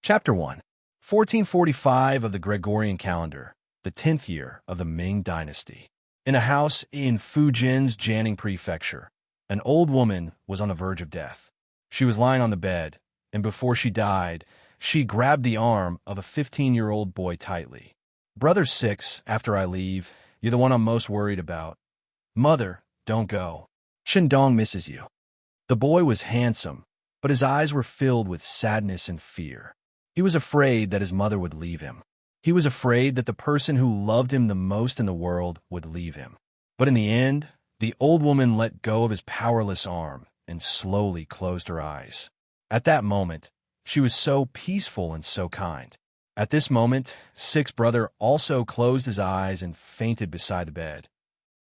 Chapter 1. 1445 of the Gregorian calendar, the 10th year of the Ming dynasty. In a house in Fujian's Jiangning prefecture, an old woman was on the verge of death. She was lying on the bed, and before she died, she grabbed the arm of a 15-year-old boy tightly. "Brother 6, after I leave, you're the one I'm most worried about. Mother, don't go. Shindong misses you." The boy was handsome, but his eyes were filled with sadness and fear. He was afraid that his mother would leave him. He was afraid that the person who loved him the most in the world would leave him. But in the end, the old woman let go of his powerless arm and slowly closed her eyes. At that moment, she was so peaceful and so kind. At this moment, 6's brother also closed his eyes and fainted beside the bed.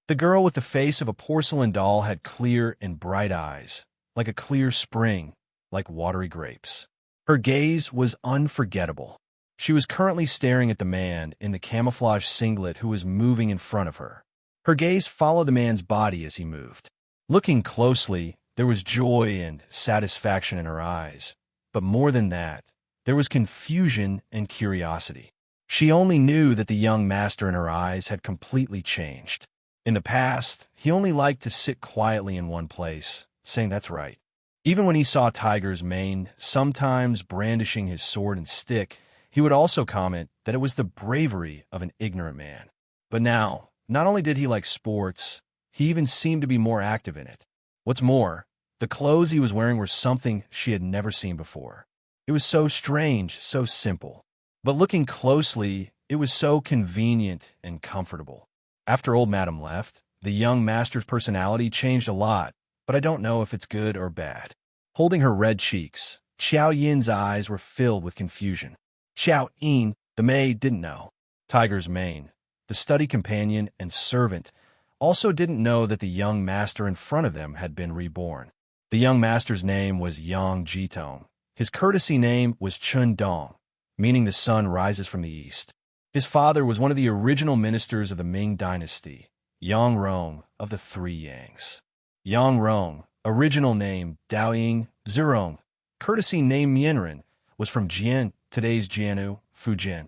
The girl with the face of a porcelain doll had clear and bright eyes, like a clear spring, like watery grapes. Her gaze was unforgettable. She was currently staring at the man in the camouflage singlet who was moving in front of her. Her gaze followed the man's body as he moved. Looking closely, there was joy and satisfaction in her eyes. But more than that, there was confusion and curiosity. She only knew that the young master in her eyes had completely changed. In the past, he only liked to sit quietly in one place, saying that's right. Even when he saw Tiger's mane, sometimes brandishing his sword and stick, he would also comment that it was the bravery of an ignorant man. But now, not only did he like sports, he even seemed to be more active in it. What's more, the clothes he was wearing were something she had never seen before. It was so strange, so simple. But looking closely, it was so convenient and comfortable. After old Madam left, the young master's personality changed a lot, but I don't know if it's good or bad. Holding her red cheeks, Xiao Yin's eyes were filled with confusion. Xiao Yin, the maid, didn't know. Tiger's mane, the study companion and servant, also didn't know that the young master in front of them had been reborn. The young master's name was Yang Jitong. His courtesy name was Chun Dong, meaning the sun rises from the east. His father was one of the original ministers of the Ming dynasty, Yang Rong of the Three Yangs. Yang Rong, original name Daoying Zirong, courtesy name Mianren, was from Jian, today's Jianu, Fujian.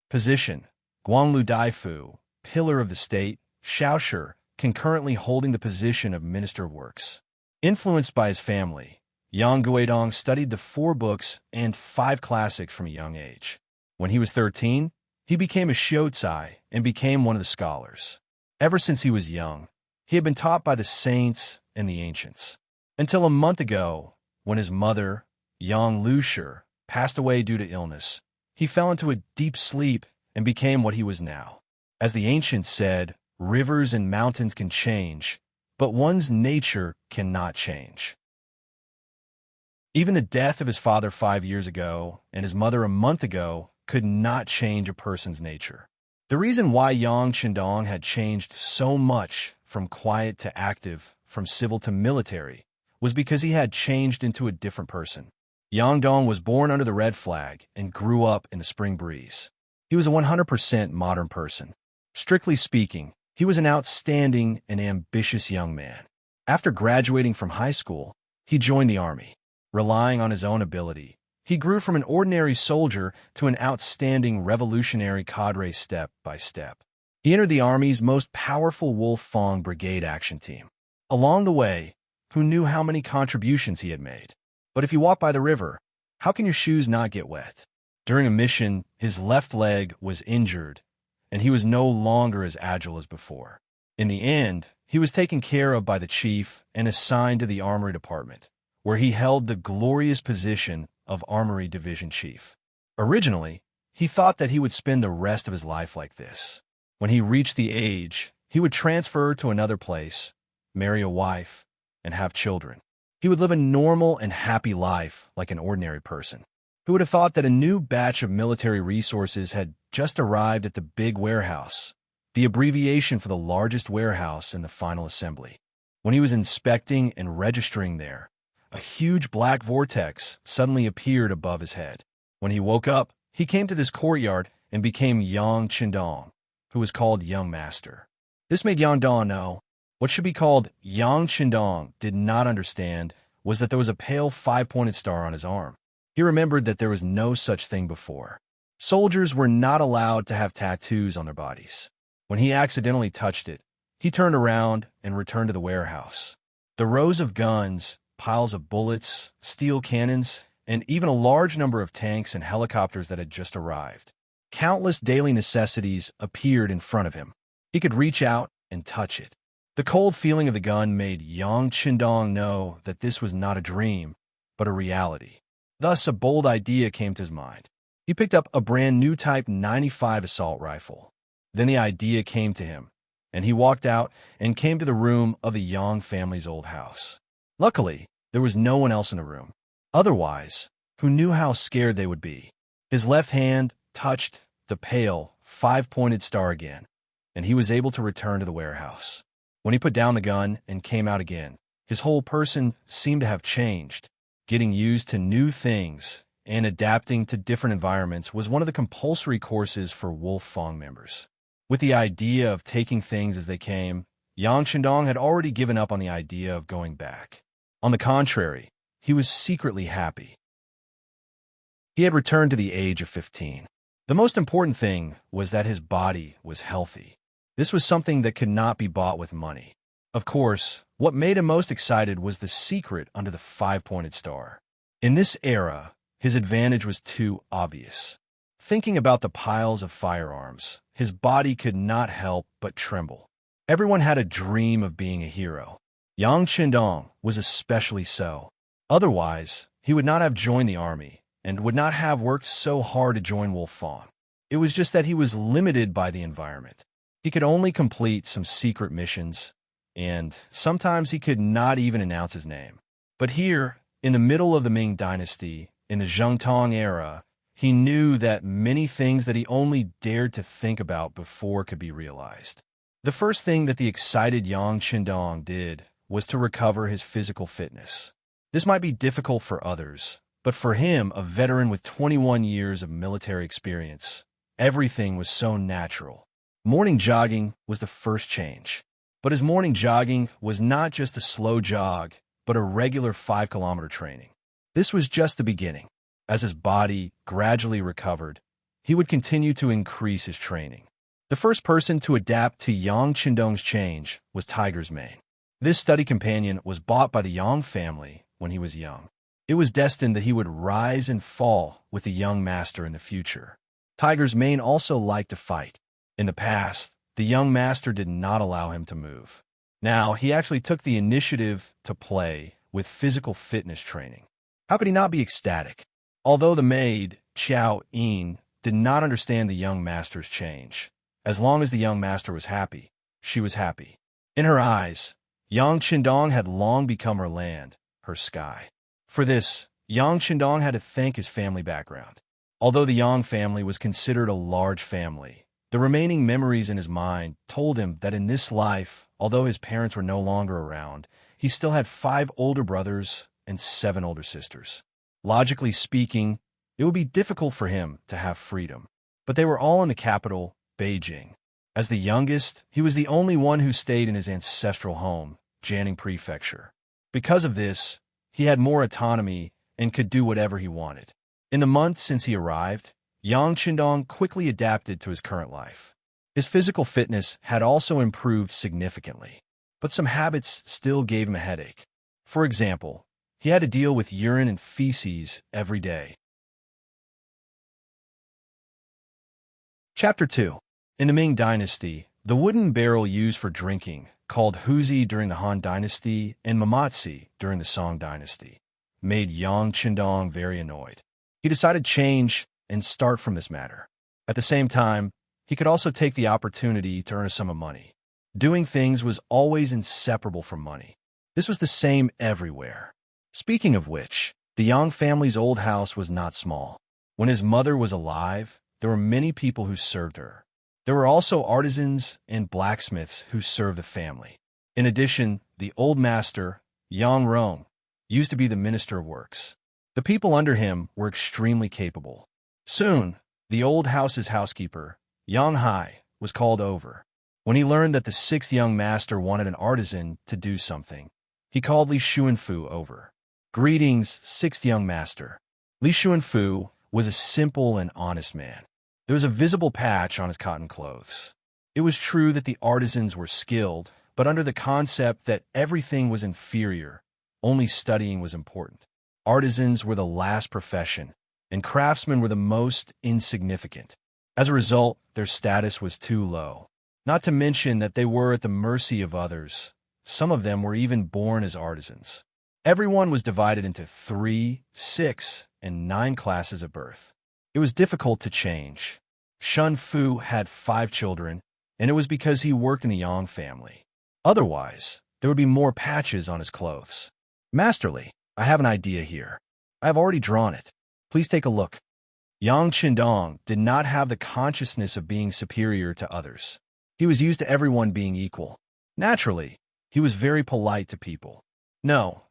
Position, Guanglu Daifu, pillar of the state, Shaoshi, concurrently holding the position of Minister of Works. Influenced by his family, Yang Guidong studied the 4 books and 5 classics from a young age. When he was 13, he became a Shoutsai and became one of the scholars. Ever since he was young, he had been taught by the saints and the ancients. Until a month ago, when his mother, Yang Lushi, passed away due to illness, he fell into a deep sleep and became what he was now. As the ancients said, rivers and mountains can change, but one's nature cannot change. Even the death of his father 5 years ago and his mother a month ago could not change a person's nature. The reason why Yang Qindong had changed so much from quiet to active, from civil to military, was because he had changed into a different person. Yang Dong was born under the red flag and grew up in the spring breeze. He was a 100% modern person. Strictly speaking, he was an outstanding and ambitious young man. After graduating from high school, he joined the army. Relying on his own ability, he grew from an ordinary soldier to an outstanding revolutionary cadre step by step. He entered the Army's most powerful Wolf Fong Brigade action team. Along the way, who knew how many contributions he had made? But if you walk by the river, how can your shoes not get wet? During a mission, his left leg was injured, and he was no longer as agile as before. In the end, he was taken care of by the chief and assigned to the Armory Department, where he held the glorious position of Armory Division Chief. Originally, he thought that he would spend the rest of his life like this. When he reached the age, he would transfer to another place, marry a wife, and have children. He would live a normal and happy life like an ordinary person. Who would have thought that a new batch of military resources had just arrived at the big warehouse, the abbreviation for the largest warehouse in the final assembly? When he was inspecting and registering there, a huge black vortex suddenly appeared above his head. When he woke up, he came to this courtyard and became Yang Qindong, who was called Young Master. This made Yang Dong know. What should be called Yang Qindong did not understand was that there was a pale 5-pointed star on his arm. He remembered that there was no such thing before. Soldiers were not allowed to have tattoos on their bodies. When he accidentally touched it, he turned around and returned to the warehouse. The rows of guns, piles of bullets, steel cannons, and even a large number of tanks and helicopters that had just arrived. Countless daily necessities appeared in front of him. He could reach out and touch it. The cold feeling of the gun made Yang Qindong know that this was not a dream, but a reality. Thus, a bold idea came to his mind. He picked up a brand new Type 95 assault rifle. Then the idea came to him, and he walked out and came to the room of the Yang family's old house. Luckily, there was no one else in the room. Otherwise, who knew how scared they would be? His left hand touched the pale, five-pointed star again, and he was able to return to the warehouse. When he put down the gun and came out again, his whole person seemed to have changed. Getting used to new things and adapting to different environments was one of the compulsory courses for Wolf Fong members. With the idea of taking things as they came, Yang Qindong had already given up on the idea of going back. On the contrary, he was secretly happy. He had returned to the age of 15. The most important thing was that his body was healthy. This was something that could not be bought with money. Of course, what made him most excited was the secret under the five-pointed star. In this era, his advantage was too obvious. Thinking about the piles of firearms, his body could not help but tremble. Everyone had a dream of being a hero. Yang Qindong was especially so. Otherwise, he would not have joined the army and would not have worked so hard to join Wolf Fong. It was just that he was limited by the environment. He could only complete some secret missions, and sometimes he could not even announce his name. But here, in the middle of the Ming Dynasty, in the Zhengtong era, he knew that many things that he only dared to think about before could be realized. The first thing that the excited Yang Qindong did was to recover his physical fitness. This might be difficult for others, but for him, a veteran with 21 years of military experience, everything was so natural. Morning jogging was the first change. But his morning jogging was not just a slow jog, but a regular 5-kilometer training. This was just the beginning. As his body gradually recovered, he would continue to increase his training. The first person to adapt to Yang Qindong's change was Tiger's Mane. This study companion was bought by the Yang family when he was young. It was destined that he would rise and fall with the young master in the future. Tiger's Mane also liked to fight. In the past, the young master did not allow him to move. Now, he actually took the initiative to play with physical fitness training. How could he not be ecstatic? Although the maid, Qiao Yin, did not understand the young master's change. As long as the young master was happy, she was happy. In her eyes, Yang Qindong had long become her land, her sky. For this, Yang Qindong had to thank his family background. Although the Yang family was considered a large family, the remaining memories in his mind told him that in this life, although his parents were no longer around, he still had 5 older brothers and 7 older sisters. Logically speaking, it would be difficult for him to have freedom. But they were all in the capital, Beijing. As the youngest, he was the only one who stayed in his ancestral home, Jianing Prefecture. Because of this, he had more autonomy and could do whatever he wanted. In the month since he arrived, Yang Qindong quickly adapted to his current life. His physical fitness had also improved significantly, but some habits still gave him a headache. For example, he had to deal with urine and feces every day. Chapter 2. In the Ming Dynasty, the wooden barrel used for drinking, called huzi during the Han Dynasty and mamatsi during the Song Dynasty, made Yang Qindong very annoyed. He decided to change and start from this matter. At the same time, he could also take the opportunity to earn a sum of money. Doing things was always inseparable from money. This was the same everywhere. Speaking of which, the Yang family's old house was not small. When his mother was alive, there were many people who served her. There were also artisans and blacksmiths who served the family. In addition, the old master, Yang Rong, used to be the minister of works. The people under him were extremely capable. Soon, the old house's housekeeper, Yang Hai, was called over. When he learned that the 6th young master wanted an artisan to do something, he called Li Xuanfu over. "Greetings, 6th young master. Li Xuanfu was a simple and honest man. There was a visible patch on his cotton clothes. It was true that the artisans were skilled, but under the concept that everything was inferior, only studying was important. Artisans were the last profession, and craftsmen were the most insignificant. As a result, their status was too low. Not to mention that they were at the mercy of others. Some of them were even born as artisans. Everyone was divided into 3, 6, and 9 classes at birth. It was difficult to change. Shun Fu had 5 children, and it was because he worked in the Yang family. Otherwise, there would be more patches on his clothes. Masterly, I have an idea here. I have already drawn it. Please take a look. Yang Qindong did not have the consciousness of being superior to others. He was used to everyone being equal. Naturally, he was very polite to people. No,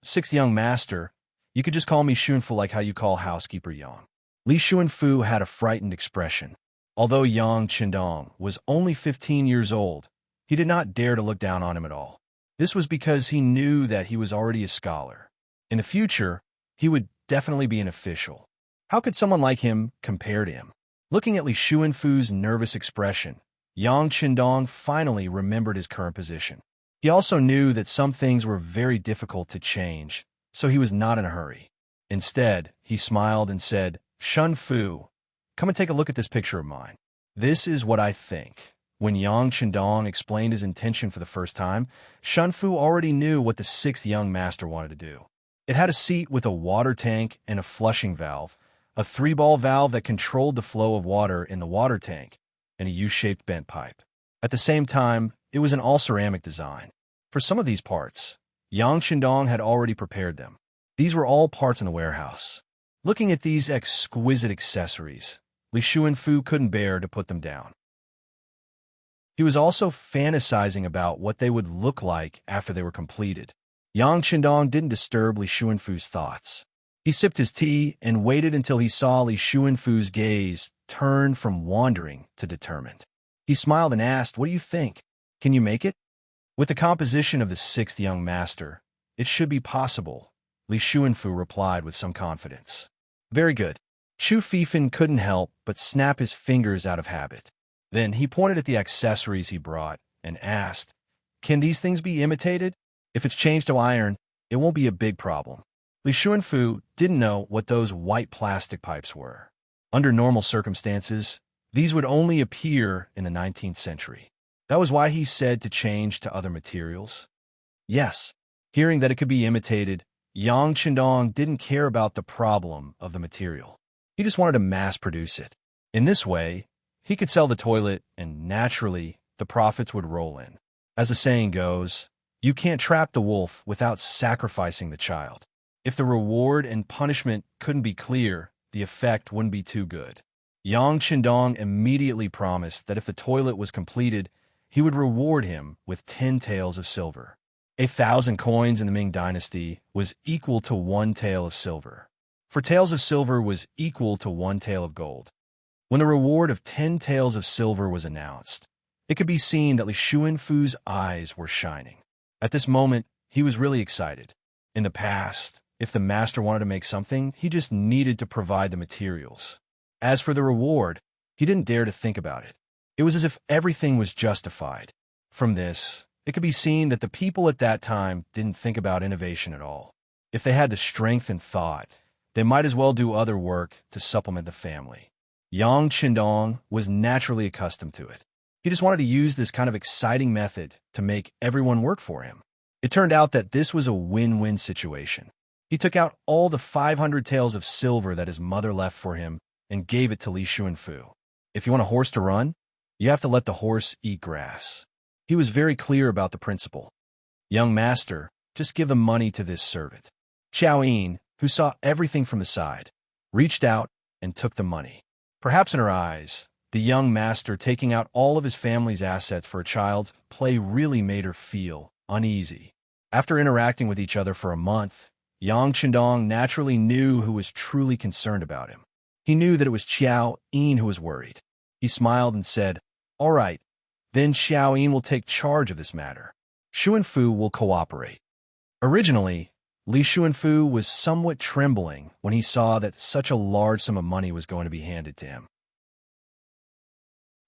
sixth young master, you could just call me Xunfu like how you call housekeeper Yang. Li Xuanfu had a frightened expression. Although Yang Qindong was only 15 years old, he did not dare to look down on him at all. This was because he knew that he was already a scholar. In the future, he would definitely be an official. How could someone like him compare to him? Looking at Li Xuanfu's nervous expression, Yang Qindong finally remembered his current position. He also knew that some things were very difficult to change, so he was not in a hurry. Instead, he smiled and said, Shun Fu, come and take a look at this picture of mine. This is what I think. When Yang Qindong explained his intention for the first time, Shun Fu already knew what the 6th young master wanted to do. It had a seat with a water tank and a flushing valve, a 3-ball valve that controlled the flow of water in the water tank, and a U-shaped bent pipe. At the same time, it was an all-ceramic design. For some of these parts, Yang Qindong had already prepared them. These were all parts in the warehouse. Looking at these exquisite accessories, Li Xuanfu couldn't bear to put them down. He was also fantasizing about what they would look like after they were completed. Yang Qindong didn't disturb Li Xuanfu's thoughts. He sipped his tea and waited until he saw Li Xuanfu's gaze turn from wandering to determined. He smiled and asked, "What do you think? Can you make it?" With the composition of the 6th young master, it should be possible, Li Xuanfu replied with some confidence. Very good. Chu Fifan couldn't help but snap his fingers out of habit. Then he pointed at the accessories he brought and asked, "Can these things be imitated? If it's changed to iron, it won't be a big problem." Li Xuanfu didn't know what those white plastic pipes were. Under normal circumstances, these would only appear in the 19th century. That was why he said to change to other materials. Yes, hearing that it could be imitated, Yang Qindong didn't care about the problem of the material. He just wanted to mass-produce it. In this way, he could sell the toilet, and naturally, the profits would roll in. As the saying goes, you can't trap the wolf without sacrificing the child. If the reward and punishment couldn't be clear, the effect wouldn't be too good. Yang Qindong immediately promised that if the toilet was completed, he would reward him with 10 taels of silver. 1,000 coins in the Ming Dynasty was equal to 1 tael of silver. 4 taels of silver was equal to 1 tael of gold. When the reward of 10 taels of silver was announced, it could be seen that Li Xuanfu's eyes were shining. At this moment, he was really excited. In the past, if the master wanted to make something, he just needed to provide the materials. As for the reward, he didn't dare to think about it. It was as if everything was justified. From this, it could be seen that the people at that time didn't think about innovation at all. If they had the strength and thought, they might as well do other work to supplement the family. Yang Qindong was naturally accustomed to it. He just wanted to use this kind of exciting method to make everyone work for him. It turned out that this was a win-win situation. He took out all the 500 taels of silver that his mother left for him and gave it to Li Xuanfu. If you want a horse to run, you have to let the horse eat grass. He was very clear about the principle. Young master, just give the money to this servant. Xiao Yin, who saw everything from the side, reached out and took the money. Perhaps in her eyes, the young master taking out all of his family's assets for a child's play really made her feel uneasy. After interacting with each other for a month, Yang Qindong naturally knew who was truly concerned about him. He knew that it was Xiao Yin who was worried. He smiled and said, "All right, then Xiao Yin will take charge of this matter. Xuanfu will cooperate." Originally, Li Xuanfu was somewhat trembling when he saw that such a large sum of money was going to be handed to him.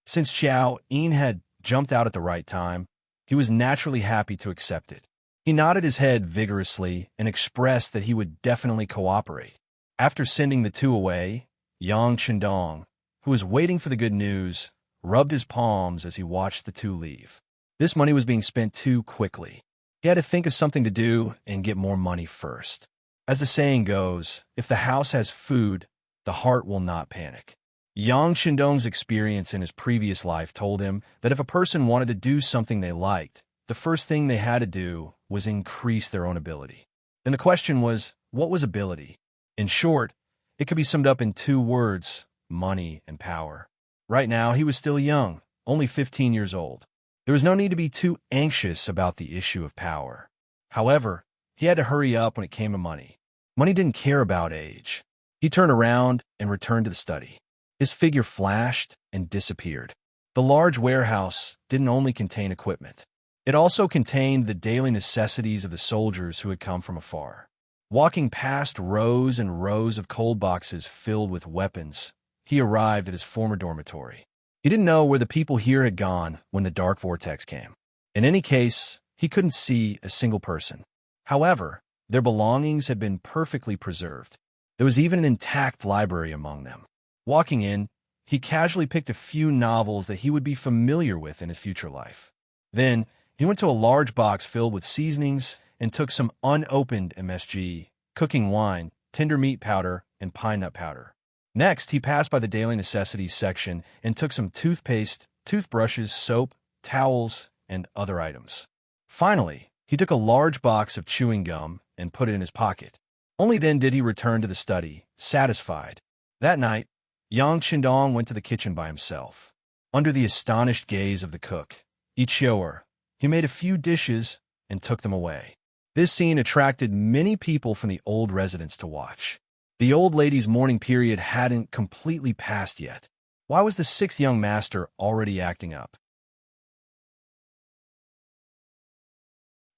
Since Xiao Yin had jumped out at the right time, he was naturally happy to accept it. He nodded his head vigorously and expressed that he would definitely cooperate. After sending the two away, Yang Chendong, who was waiting for the good news, rubbed his palms as he watched the two leave. This money was being spent too quickly. He had to think of something to do and get more money first. As the saying goes, if the house has food, the heart will not panic. Yang Chendong's experience in his previous life told him that if a person wanted to do something they liked, the first thing they had to do was increase their own ability. And the question was, what was ability? In short, it could be summed up in two words: money and power. Right now, he was still young, only 15 years old. There was no need to be too anxious about the issue of power. However, he had to hurry up when it came to money. Money didn't care about age. He turned around and returned to the study. His figure flashed and disappeared. The large warehouse didn't only contain equipment. It also contained the daily necessities of the soldiers who had come from afar. Walking past rows and rows of cold boxes filled with weapons, he arrived at his former dormitory. He didn't know where the people here had gone when the dark vortex came. In any case, he couldn't see a single person. However, their belongings had been perfectly preserved. There was even an intact library among them. Walking in, he casually picked a few novels that he would be familiar with in his future life. Then, he went to a large box filled with seasonings and took some unopened MSG, cooking wine, tender meat powder, and pine nut powder. Next, he passed by the daily necessities section and took some toothpaste, toothbrushes, soap, towels, and other items. Finally, he took a large box of chewing gum and put it in his pocket. Only then did he return to the study, satisfied. That night, Yang Chendong went to the kitchen by himself. Under the astonished gaze of the cook, Ichioer, he made a few dishes and took them away. This scene attracted many people from the old residents to watch. The old lady's mourning period hadn't completely passed yet. Why was the sixth young master already acting up?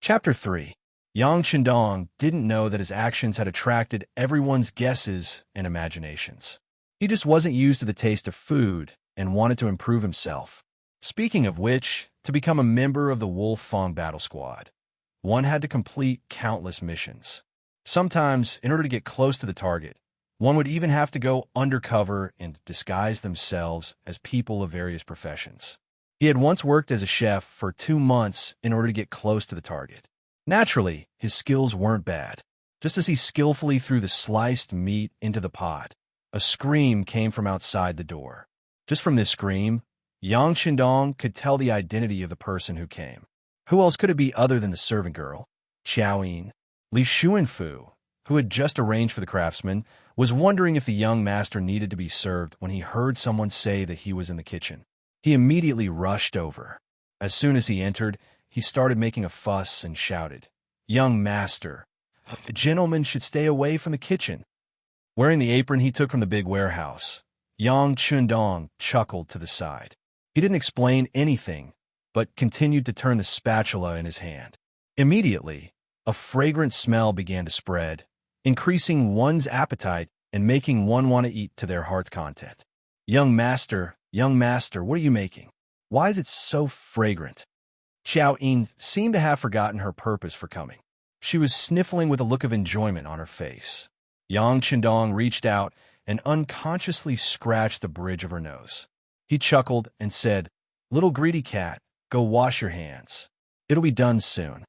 Chapter 3. Yang Chendong didn't know that his actions had attracted everyone's guesses and imaginations. He just wasn't used to the taste of food and wanted to improve himself. Speaking of which, to become a member of the Wolf Fong Battle Squad, one had to complete countless missions. Sometimes, in order to get close to the target, one would even have to go undercover and disguise themselves as people of various professions. He had once worked as a chef for 2 months in order to get close to the target. Naturally, his skills weren't bad. Just as he skillfully threw the sliced meat into the pot, a scream came from outside the door. Just from this scream, Yang Chendong could tell the identity of the person who came. Who else could it be other than the servant girl? Xiao Yin. Li Xuanfu, who had just arranged for the craftsman, was wondering if the young master needed to be served when he heard someone say that he was in the kitchen. He immediately rushed over. As soon as he entered, he started making a fuss and shouted, "Young master, a gentleman should stay away from the kitchen." Wearing the apron he took from the big warehouse, Yang Chendong chuckled to the side. He didn't explain anything, but continued to turn the spatula in his hand. Immediately, a fragrant smell began to spread, increasing one's appetite and making one want to eat to their heart's content. Young master, what are you making? Why is it so fragrant?" Xiao Yin seemed to have forgotten her purpose for coming. She was sniffling with a look of enjoyment on her face. Yang Chendong reached out and unconsciously scratched the bridge of her nose. He chuckled and said, "Little greedy cat, go wash your hands. It'll be done soon."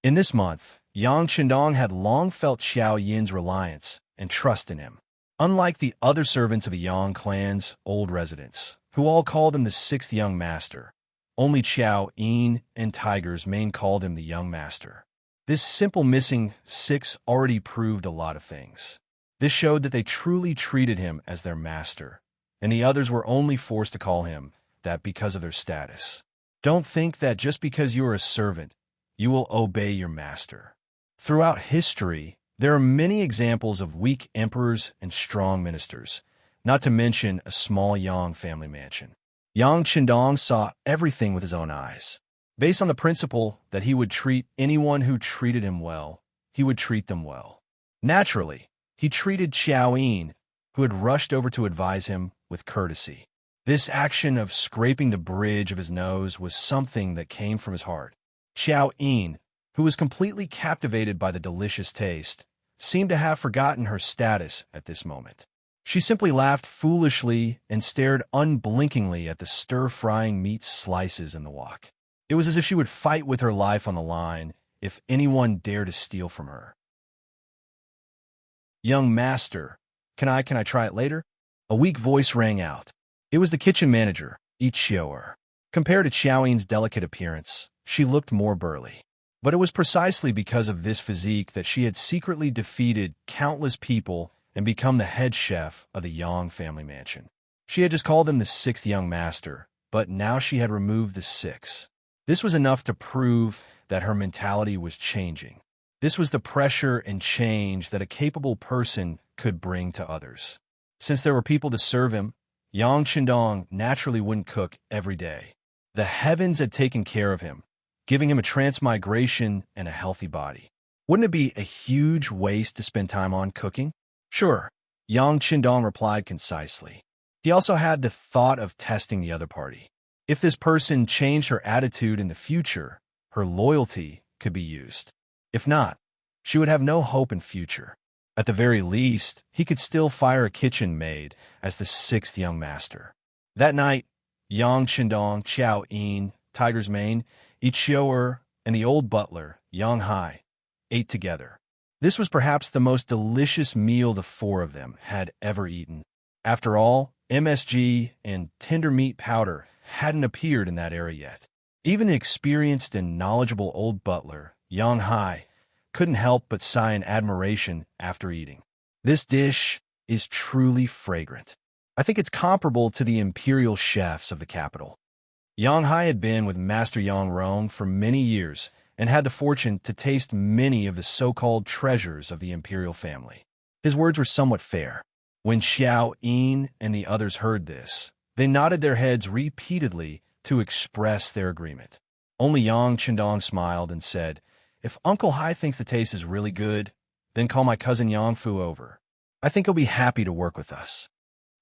In this month, Yang Chendong had long felt Xiao Yin's reliance and trust in him. Unlike the other servants of the Yang clan's old residents, who all called him the sixth young master, only Xiao Yin and Tiger's Mane called him the young master. This simple missing 6 already proved a lot of things. This showed that they truly treated him as their master, and the others were only forced to call him that because of their status. Don't think that just because you are a servant, you will obey your master. Throughout history, there are many examples of weak emperors and strong ministers, not to mention a small Yang family mansion. Yang Chendong saw everything with his own eyes. Based on the principle that he would treat anyone who treated him well, he would treat them well. Naturally, he treated Xiao Yin, who had rushed over to advise him, with courtesy. This action of scraping the bridge of his nose was something that came from his heart. Xiao Yin, who was completely captivated by the delicious taste, seemed to have forgotten her status at this moment. She simply laughed foolishly and stared unblinkingly at the stir-frying meat slices in the wok. It was as if she would fight with her life on the line if anyone dared to steal from her. "Young master, can I try it later?" A weak voice rang out. It was the kitchen manager, Ichioer. Compared to Xiaoyin's delicate appearance, she looked more burly. But it was precisely because of this physique that she had secretly defeated countless people and become the head chef of the Yang family mansion. She had just called him the sixth young master, but now she had removed the six. This was enough to prove that her mentality was changing. This was the pressure and change that a capable person could bring to others. Since there were people to serve him, Yang Qindong naturally wouldn't cook every day. The heavens had taken care of him, giving him a transmigration and a healthy body. Wouldn't it be a huge waste to spend time on cooking? Sure, Yang Qindong replied concisely. He also had the thought of testing the other party. If this person changed her attitude in the future, her loyalty could be used. If not, she would have no hope in future. At the very least, he could still fire a kitchen maid as the sixth young master. That night, Yang Qindong, Xiao Yin, Tiger's Mane, Ichioer, and the old butler, Yang Hai, ate together. This was perhaps the most delicious meal the four of them had ever eaten. After all, MSG and tender meat powder hadn't appeared in that era yet. Even the experienced and knowledgeable old butler, Yang Hai, couldn't help but sigh in admiration after eating. This dish is truly fragrant. I think it's comparable to the imperial chefs of the capital. Yang Hai had been with Master Yang Rong for many years and had the fortune to taste many of the so-called treasures of the imperial family. His words were somewhat fair. When Xiao Yin and the others heard this, they nodded their heads repeatedly to express their agreement. Only Yang Qindong smiled and said, "If Uncle Hai thinks the taste is really good, then call my cousin Yang Fu over. I think he'll be happy to work with us."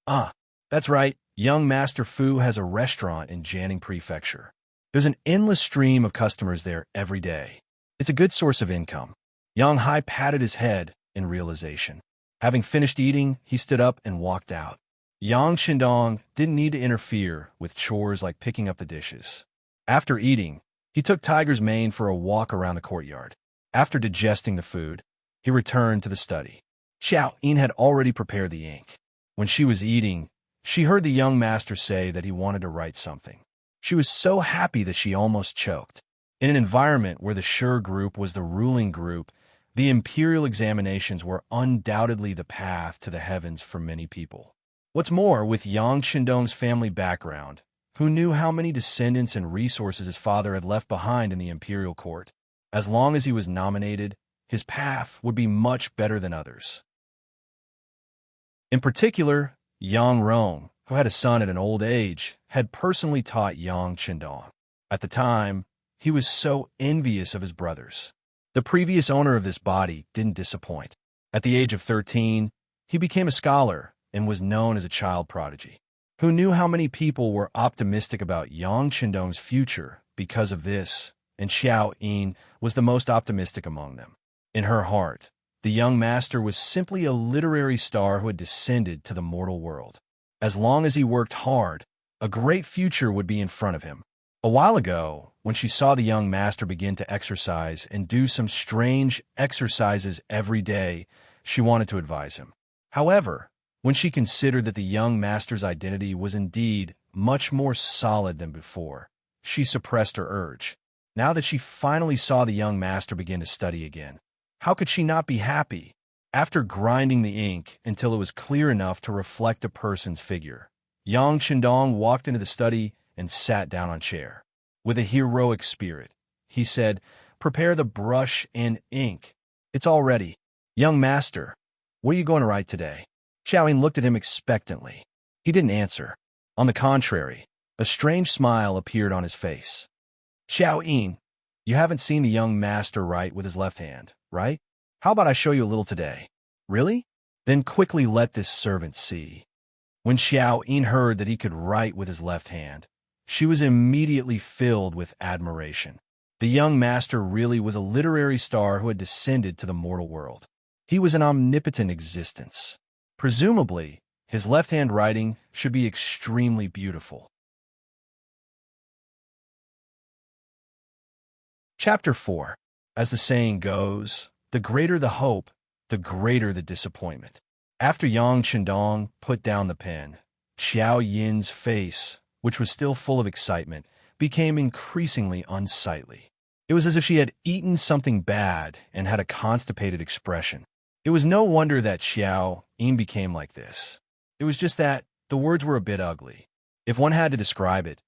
"Ah, that's right. Young Master Fu has a restaurant in Jiangning Prefecture. There's an endless stream of customers there every day. It's a good source of income." Yang Hai patted his head in realization. Having finished eating, he stood up and walked out. Yang Qindong didn't need to interfere with chores like picking up the dishes. After eating, he took Tiger's Mane for a walk around the courtyard. After digesting the food, he returned to the study. Xiao Yin had already prepared the ink. When she was eating, she heard the young master say that he wanted to write something. She was so happy that she almost choked. In an environment where the Sure group was the ruling group, the imperial examinations were undoubtedly the path to the heavens for many people. What's more, with Yang Qindong's family background, who knew how many descendants and resources his father had left behind in the imperial court, as long as he was nominated, his path would be much better than others. In particular, Yang Rong, who had a son at an old age, had personally taught Yang Qindong. At the time, he was so envious of his brothers. The previous owner of this body didn't disappoint. At the age of 13, he became a scholar and was known as a child prodigy. Who knew how many people were optimistic about Yang Qindong's future because of this, and Xiao Yin was the most optimistic among them. In her heart, the young master was simply a literary star who had descended to the mortal world. As long as he worked hard, a great future would be in front of him. A while ago, when she saw the young master begin to exercise and do some strange exercises every day, she wanted to advise him. However, when she considered that the young master's identity was indeed much more solid than before, she suppressed her urge. Now that she finally saw the young master begin to study again, how could she not be happy? After grinding the ink until it was clear enough to reflect a person's figure, Yang Qindong walked into the study and sat down on a chair. With a heroic spirit, he said, "Prepare the brush and ink. It's all ready." "Young master, what are you going to write today?" Xiaoyin looked at him expectantly. He didn't answer. On the contrary, a strange smile appeared on his face. "Xiaoyin, you haven't seen the young master write with his left hand, right?" How about I show you a little today? Really? Then quickly let this servant see. When Xiao Yin heard that he could write with his left hand, she was immediately filled with admiration. The young master really was a literary star who had descended to the mortal world. He was an omnipotent existence. Presumably, his left-hand writing should be extremely beautiful. Chapter 4. As the saying goes, the greater the hope, the greater the disappointment. After Yang Chendong put down the pen, Xiao Yin's face, which was still full of excitement, became increasingly unsightly. It was as if she had eaten something bad and had a constipated expression. It was no wonder that Xiao Yin became like this. It was just that the words were a bit ugly. If one had to describe it,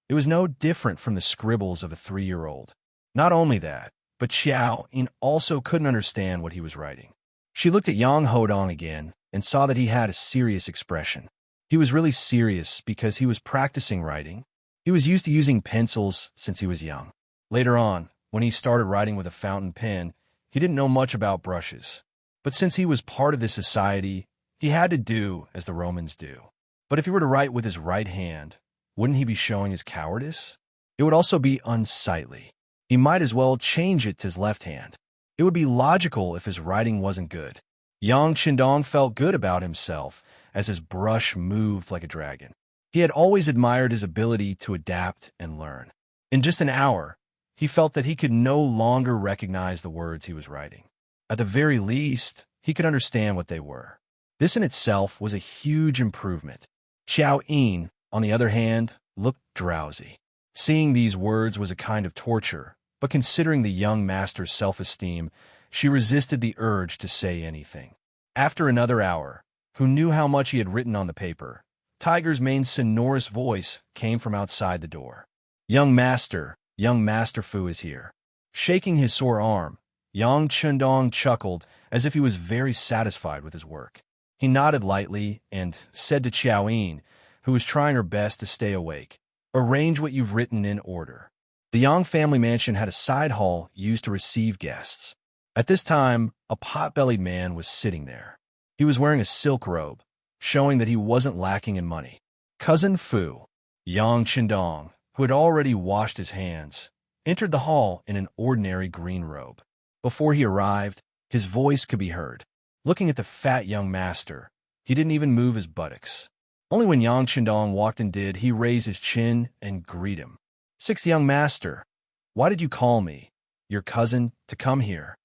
it was no different from the scribbles of a 3-year-old. Not only that, but Xiao Yin also couldn't understand what he was writing. She looked at Yang Hodong again and saw that he had a serious expression. He was really serious because he was practicing writing. He was used to using pencils since he was young. Later on, when he started writing with a fountain pen, he didn't know much about brushes. But since he was part of this society, he had to do as the Romans do. But if he were to write with his right hand, wouldn't he be showing his cowardice? It would also be unsightly. He might as well change it to his left hand. It would be logical if his writing wasn't good. Yang Chendong felt good about himself as his brush moved like a dragon. He had always admired his ability to adapt and learn. In just an hour, he felt that he could no longer recognize the words he was writing. At the very least, he could understand what they were. This in itself was a huge improvement. Xiao Yin, on the other hand, looked drowsy. Seeing these words was a kind of torture, but considering the young master's self-esteem, she resisted the urge to say anything. After another hour, who knew how much he had written on the paper, Tiger's main sonorous voice came from outside the door. Young Master Fu is here. Shaking his sore arm, Yang Chendong chuckled as if he was very satisfied with his work. He nodded lightly and said to Xiao Yin, who was trying her best to stay awake, "Arrange what you've written in order." The Yang family mansion had a side hall used to receive guests. At this time, a pot-bellied man was sitting there. He was wearing a silk robe, showing that he wasn't lacking in money. Cousin Fu, Yang Chendong, who had already washed his hands, entered the hall in an ordinary green robe. Before he arrived, his voice could be heard. Looking at the fat young master, he didn't even move his buttocks. Only when Yang Chendong walked in did he raise his chin and greet him. "Sixth young master, why did you call me, your cousin, to come here?"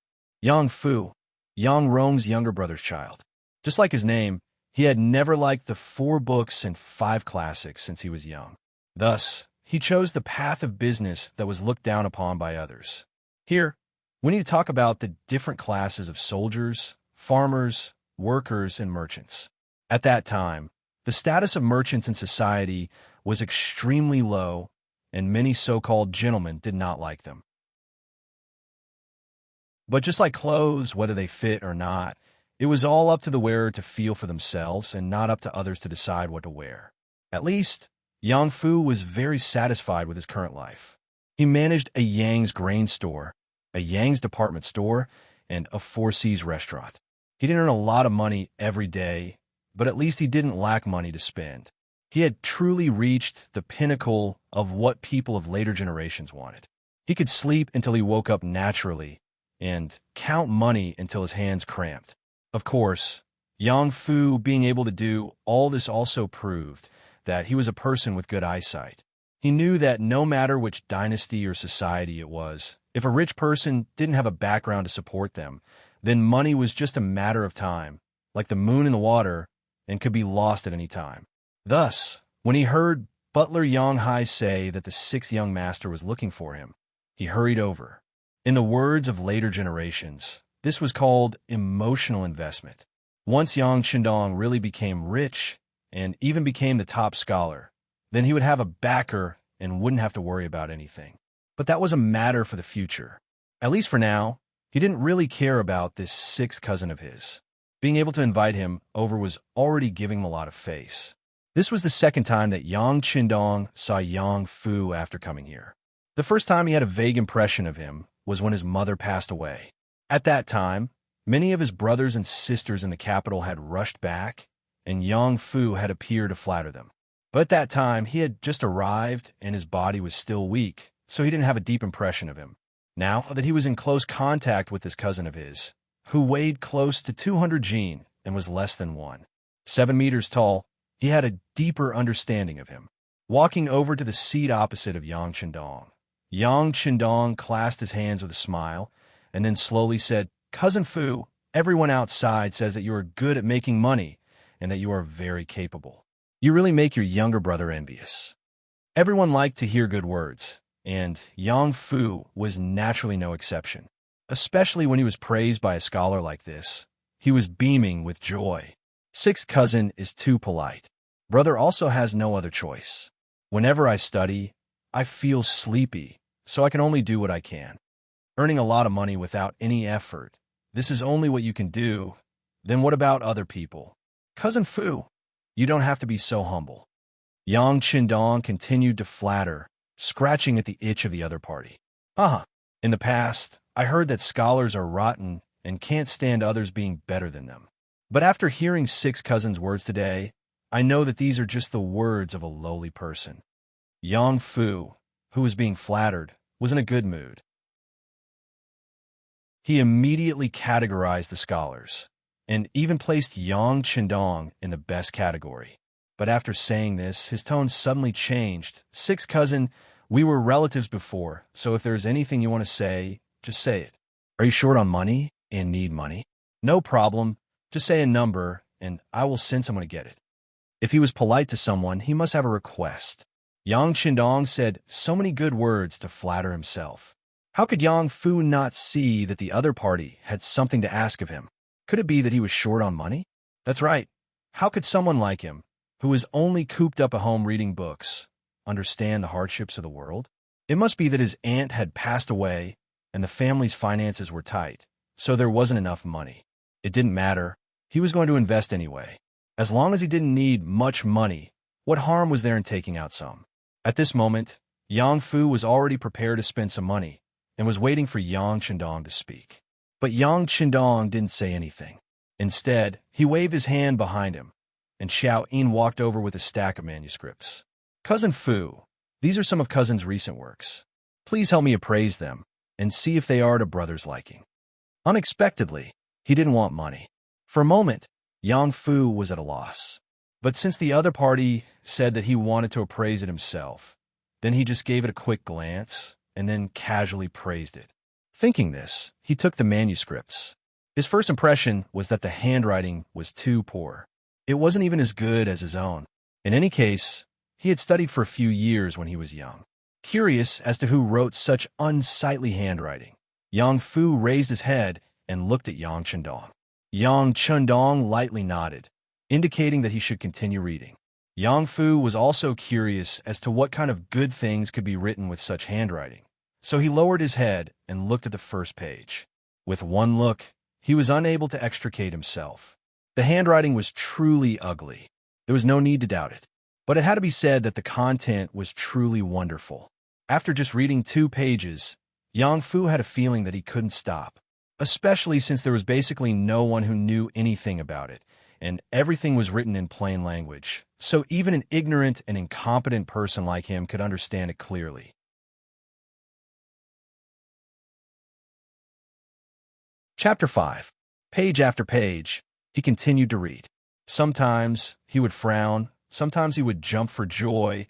Yang Fu, Yang Rong's younger brother's child. Just like his name, he had never liked the 4 books and 5 classics since he was young. Thus, he chose the path of business that was looked down upon by others. Here, we need to talk about the different classes of soldiers, farmers, workers, and merchants. At that time, the status of merchants in society was extremely low, and many so-called gentlemen did not like them. But just like clothes, whether they fit or not, it was all up to the wearer to feel for themselves and not up to others to decide what to wear. At least, Yang Fu was very satisfied with his current life. He managed a Yang's grain store, a Yang's department store, and a Four Seas restaurant. He didn't earn a lot of money every day, but at least he didn't lack money to spend. He had truly reached the pinnacle of what people of later generations wanted. He could sleep until he woke up naturally and count money until his hands cramped. Of course, Yang Fu being able to do all this also proved that he was a person with good eyesight. He knew that no matter which dynasty or society it was, if a rich person didn't have a background to support them, then money was just a matter of time, like the moon in the water, and could be lost at any time. Thus, when he heard Butler Yang Hai say that the 6th young master was looking for him, he hurried over. In the words of later generations, this was called emotional investment. Once Yang Chendong really became rich and even became the top scholar, then he would have a backer and wouldn't have to worry about anything. But that was a matter for the future. At least for now, he didn't really care about this 6th cousin of his. Being able to invite him over was already giving him a lot of face. This was the 2nd time that Yang Chendong saw Yang Fu after coming here. The first time he had a vague impression of him was when his mother passed away. At that time, Many of his brothers and sisters in the capital had rushed back, and Yang Fu had appeared to flatter them. But at that time, he had just arrived, and his body was still weak, so he didn't have a deep impression of him. Now that he was in close contact with this cousin of his, who weighed close to 200 jin and was less than 7 meters tall, he had a deeper understanding of him. Walking over to the seat opposite of Yang Qindong clasped his hands with a smile, and then slowly said, "Cousin Fu, everyone outside says that you are good at making money and that you are very capable. You really make your younger brother envious." Everyone liked to hear good words, and Yang Fu was naturally no exception. Especially when he was praised by a scholar like this, he was beaming with joy. Sixth cousin is too polite. Brother also has no other choice. Whenever I study, I feel sleepy, so I can only do what I can. Earning a lot of money without any effort. This is only what you can do. Then what about other people? Cousin Fu, you don't have to be so humble. Yang Qindong continued to flatter, scratching at the itch of the other party. In the past, I heard that scholars are rotten and can't stand others being better than them. But after hearing Six Cousins' words today, I know that these are just the words of a lowly person. Yang Fu, who was being flattered, was in a good mood. He immediately categorized the scholars, and even placed Yang Qindong in the best category. But after saying this, his tone suddenly changed. "Sixth cousin, we were relatives before, so if there's anything you want to say, just say it. Are you short on money and need money? No problem, just say a number, and I will send someone to get it." If he was polite to someone, he must have a request. Yang Qindong said so many good words to flatter himself. How could Yang Fu not see that the other party had something to ask of him? Could it be that he was short on money? That's right. How could someone like him, who was only cooped up at home reading books, understand the hardships of the world? It must be that his aunt had passed away and the family's finances were tight, so there wasn't enough money. It didn't matter. He was going to invest anyway. As long as he didn't need much money, what harm was there in taking out some? At this moment, Yang Fu was already prepared to spend some money and was waiting for Yang Qindong to speak. But Yang Qindong didn't say anything. Instead, he waved his hand behind him, and Xiao Yin walked over with a stack of manuscripts. "Cousin Fu, these are some of Cousin's recent works. Please help me appraise them and see if they are to brother's liking." Unexpectedly, he didn't want money. For a moment, Yang Fu was at a loss. But since the other party said that he wanted to appraise it himself, then he just gave it a quick glance and then casually praised it. Thinking this, he took the manuscripts. His first impression was that the handwriting was too poor. It wasn't even as good as his own. In any case, he had studied for a few years when he was young. Curious as to who wrote such unsightly handwriting, Yang Fu raised his head and looked at Yang Qindong. Yang Qindong lightly nodded, indicating that he should continue reading. Yang Fu was also curious as to what kind of good things could be written with such handwriting, so he lowered his head and looked at the first page. With one look, he was unable to extricate himself. The handwriting was truly ugly. There was no need to doubt it. But it had to be said that the content was truly wonderful. After just reading 2 pages, Yang Fu had a feeling that he couldn't stop, especially since there was basically no one who knew anything about it, and everything was written in plain language, so even an ignorant and incompetent person like him could understand it clearly. Chapter 5. Page after page, he continued to read. Sometimes he would frown, sometimes he would jump for joy,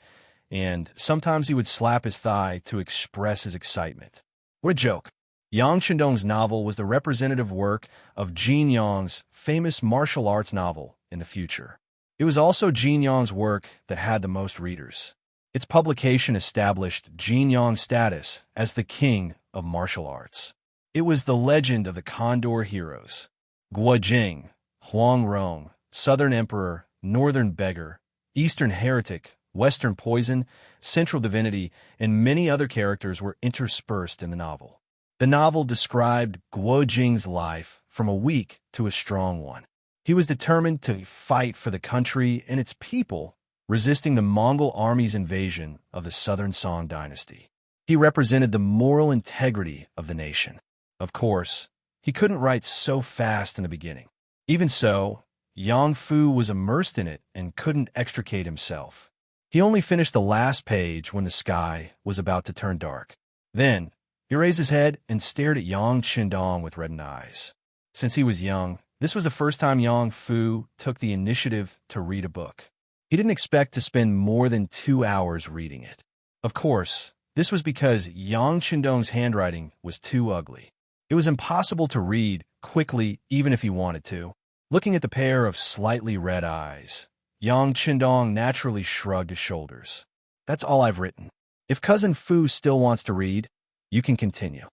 and sometimes he would slap his thigh to express his excitement. What a joke. Yang Qindong's novel was the representative work of Jin Yang's famous martial arts novel in the future. It was also Jin Yang's work that had the most readers. Its publication established Jin Yang's status as the king of martial arts. It was the legend of the Condor heroes: Guo Jing, Huang Rong, Southern Emperor, Northern Beggar, Eastern Heretic, Western Poison, Central Divinity, and many other characters were interspersed in the novel. The novel described Guo Jing's life from a weak to a strong one. He was determined to fight for the country and its people, resisting the Mongol army's invasion of the Southern Song dynasty. He represented the moral integrity of the nation. Of course, he couldn't write so fast in the beginning. Even so, Yang Fu was immersed in it and couldn't extricate himself. He only finished the last page when the sky was about to turn dark. Then, he raised his head and stared at Yang Qindong with reddened eyes. Since he was young, this was the first time Yang Fu took the initiative to read a book. He didn't expect to spend more than 2 hours reading it. Of course, this was because Yang Qindong's handwriting was too ugly. It was impossible to read quickly even if he wanted to. Looking at the pair of slightly red eyes, Yang Qindong naturally shrugged his shoulders. That's all I've written. If Cousin Fu still wants to read, you can continue.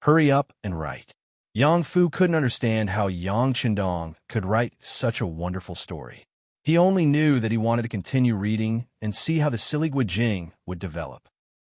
Hurry up and write. Yang Fu couldn't understand how Yang Qindong could write such a wonderful story. He only knew that he wanted to continue reading and see how the silly Guijing would develop.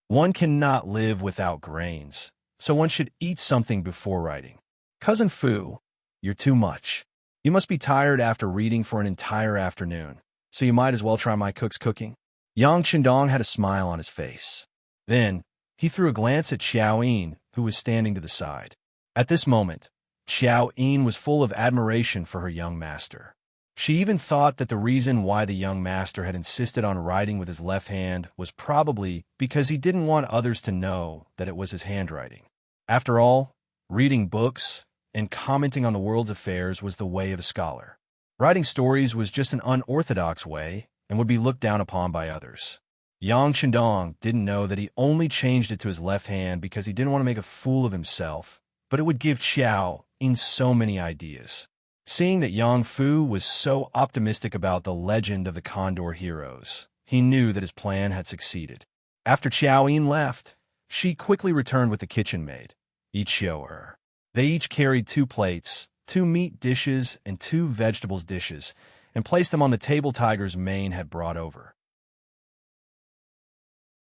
One cannot live without grains, so one should eat something before writing. Cousin Fu, you're too much. You must be tired after reading for an entire afternoon, so you might as well try my cook's cooking. Yang Qindong had a smile on his face. Then, he threw a glance at Xiao Yin, who was standing to the side. At this moment, Xiao Yin was full of admiration for her young master. She even thought that the reason why the young master had insisted on writing with his left hand was probably because he didn't want others to know that it was his handwriting. After all, reading books and commenting on the world's affairs was the way of a scholar. Writing stories was just an unorthodox way and would be looked down upon by others. Yang Qindong didn't know that he only changed it to his left hand because he didn't want to make a fool of himself, but it would give Xiao Yin so many ideas. Seeing that Yang Fu was so optimistic about the legend of the Condor heroes, he knew that his plan had succeeded. After Xiao Yin left, she quickly returned with the kitchen maid, Ichioer. They each carried 2 plates, 2 meat dishes, and 2 vegetables dishes, and placed them on the table Tiger's mane had brought over.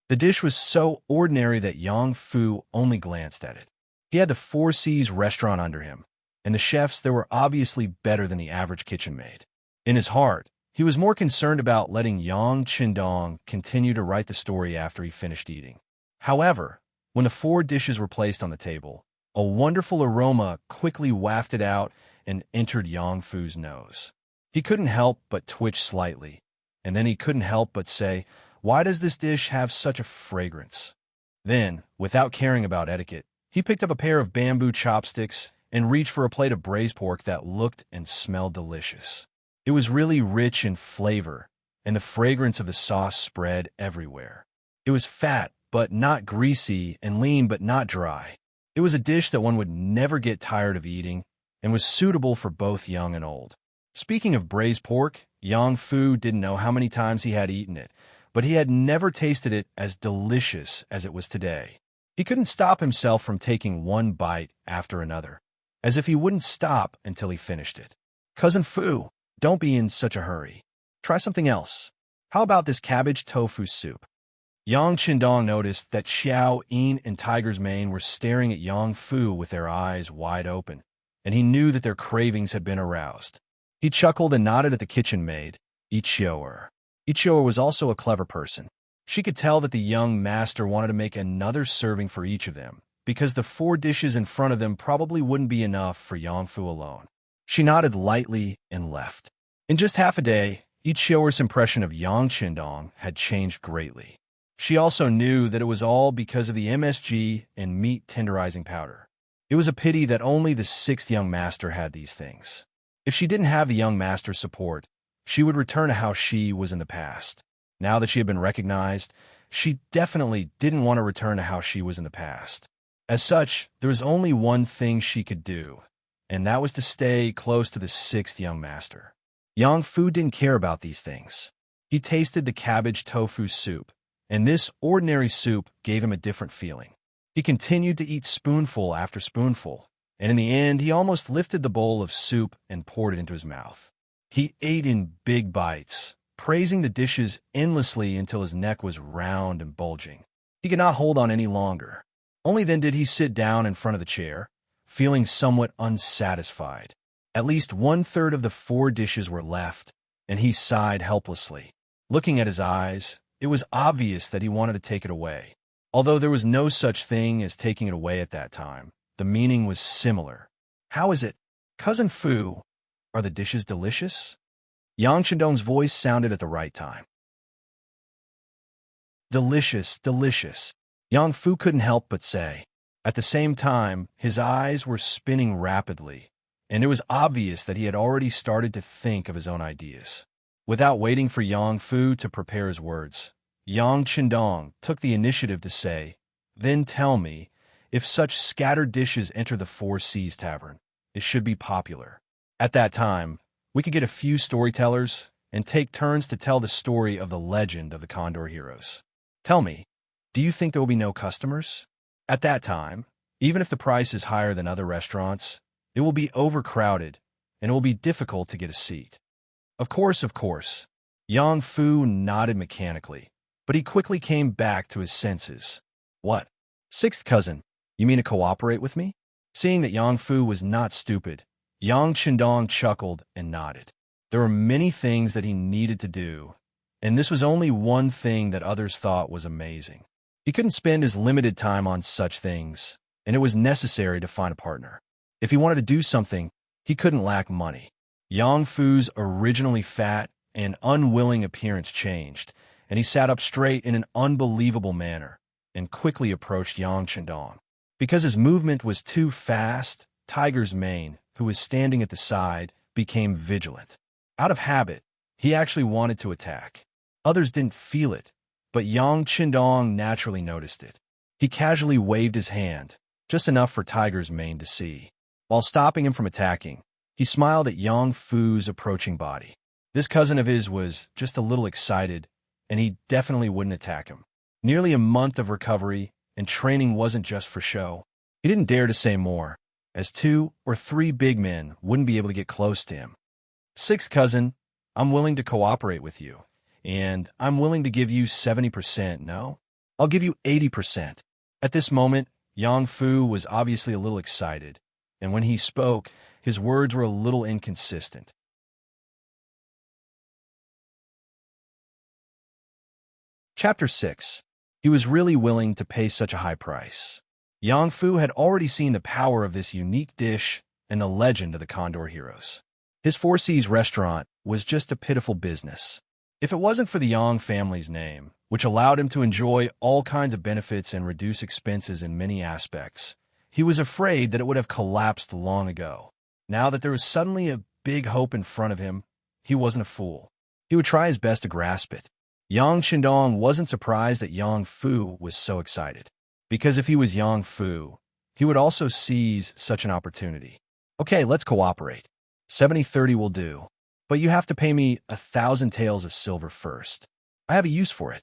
The dish was so ordinary that Yang Fu only glanced at it. He had the Four Seas restaurant under him, and the chefs there were obviously better than the average kitchen maid. In his heart, he was more concerned about letting Yang Qindong continue to write the story after he finished eating. However, when the 4 dishes were placed on the table, a wonderful aroma quickly wafted out and entered Yang Fu's nose. He couldn't help but twitch slightly, and then he couldn't help but say, "Why does this dish have such a fragrance?" Then, without caring about etiquette, he picked up a pair of bamboo chopsticks and reached for a plate of braised pork that looked and smelled delicious. It was really rich in flavor, and the fragrance of the sauce spread everywhere. It was fat, but not greasy, and lean, but not dry. It was a dish that one would never get tired of eating, and was suitable for both young and old. Speaking of braised pork, Yang Fu didn't know how many times he had eaten it, but he had never tasted it as delicious as it was today. He couldn't stop himself from taking one bite after another, as if he wouldn't stop until he finished it. "Cousin Fu, don't be in such a hurry. Try something else. How about this cabbage tofu soup?" Yang Qindong noticed that Xiao Yin and Tiger's Mane were staring at Yang Fu with their eyes wide open, and he knew that their cravings had been aroused. He chuckled and nodded at the kitchen maid, Ichioer. Ichioer was also a clever person. She could tell that the young master wanted to make another serving for each of them, because the 4 dishes in front of them probably wouldn't be enough for Yang Fu alone. She nodded lightly and left. In just half a day, Ichioer's impression of Yang Qindong had changed greatly. She also knew that it was all because of the MSG and meat tenderizing powder. It was a pity that only the 6th young master had these things. If she didn't have the young master's support, she would return to how she was in the past. Now that she had been recognized, she definitely didn't want to return to how she was in the past. As such, there was only one thing she could do, and that was to stay close to the 6th young master. Yang Fu didn't care about these things. He tasted the cabbage tofu soup, and this ordinary soup gave him a different feeling. He continued to eat spoonful after spoonful, and in the end, he almost lifted the bowl of soup and poured it into his mouth. He ate in big bites, praising the dishes endlessly until his neck was round and bulging. He could not hold on any longer. Only then did he sit down in front of the chair, feeling somewhat unsatisfied. At least 1/3 of the 4 dishes were left, and he sighed helplessly. Looking at his eyes, it was obvious that he wanted to take it away. Although there was no such thing as taking it away at that time, the meaning was similar. How is it? Cousin Fu, are the dishes delicious? Yang Shandong's voice sounded at the right time. Delicious, delicious, Yang Fu couldn't help but say. At the same time, his eyes were spinning rapidly, and it was obvious that he had already started to think of his own ideas. Without waiting for Yang Fu to prepare his words, Yang Shandong took the initiative to say, "Then tell me, if such scattered dishes enter the Four Seas Tavern, it should be popular. At that time, we could get a few storytellers and take turns to tell the story of the legend of the Condor Heroes. Tell me, do you think there will be no customers? At that time, even if the price is higher than other restaurants, it will be overcrowded, and it will be difficult to get a seat." Of course, of course. Yang Fu nodded mechanically, but he quickly came back to his senses. What? Sixth cousin, you mean to cooperate with me? Seeing that Yang Fu was not stupid, Yang Shandong chuckled and nodded. There were many things that he needed to do, and this was only one thing that others thought was amazing. He couldn't spend his limited time on such things, and it was necessary to find a partner. If he wanted to do something, he couldn't lack money. Yang Fu's originally fat and unwilling appearance changed, and he sat up straight in an unbelievable manner and quickly approached Yang Shandong. Because his movement was too fast, Tiger's mane, who was standing at the side, became vigilant. Out of habit, he actually wanted to attack. Others didn't feel it, but Yang Shandong naturally noticed it. He casually waved his hand, just enough for Tiger's mane to see. While stopping him from attacking, he smiled at Yang Fu's approaching body. This cousin of his was just a little excited, and he definitely wouldn't attack him. Nearly a month of recovery, and training wasn't just for show. He didn't dare to say more, as 2 or 3 big men wouldn't be able to get close to him. Sixth cousin, I'm willing to cooperate with you, and I'm willing to give you 70%, no? I'll give you 80%. At this moment, Yang Fu was obviously a little excited, and when he spoke, his words were a little inconsistent. Chapter 6. He was really willing to pay such a high price. Yang Fu had already seen the power of this unique dish and the legend of the Condor Heroes. His Four Seas restaurant was just a pitiful business. If it wasn't for the Yang family's name, which allowed him to enjoy all kinds of benefits and reduce expenses in many aspects, he was afraid that it would have collapsed long ago. Now that there was suddenly a big hope in front of him, he wasn't a fool. He would try his best to grasp it. Yang Shandong wasn't surprised that Yang Fu was so excited, because if he was Yang Fu, he would also seize such an opportunity. Okay, let's cooperate. 70-30 will do, but you have to pay me 1,000 taels of silver first. I have a use for it.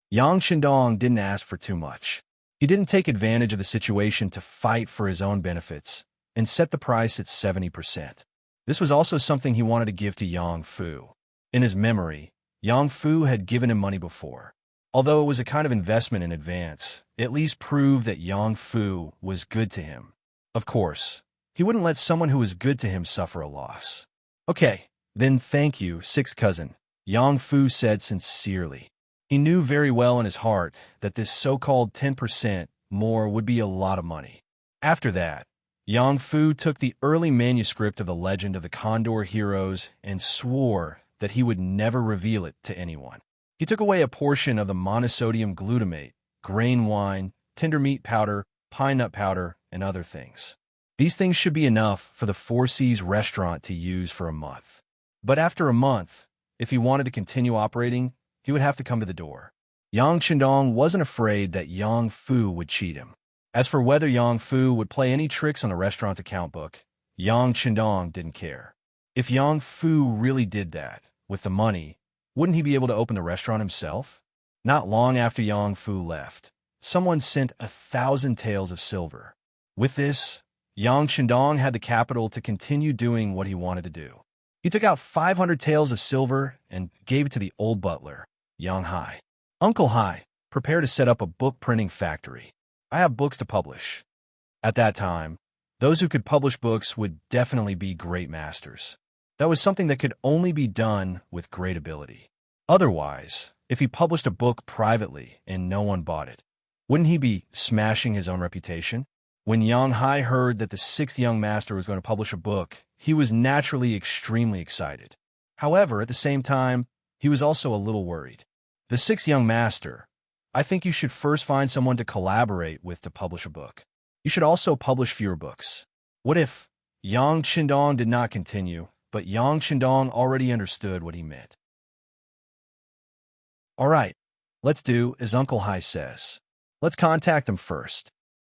Yang Shandong didn't ask for too much. He didn't take advantage of the situation to fight for his own benefits and set the price at 70%. This was also something he wanted to give to Yang Fu. In his memory, Yang Fu had given him money before. Although it was a kind of investment in advance, it at least proved that Yang Fu was good to him. Of course, he wouldn't let someone who was good to him suffer a loss. Okay, then thank you, sixth cousin, Yang Fu said sincerely. He knew very well in his heart that this so-called 10% more would be a lot of money. After that, Yang Fu took the early manuscript of the legend of the Condor Heroes and swore that he would never reveal it to anyone. He took away a portion of the monosodium glutamate, grain wine, tender meat powder, pine nut powder, and other things. These things should be enough for the Four Seas restaurant to use for a month. But after a month, if he wanted to continue operating, he would have to come to the door. Yang Shandong wasn't afraid that Yang Fu would cheat him. As for whether Yang Fu would play any tricks on the restaurant's account book, Yang Shandong didn't care. If Yang Fu really did that, with the money, wouldn't he be able to open the restaurant himself? Not long after Yang Fu left, someone sent 1,000 taels of silver. With this, Yang Shandong had the capital to continue doing what he wanted to do. He took out 500 taels of silver and gave it to the old butler, Yang Hai. Uncle Hai, prepare to set up a book printing factory. I have books to publish. At that time, those who could publish books would definitely be great masters. That was something that could only be done with great ability. Otherwise, if he published a book privately and no one bought it, wouldn't he be smashing his own reputation? When Yang Hai heard that the sixth young master was going to publish a book, he was naturally extremely excited. However, at the same time, he was also a little worried. The sixth young master, I think you should first find someone to collaborate with to publish a book. You should also publish fewer books. What if Yang Qindong did not continue, but Yang Qindong already understood what he meant? All right, let's do as Uncle Hai says. Let's contact him first.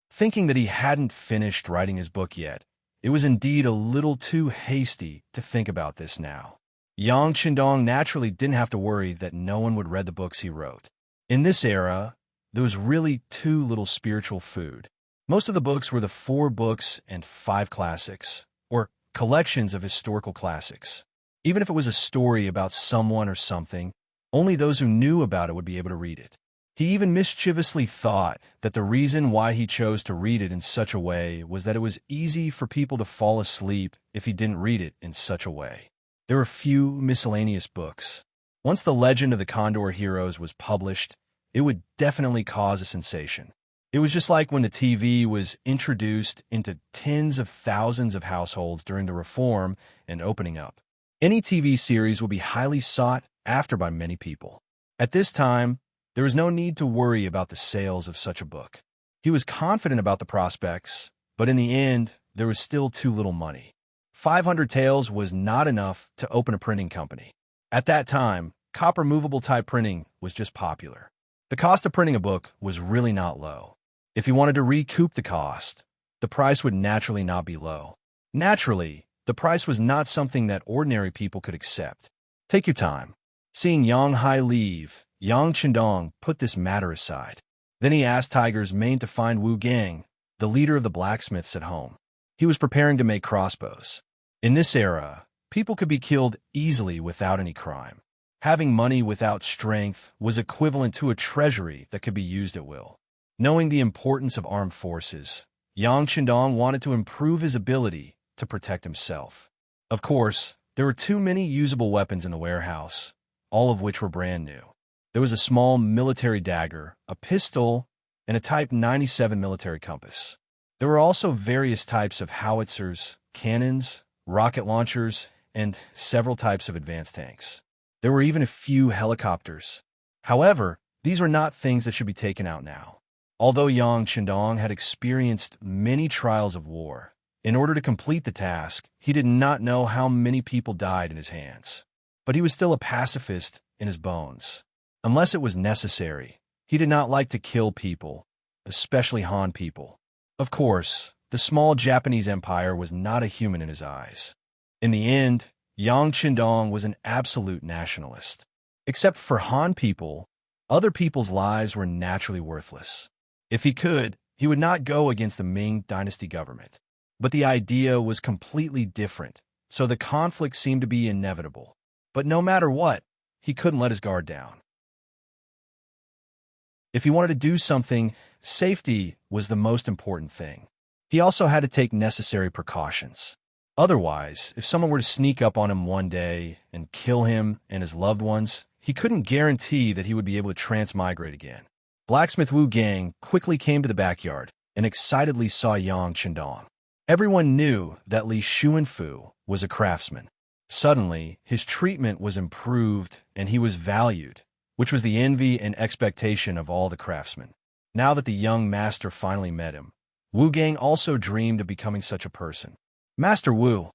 Thinking that he hadn't finished writing his book yet, it was indeed a little too hasty to think about this now. Yang Qindong naturally didn't have to worry that no one would read the books he wrote. In this era, there was really too little spiritual food. Most of the books were the 4 books and 5 classics, or collections of historical classics. Even if it was a story about someone or something, only those who knew about it would be able to read it. He even mischievously thought that the reason why he chose to read it in such a way was that it was easy for people to fall asleep if he didn't read it in such a way. There were few miscellaneous books. Once the Legend of the Condor Heroes was published, it would definitely cause a sensation. It was just like when the TV was introduced into tens of thousands of households during the reform and opening up. Any TV series will be highly sought after by many people. At this time, there was no need to worry about the sales of such a book. He was confident about the prospects, but in the end, there was still too little money. 500 taels was not enough to open a printing company. At that time, copper movable type printing was just popular. The cost of printing a book was really not low. If he wanted to recoup the cost, the price would naturally not be low. Naturally, the price was not something that ordinary people could accept. Take your time. Seeing Yang Hai leave, Yang Qindong put this matter aside. Then he asked Tiger's mane to find Wu Gang, the leader of the blacksmiths at home. He was preparing to make crossbows. In this era, people could be killed easily without any crime. Having money without strength was equivalent to a treasury that could be used at will. Knowing the importance of armed forces, Yang Qindong wanted to improve his ability to protect himself. Of course, there were too many usable weapons in the warehouse, all of which were brand new. There was a small military dagger, a pistol, and a Type 97 military compass. There were also various types of howitzers, cannons, rocket launchers, and several types of advanced tanks. There were even a few helicopters. However, these were not things that should be taken out now. Although Yang Qindong had experienced many trials of war, in order to complete the task, he did not know how many people died in his hands. But he was still a pacifist in his bones. Unless it was necessary, he did not like to kill people, especially Han people. Of course, the small Japanese empire was not a human in his eyes. In the end, Yang Qindong was an absolute nationalist. Except for Han people, other people's lives were naturally worthless. If he could, he would not go against the Ming Dynasty government. But the idea was completely different, so the conflict seemed to be inevitable. But no matter what, he couldn't let his guard down. If he wanted to do something, safety was the most important thing. He also had to take necessary precautions. Otherwise, if someone were to sneak up on him one day and kill him and his loved ones, he couldn't guarantee that he would be able to transmigrate again. Blacksmith Wu Gang quickly came to the backyard and excitedly saw Yang Qindong. Everyone knew that Li Xuanfu was a craftsman. Suddenly, his treatment was improved and he was valued, which was the envy and expectation of all the craftsmen. Now that the young master finally met him, Wu Gang also dreamed of becoming such a person. Master Wu,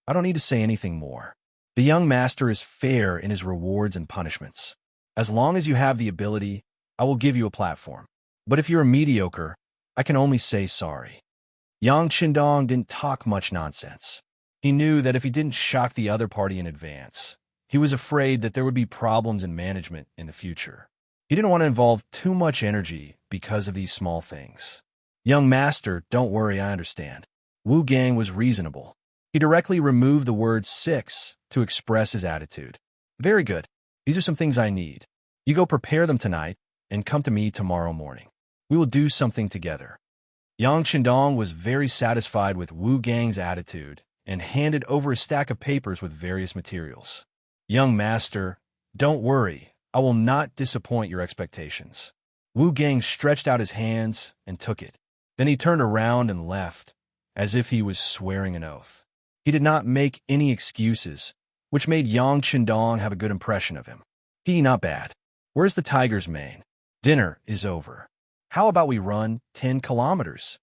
I don't need to say anything more. The young master is fair in his rewards and punishments. As long as you have the ability, I will give you a platform. But if you're a mediocre, I can only say sorry. Yang Qindong didn't talk much nonsense. He knew that if he didn't shock the other party in advance, he was afraid that there would be problems in management in the future. He didn't want to involve too much energy because of these small things. Young master, don't worry, I understand. Wu Gang was reasonable. He directly removed the word 6 to express his attitude. Very good. These are some things I need. You go prepare them tonight and come to me tomorrow morning. We will do something together. Yang Qindong was very satisfied with Wu Gang's attitude and handed over a stack of papers with various materials. Young master, don't worry, I will not disappoint your expectations. Wu Gang stretched out his hands and took it. Then he turned around and left, as if he was swearing an oath. He did not make any excuses, which made Yang Qindong have a good impression of him. Not bad. Where's the tiger's mane? Dinner is over. How about we run 10 kilometers?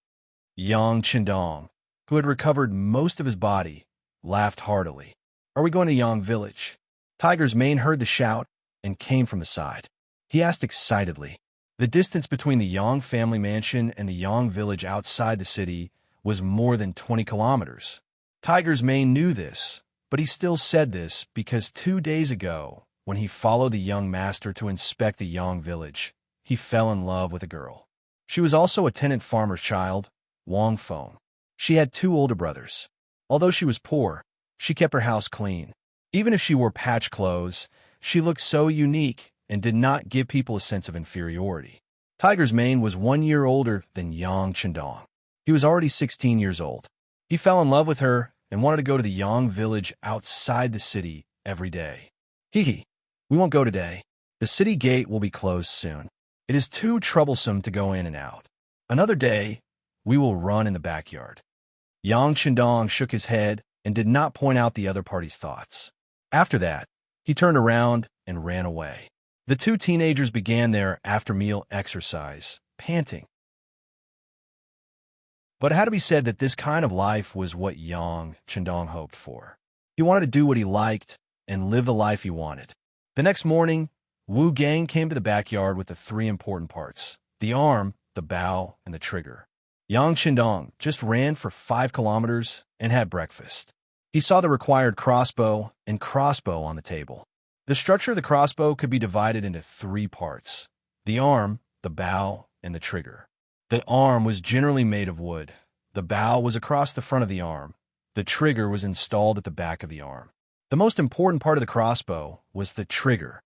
Yang Qindong, who had recovered most of his body, laughed heartily. Are we going to Yang village? Tiger's mane heard the shout and came from the side. He asked excitedly. The distance between the Yang family mansion and the Yang village outside the city was more than 20 kilometers. Tiger's mane knew this, but he still said this because 2 days ago, when he followed the young master to inspect the Yang village, he fell in love with a girl. She was also a tenant farmer's child, Wang Feng. She had 2 older brothers. Although she was poor, she kept her house clean. Even if she wore patched clothes, she looked so unique and did not give people a sense of inferiority. Tiger's mane was 1 year older than Yang Qindong. He was already 16 years old. He fell in love with her and wanted to go to the Yang village outside the city every day. We won't go today. The city gate will be closed soon. It is too troublesome to go in and out. Another day, we will run in the backyard. Yang Qindong shook his head and did not point out the other party's thoughts. After that, he turned around and ran away. The 2 teenagers began their after-meal exercise, panting. But it had to be said that this kind of life was what Yang Qindong hoped for. He wanted to do what he liked and live the life he wanted. The next morning, Wu Gang came to the backyard with the 3 important parts: the arm, the bow, and the trigger. Yang Qindong just ran for 5 kilometers and had breakfast. He saw the required crossbow and crossbow on the table. The structure of the crossbow could be divided into 3 parts: the arm, the bow, and the trigger. The arm was generally made of wood. The bow was across the front of the arm. The trigger was installed at the back of the arm. The most important part of the crossbow was the trigger.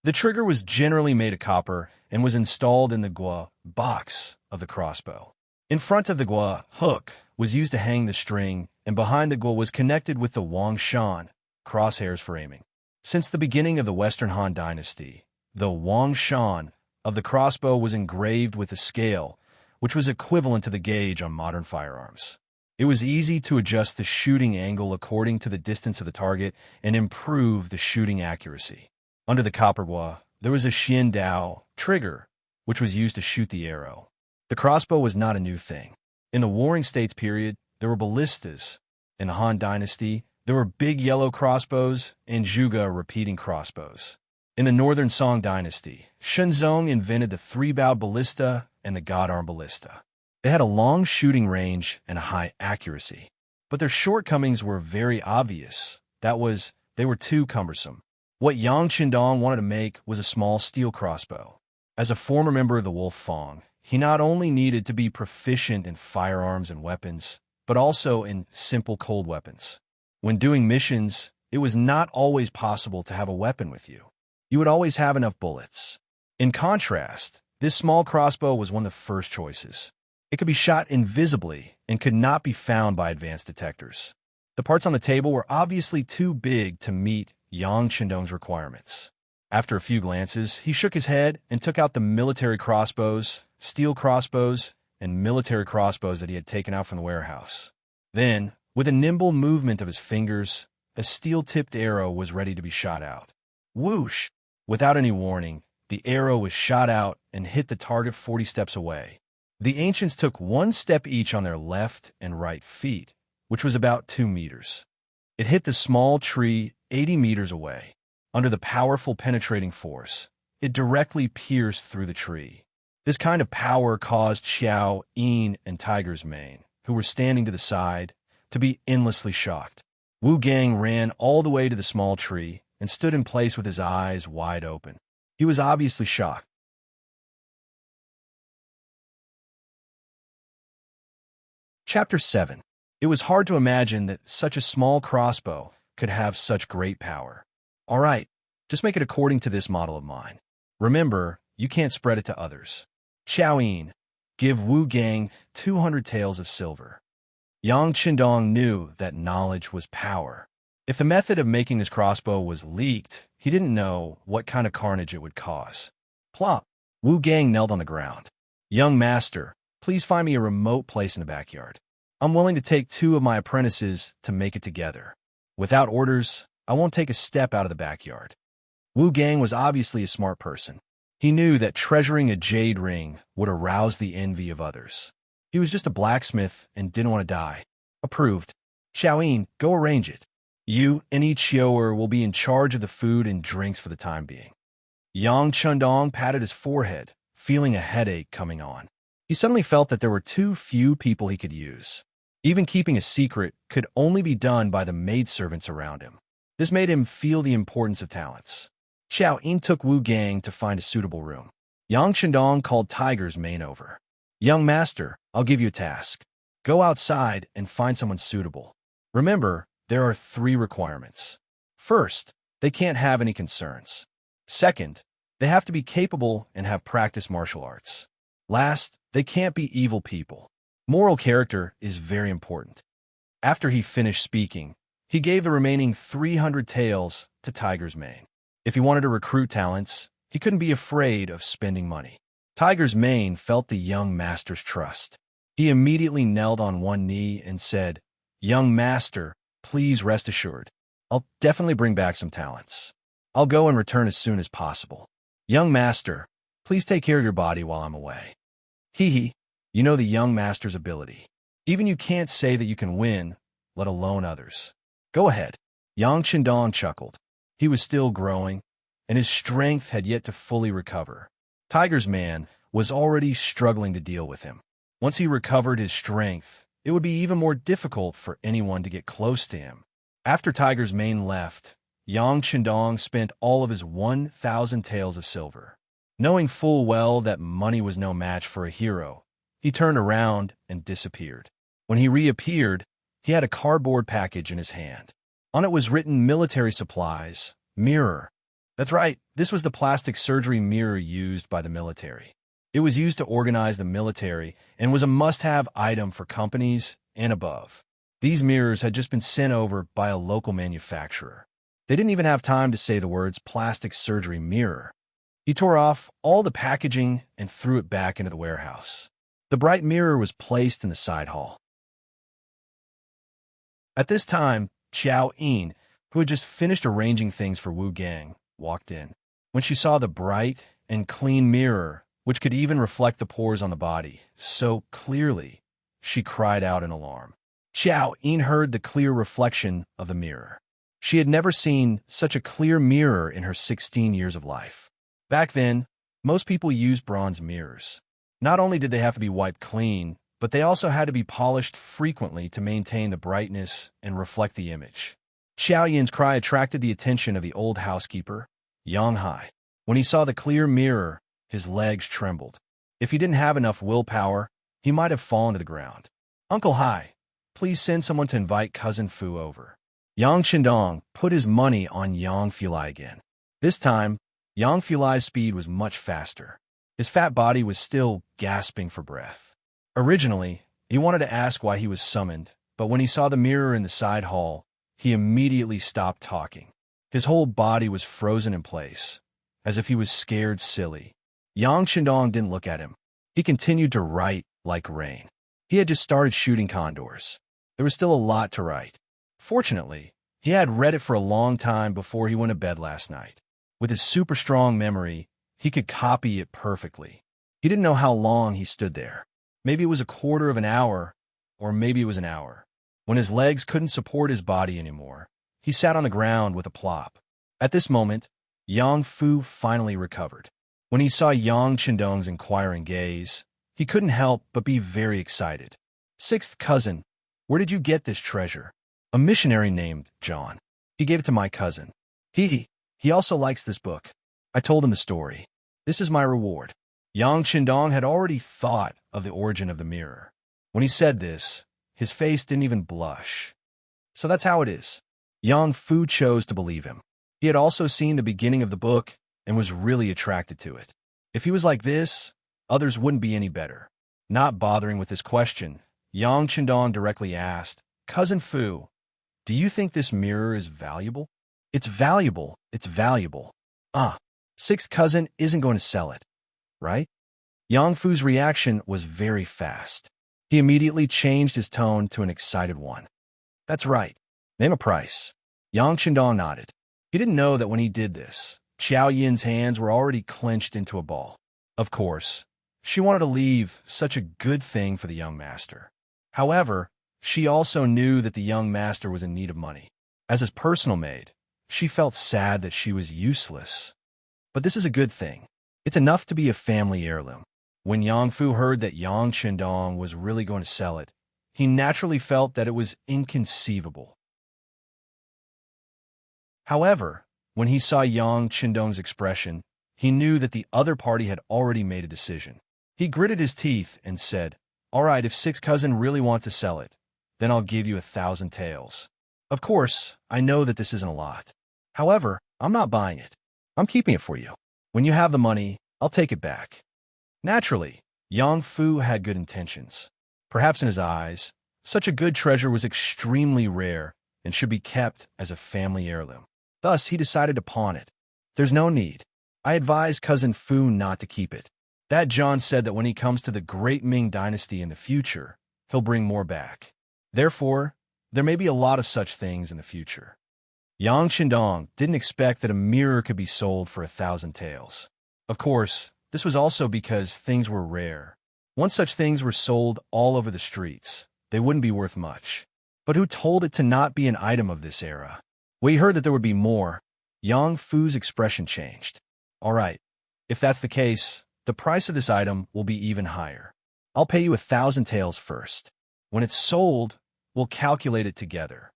The trigger was generally made of copper and was installed in the gua box of the crossbow. In front of the gua, hook was used to hang the string, and behind the gua was connected with the Wang Shan, crosshairs for aiming. Since the beginning of the Western Han Dynasty, the Wang Shan of the crossbow was engraved with a scale, which was equivalent to the gauge on modern firearms. It was easy to adjust the shooting angle according to the distance of the target and improve the shooting accuracy. Under the copper gua, there was a Xian Dao trigger, which was used to shoot the arrow. The crossbow was not a new thing. In the Warring States period, there were ballistas. In the Han Dynasty, there were big yellow crossbows and Zhuge repeating crossbows. In the Northern Song Dynasty, Shenzong invented the 3-bow ballista and the God-arm ballista. They had a long shooting range and a high accuracy. But their shortcomings were very obvious. That was, they were too cumbersome. What Yang Qindong wanted to make was a small steel crossbow. As a former member of the Wolf Fong, he not only needed to be proficient in firearms and weapons, but also in simple cold weapons. When doing missions, it was not always possible to have a weapon with you. You would always have enough bullets. In contrast, this small crossbow was one of the first choices. It could be shot invisibly and could not be found by advanced detectors. The parts on the table were obviously too big to meet Yang Qindong's requirements. After a few glances, he shook his head and took out the military crossbows, steel crossbows, and military crossbows that he had taken out from the warehouse. Then, with a nimble movement of his fingers, a steel-tipped arrow was ready to be shot out. Whoosh! Without any warning, the arrow was shot out and hit the target 40 steps away. The ancients took 1 step each on their left and right feet, which was about 2 meters. It hit the small tree 80 meters away. Under the powerful penetrating force, it directly pierced through the tree. This kind of power caused Xiao, Yin, and Tiger's Mane, who were standing to the side, to be endlessly shocked. Wu Gang ran all the way to the small tree and stood in place with his eyes wide open. He was obviously shocked. Chapter 7. It was hard to imagine that such a small crossbow could have such great power. All right, just make it according to this model of mine. Remember, you can't spread it to others. Yin, give Wu Gang 200 taels of silver. Yang Qindong knew that knowledge was power. If the method of making this crossbow was leaked, he didn't know what kind of carnage it would cause. Plop! Wu Gang knelt on the ground. Young master, please find me a remote place in the backyard. I'm willing to take 2 of my apprentices to make it together. Without orders, I won't take a step out of the backyard. Wu Gang was obviously a smart person. He knew that treasuring a jade ring would arouse the envy of others. He was just a blacksmith and didn't want to die. Approved. Xiaoyin, go arrange it. You and each Xiaoer will be in charge of the food and drinks for the time being. Yang Chundong patted his forehead, feeling a headache coming on. He suddenly felt that there were too few people he could use. Even keeping a secret could only be done by the maidservants around him. This made him feel the importance of talents. Xiaoyin took Wu Gang to find a suitable room. Yang Chundong called Tiger's mane over. Young master, I'll give you a task. Go outside and find someone suitable. Remember, there are 3 requirements. First, they can't have any concerns. Second, they have to be capable and have practiced martial arts. Last, they can't be evil people. Moral character is very important. After he finished speaking, he gave the remaining 300 taels to Tiger's mane. If he wanted to recruit talents, he couldn't be afraid of spending money. Tiger's mane felt the young master's trust. He immediately knelt on one knee and said, "Young master, please rest assured. I'll definitely bring back some talents. I'll go and return as soon as possible. Young master, please take care of your body while I'm away." Hee, you know the young master's ability. Even you can't say that you can win, let alone others. Go ahead. Yang Qindong chuckled. He was still growing, and his strength had yet to fully recover. Tiger's man was already struggling to deal with him. Once he recovered his strength, it would be even more difficult for anyone to get close to him. After Tiger's mane left, Yang Qindong spent all of his 1,000 taels of silver. Knowing full well that money was no match for a hero, he turned around and disappeared. When he reappeared, he had a cardboard package in his hand. On it was written military supplies, mirror. That's right, this was the plastic surgery mirror used by the military. It was used to organize the military and was a must-have item for companies and above. These mirrors had just been sent over by a local manufacturer. They didn't even have time to say the words plastic surgery mirror. He tore off all the packaging and threw it back into the warehouse. The bright mirror was placed in the side hall. At this time, Xiao Yin, who had just finished arranging things for Wu Gang, walked in. When she saw the bright and clean mirror, which could even reflect the pores on the body so clearly, she cried out in alarm. Xiao Yin heard the clear reflection of the mirror. She had never seen such a clear mirror in her 16 years of life. Back then, most people used bronze mirrors. Not only did they have to be wiped clean, but they also had to be polished frequently to maintain the brightness and reflect the image. Xiao Yin's cry attracted the attention of the old housekeeper, Yang Hai. When he saw the clear mirror, his legs trembled. If he didn't have enough willpower, he might have fallen to the ground. "Uncle Hai, please send someone to invite Cousin Fu over." Yang Qindong put his money on Yang Fulai again. This time, Yang Fulai's speed was much faster. His fat body was still gasping for breath. Originally, he wanted to ask why he was summoned, but when he saw the mirror in the side hall, he immediately stopped talking. His whole body was frozen in place, as if he was scared silly. Yang Qindong didn't look at him. He continued to write like rain. He had just started shooting condors. There was still a lot to write. Fortunately, he had read it for a long time before he went to bed last night. With his super strong memory, he could copy it perfectly. He didn't know how long he stood there. Maybe it was a quarter of an hour, or maybe it was an hour. When his legs couldn't support his body anymore, he sat on the ground with a plop. At this moment, Yang Fu finally recovered. When he saw Yang Qindong's inquiring gaze, he couldn't help but be very excited. "Sixth cousin, where did you get this treasure?" "A missionary named John. He gave it to my cousin. He also likes this book." I told him the story. "This is my reward." Yang Qindong had already thought of the origin of the mirror. When he said this, his face didn't even blush. So that's how it is. Yang Fu chose to believe him. He had also seen the beginning of the book and was really attracted to it. If he was like this, others wouldn't be any better. Not bothering with his question, Yang Qindong directly asked, "Cousin Fu, do you think this mirror is valuable?" It's valuable. Sixth cousin isn't going to sell it, right?" Yang Fu's reaction was very fast. He immediately changed his tone to an excited one. That's right. Name a price. Yang Chendong nodded. He didn't know that when he did this, Qiao Yin's hands were already clenched into a ball. Of course, she wanted to leave such a good thing for the young master. However, she also knew that the young master was in need of money. As his personal maid, she felt sad that she was useless. But this is a good thing. It's enough to be a family heirloom. When Yang Fu heard that Yang Chendong was really going to sell it, he naturally felt that it was inconceivable. However, when he saw Yang Chendong's expression, he knew that the other party had already made a decision. He gritted his teeth and said, "All right, if Six Cousin really want to sell it, then I'll give you 1,000 taels. Of course, I know that this isn't a lot. However, I'm not buying it. I'm keeping it for you. When you have the money, I'll take it back." Naturally, Yang Fu had good intentions. Perhaps in his eyes, such a good treasure was extremely rare and should be kept as a family heirloom. Thus, he decided to pawn it. There's no need. I advise Cousin Fu not to keep it. That John said that when he comes to the Great Ming Dynasty in the future, he'll bring more back. Therefore, there may be a lot of such things in the future. Yang Chendong didn't expect that a mirror could be sold for 1,000 taels. Of course, this was also because things were rare. Once such things were sold all over the streets, they wouldn't be worth much. But who told it to not be an item of this era? When he heard that there would be more, Yang Fu's expression changed. All right, if that's the case, the price of this item will be even higher. I'll pay you 1,000 taels first. When it's sold, we'll calculate it together.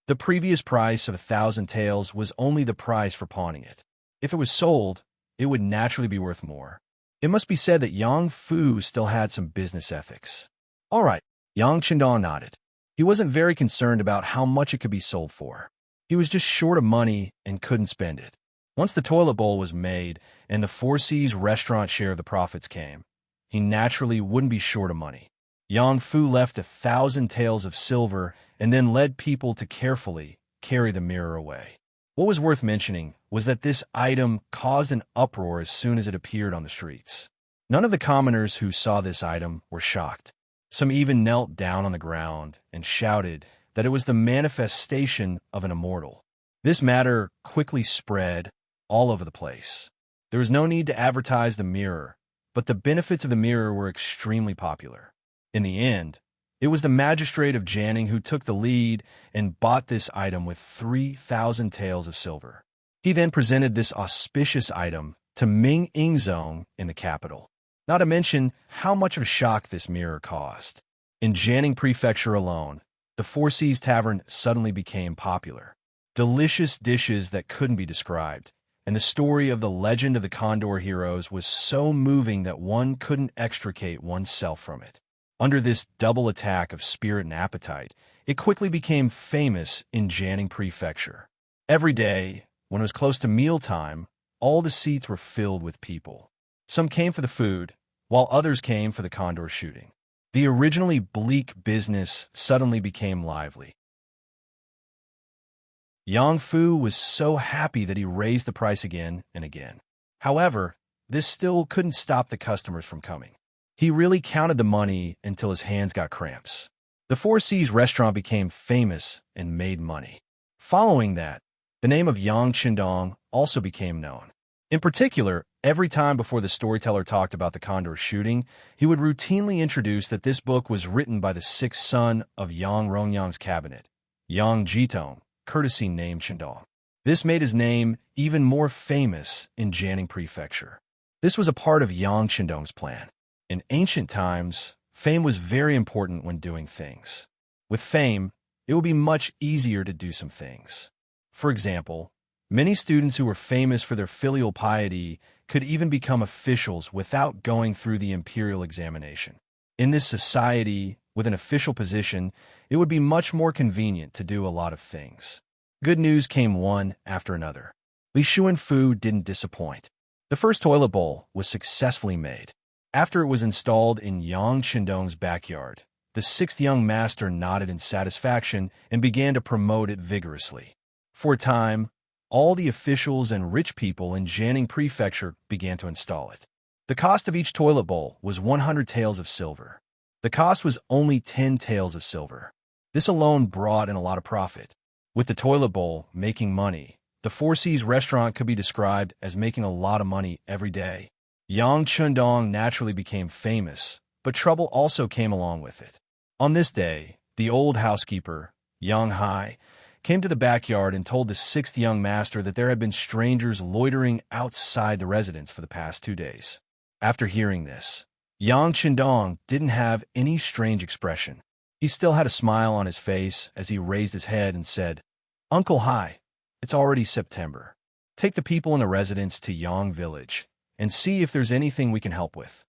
The previous price of 1,000 taels was only the price for pawning it. If it was sold, it would naturally be worth more. It must be said that Yang Fu still had some business ethics. All right, Yang Chendong nodded. He wasn't very concerned about how much it could be sold for. He was just short of money and couldn't spend it. Once the toilet bowl was made and the Four Seas restaurant share of the profits came, he naturally wouldn't be short of money. Yang Fu left 1,000 taels of silver and then led people to carefully carry the mirror away. What was worth mentioning was that this item caused an uproar as soon as it appeared on the streets. None of the commoners who saw this item were shocked. Some even knelt down on the ground and shouted that it was the manifestation of an immortal. This matter quickly spread all over the place. There was no need to advertise the mirror, but the benefits of the mirror were extremely popular. In the end, it was the magistrate of Janning who took the lead and bought this item with 3,000 taels of silver. He then presented this auspicious item to Ming Ingzong in the capital. Not to mention how much of a shock this mirror caused. In Janning Prefecture alone, the Four Seas Tavern suddenly became popular. Delicious dishes that couldn't be described, and the story of the legend of the Condor heroes was so moving that one couldn't extricate oneself from it. Under this double attack of spirit and appetite, it quickly became famous in Janning Prefecture. Every day, when it was close to mealtime, all the seats were filled with people. Some came for the food, while others came for the condor shooting. The originally bleak business suddenly became lively. Yang Fu was so happy that he raised the price again and again. However, this still couldn't stop the customers from coming. He really counted the money until his hands got cramps. The Four Seas restaurant became famous and made money. Following that, the name of Yang Chendong also became known. In particular, every time before the storyteller talked about the condor shooting, he would routinely introduce that this book was written by the sixth son of Yang Rongyang's cabinet, Yang Jitong, courtesy named Chendong. This made his name even more famous in Janning Prefecture. This was a part of Yang Chendong's plan. In ancient times, fame was very important when doing things. With fame, it would be much easier to do some things. For example, many students who were famous for their filial piety could even become officials without going through the imperial examination. In this society, with an official position, it would be much more convenient to do a lot of things. Good news came one after another. Li Xuanfu didn't disappoint. The first toilet bowl was successfully made. After it was installed in Yang Chendong's backyard, the sixth young master nodded in satisfaction and began to promote it vigorously. For a time, all the officials and rich people in Janning Prefecture began to install it. The cost of each toilet bowl was 100 taels of silver. The cost was only 10 taels of silver. This alone brought in a lot of profit. With the toilet bowl making money, the Four Seas restaurant could be described as making a lot of money every day. Yang Chundong naturally became famous, but trouble also came along with it. On this day, the old housekeeper, Yang Hai, came to the backyard and told the sixth young master that there had been strangers loitering outside the residence for the past 2 days. After hearing this, Yang Chundong didn't have any strange expression. He still had a smile on his face as he raised his head and said, "Uncle Hai, it's already September. Take the people in the residence to Yang Village and see if there's anything we can help with."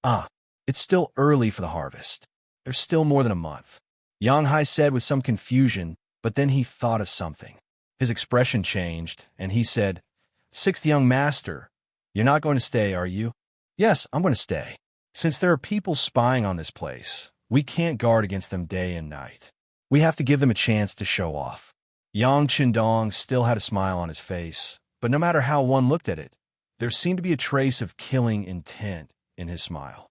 "Ah, it's still early for the harvest. There's still more than a month," Yang Hai said with some confusion, but then he thought of something. His expression changed, and he said, "Sixth young master, you're not going to stay, are you?" "Yes, I'm going to stay. Since there are people spying on this place, we can't guard against them day and night. We have to give them a chance to show off." Yang Chundong still had a smile on his face, but no matter how one looked at it, there seemed to be a trace of killing intent in his smile.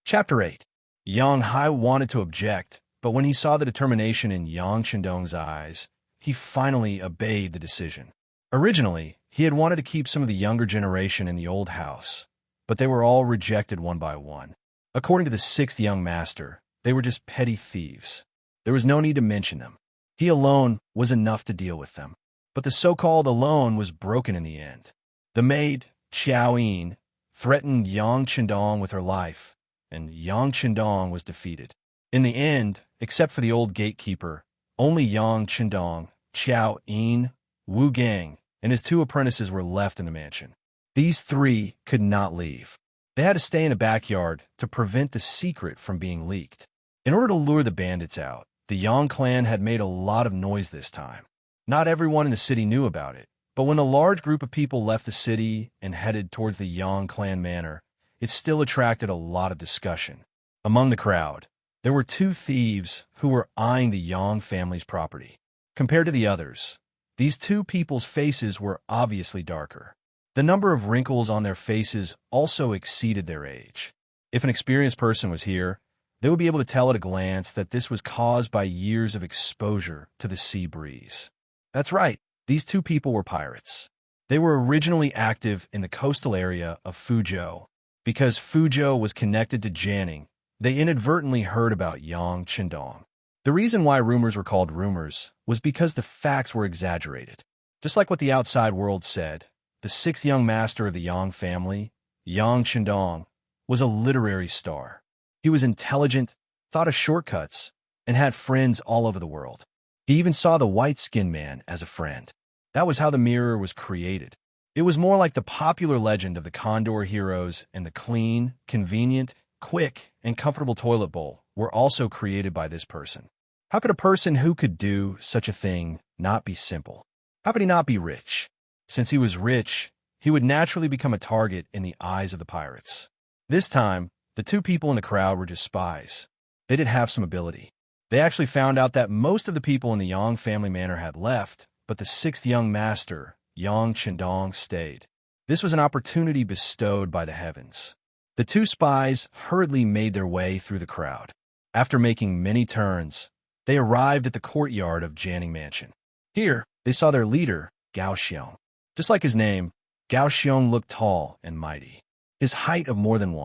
Chapter 8. Yang Hai wanted to object, but when he saw the determination in Yang Chundong's eyes, he finally obeyed the decision. Originally, he had wanted to keep some of the younger generation in the old house, but they were all rejected one by one. According to the sixth young master, they were just petty thieves. There was no need to mention them. He alone was enough to deal with them. But the so-called alone was broken in the end. The maid, Xiao Yin, threatened Yang Chundong with her life, and Yang Chundong was defeated. In the end, except for the old gatekeeper, only Yang Chundong, Xiao Yin, Wu Gang, and his 2 apprentices were left in the mansion. These 3 could not leave. They had to stay in a backyard to prevent the secret from being leaked. In order to lure the bandits out, the Yang clan had made a lot of noise this time. Not everyone in the city knew about it, but when a large group of people left the city and headed towards the Yang clan manor, it still attracted a lot of discussion. Among the crowd, there were 2 thieves who were eyeing the Yang family's property. Compared to the others, these 2 people's faces were obviously darker. The number of wrinkles on their faces also exceeded their age. If an experienced person was here, they would be able to tell at a glance that this was caused by years of exposure to the sea breeze. That's right, these 2 people were pirates. They were originally active in the coastal area of Fuzhou. Because Fuzhou was connected to Jianing, they inadvertently heard about Yang Chundong. The reason why rumors were called rumors was because the facts were exaggerated. Just like what the outside world said, the 6th young master of the Yang family, Yang Chundong, was a literary star. He was intelligent, thought of shortcuts, and had friends all over the world. He even saw the white-skinned man as a friend. That was how the mirror was created. It was more like the popular legend of the Condor heroes, and the clean, convenient, quick, and comfortable toilet bowl were also created by this person. How could a person who could do such a thing not be simple? How could he not be rich? Since he was rich, he would naturally become a target in the eyes of the pirates. This time, the 2 people in the crowd were just spies. They did have some ability. They actually found out that most of the people in the Yang family manor had left, but the 6th young master, Yang Chundong, stayed. This was an opportunity bestowed by the heavens. The 2 spies hurriedly made their way through the crowd. After making many turns, they arrived at the courtyard of Jianing Mansion. Here, they saw their leader, Gao Xiong. Just like his name, Gao Xiong looked tall and mighty. His height of more than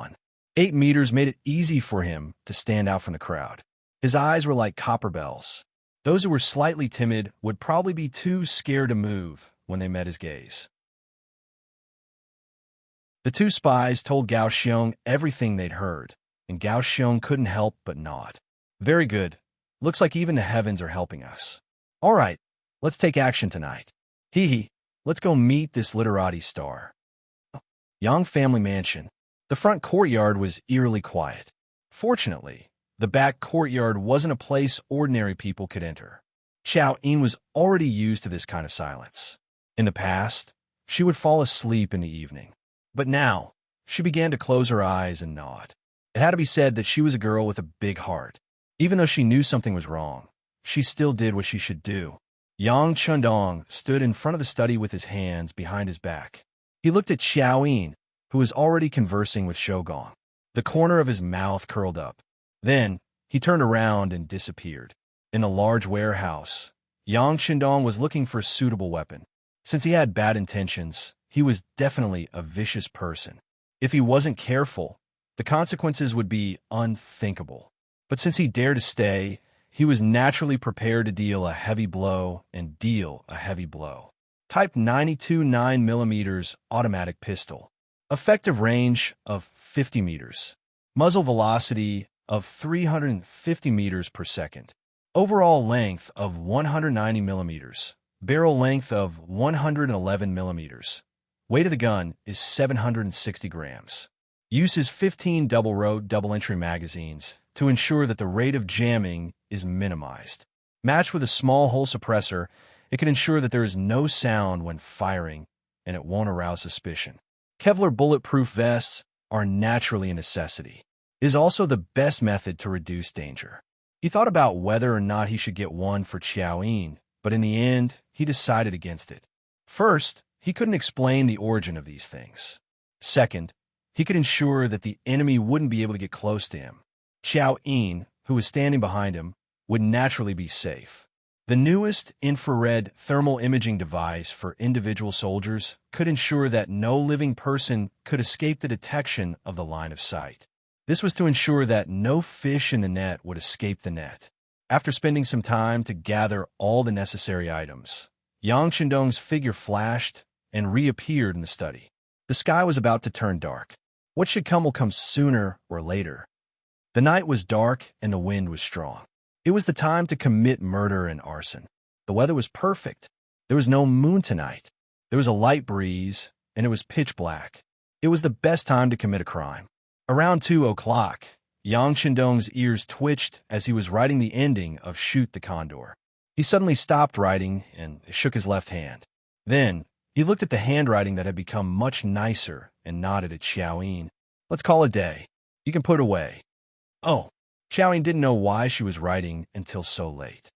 8 meters made it easy for him to stand out from the crowd. His eyes were like copper bells. Those who were slightly timid would probably be too scared to move when they met his gaze. The 2 spies told Gao Xiong everything they'd heard, and Gao Xiong couldn't help but nod. "Very good. Looks like even the heavens are helping us. All right, let's take action tonight. Hee, let's go meet this literati star." Yang family mansion. The front courtyard was eerily quiet. Fortunately, the back courtyard wasn't a place ordinary people could enter. Xiao Yin was already used to this kind of silence. In the past, she would fall asleep in the evening. But now, she began to close her eyes and nod. It had to be said that she was a girl with a big heart. Even though she knew something was wrong, she still did what she should do. Yang Chundong stood in front of the study with his hands behind his back. He looked at Xiao Yin, who was already conversing with Shougong. The corner of his mouth curled up. Then, he turned around and disappeared. In a large warehouse, Yang Chundong was looking for a suitable weapon. Since he had bad intentions, he was definitely a vicious person. If he wasn't careful, the consequences would be unthinkable. But since he dared to stay, he was naturally prepared to deal a heavy blow and deal a heavy blow. Type 92 9mm automatic pistol. Effective range of 50 meters. Muzzle velocity of 350 meters per second. Overall length of 190 millimeters. Barrel length of 111 millimeters. Weight of the gun is 760 grams. Uses 15 double-row double-entry magazines to ensure that the rate of jamming is minimized. Matched with a small hole suppressor, it can ensure that there is no sound when firing, and it won't arouse suspicion. Kevlar bulletproof vests are naturally a necessity. It is also the best method to reduce danger. He thought about whether or not he should get one for Xiao Yin, but in the end, he decided against it. First, he couldn't explain the origin of these things. Second, he could ensure that the enemy wouldn't be able to get close to him. Xiao Yin, who was standing behind him, would naturally be safe. The newest infrared thermal imaging device for individual soldiers could ensure that no living person could escape the detection of the line of sight. This was to ensure that no fish in the net would escape the net. After spending some time to gather all the necessary items, Yang Chundong's figure flashed and reappeared in the study. The sky was about to turn dark. What should come will come sooner or later. The night was dark and the wind was strong. It was the time to commit murder and arson. The weather was perfect. There was no moon tonight. There was a light breeze, and it was pitch black. It was the best time to commit a crime. Around 2 o'clock, Yang Chundong's ears twitched as he was writing the ending of Shoot the Condor. He suddenly stopped writing and shook his left hand. Then, he looked at the handwriting that had become much nicer and nodded at Xiao Yin. Let's call it a day. You can put it away. Oh, Xiao Yin didn't know why she was writing until so late.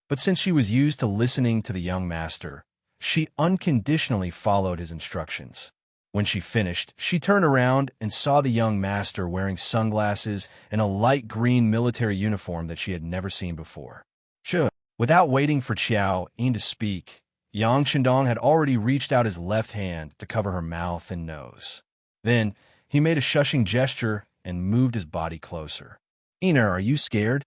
But since she was used to listening to the young master, she unconditionally followed his instructions. When she finished, she turned around and saw the young master wearing sunglasses and a light green military uniform that she had never seen before. Sure. Without waiting for Xiao Yin to speak, Yang Chundong had already reached out his left hand to cover her mouth and nose. Then, he made a shushing gesture and moved his body closer. Ina, are you scared?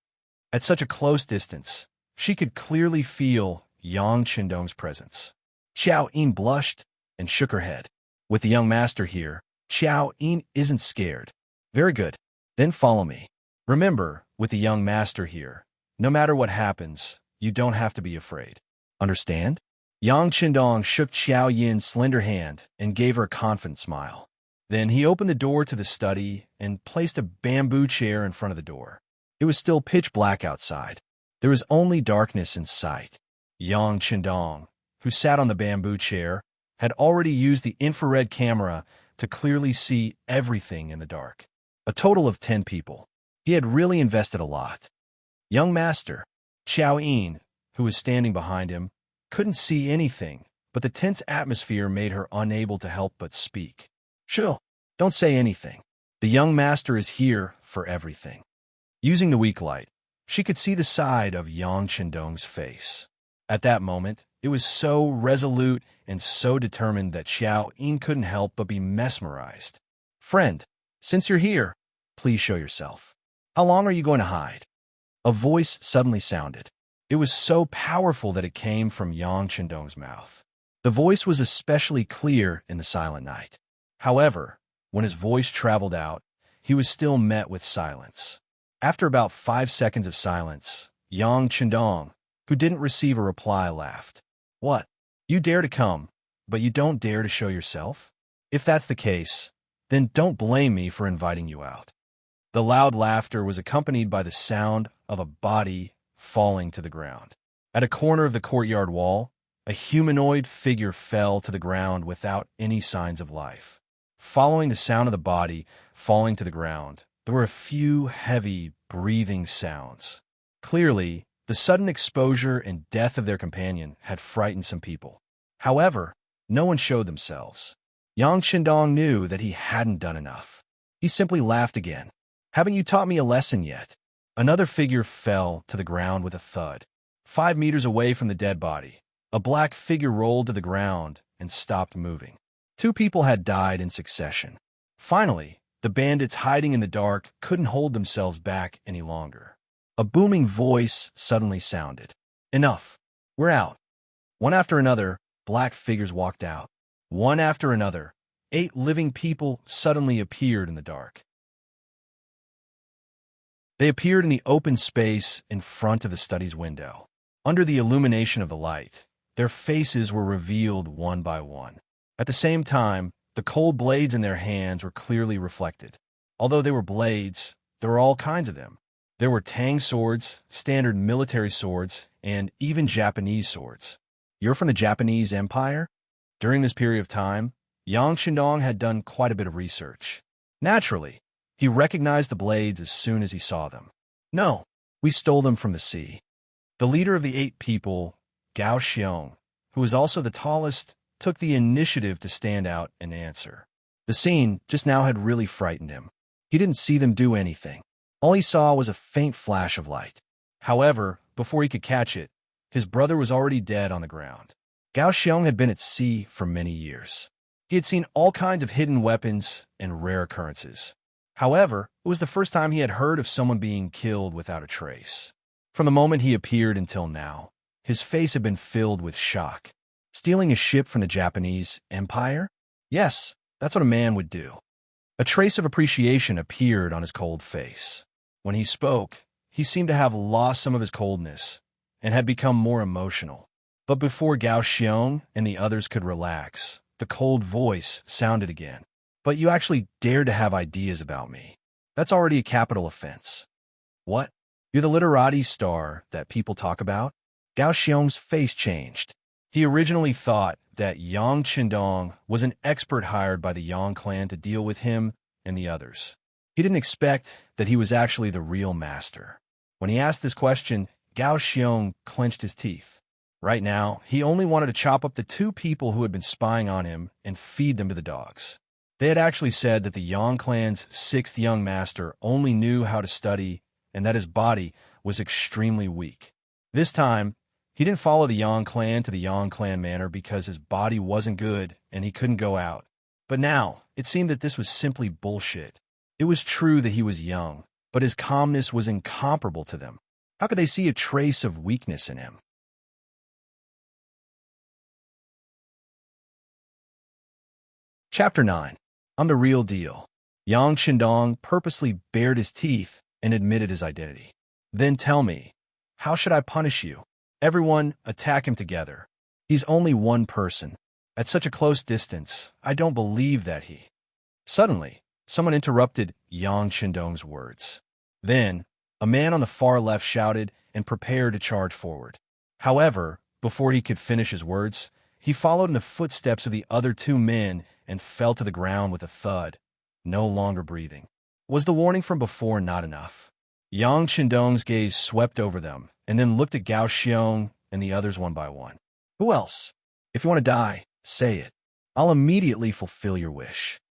At such a close distance, she could clearly feel Yang Chundong's presence. Xiao Yin blushed and shook her head. With the young master here, Xiao Yin isn't scared. Very good. Then follow me. Remember, with the young master here, no matter what happens, you don't have to be afraid. Understand? Yang Chundong shook Xiao Yin's slender hand and gave her a confident smile. Then he opened the door to the study and placed a bamboo chair in front of the door. It was still pitch black outside. There was only darkness in sight. Yang Chundong, who sat on the bamboo chair, had already used the infrared camera to clearly see everything in the dark. A total of 10 people. He had really invested a lot. Young master, Xiao Yin, who was standing behind him, couldn't see anything, but the tense atmosphere made her unable to help but speak. Sure, don't say anything. The young master is here for everything. Using the weak light, she could see the side of Yang Chundong's face. At that moment, it was so resolute and so determined that Xiao Yin couldn't help but be mesmerized. Friend, since you're here, please show yourself. How long are you going to hide? A voice suddenly sounded. It was so powerful that it came from Yang Chundong's mouth. The voice was especially clear in the silent night. However, when his voice traveled out, he was still met with silence. After about 5 seconds of silence, Yang Chundong, who didn't receive a reply, laughed. What? You dare to come, but you don't dare to show yourself? If that's the case, then don't blame me for inviting you out. The loud laughter was accompanied by the sound of a body falling to the ground. At a corner of the courtyard wall, a humanoid figure fell to the ground without any signs of life. Following the sound of the body falling to the ground, there were a few heavy, breathing sounds. Clearly, The sudden exposure and death of their companion had frightened some people. However, no one showed themselves. Yang Qindong knew that he hadn't done enough. He simply laughed again. "Haven't you taught me a lesson yet?" Another figure fell to the ground with a thud. 5 meters away from the dead body, a black figure rolled to the ground and stopped moving. 2 people had died in succession. Finally, the bandits hiding in the dark couldn't hold themselves back any longer. A booming voice suddenly sounded. "Enough. We're out." One after another, black figures walked out. One after another, 8 living people suddenly appeared in the dark. They appeared in the open space in front of the study's window. Under the illumination of the light, their faces were revealed one by one. At the same time, the cold blades in their hands were clearly reflected. Although they were blades, there were all kinds of them. There were tang swords, standard military swords, and even Japanese swords. "You're from the Japanese Empire?" During this period of time, Yang Qindong had done quite a bit of research. Naturally, he recognized the blades as soon as he saw them. "No, we stole them from the sea." The leader of the 8 people, Gao Xiong, who was also the tallest, took the initiative to stand out and answer. The scene just now had really frightened him. He didn't see them do anything. All he saw was a faint flash of light. However, before he could catch it, his brother was already dead on the ground. Gao Xiong had been at sea for many years. He had seen all kinds of hidden weapons and rare occurrences. However, it was the first time he had heard of someone being killed without a trace. From the moment he appeared until now, his face had been filled with shock. Stealing a ship from the Japanese Empire? Yes, that's what a man would do. A trace of appreciation appeared on his cold face. When he spoke, he seemed to have lost some of his coldness and had become more emotional. But before Gao Xiong and the others could relax, the cold voice sounded again. "But you actually dared to have ideas about me. That's already a capital offense." "What? You're the literati star that people talk about?" Gao Xiong's face changed. He originally thought that Yang Qindong was an expert hired by the Yang clan to deal with him and the others. He didn't expect that he was actually the real master. When he asked this question, Gao Xiong clenched his teeth. Right now, he only wanted to chop up the 2 people who had been spying on him and feed them to the dogs. They had actually said that the Yang clan's 6th young master only knew how to study and that his body was extremely weak. This time, he didn't follow the Yang clan to the Yang clan manor because his body wasn't good and he couldn't go out. But now, it seemed that this was simply bullshit. It was true that he was young, but his calmness was incomparable to them. How could they see a trace of weakness in him? Chapter 9. I'm the real deal. Yang Qindong purposely bared his teeth and admitted his identity. "Then tell me, how should I punish you? Everyone, attack him together. He's only one person. At such a close distance, I don't believe that he..." Suddenly, someone interrupted Yang Qindong's words. Then, a man on the far left shouted and prepared to charge forward. However, before he could finish his words, he followed in the footsteps of the other 2 men and fell to the ground with a thud, no longer breathing. Was the warning from before not enough? Yang Qindong's gaze swept over them and then looked at Gao Xiong and the others one by one. "Who else? If you want to die, say it. I'll immediately fulfill your wish."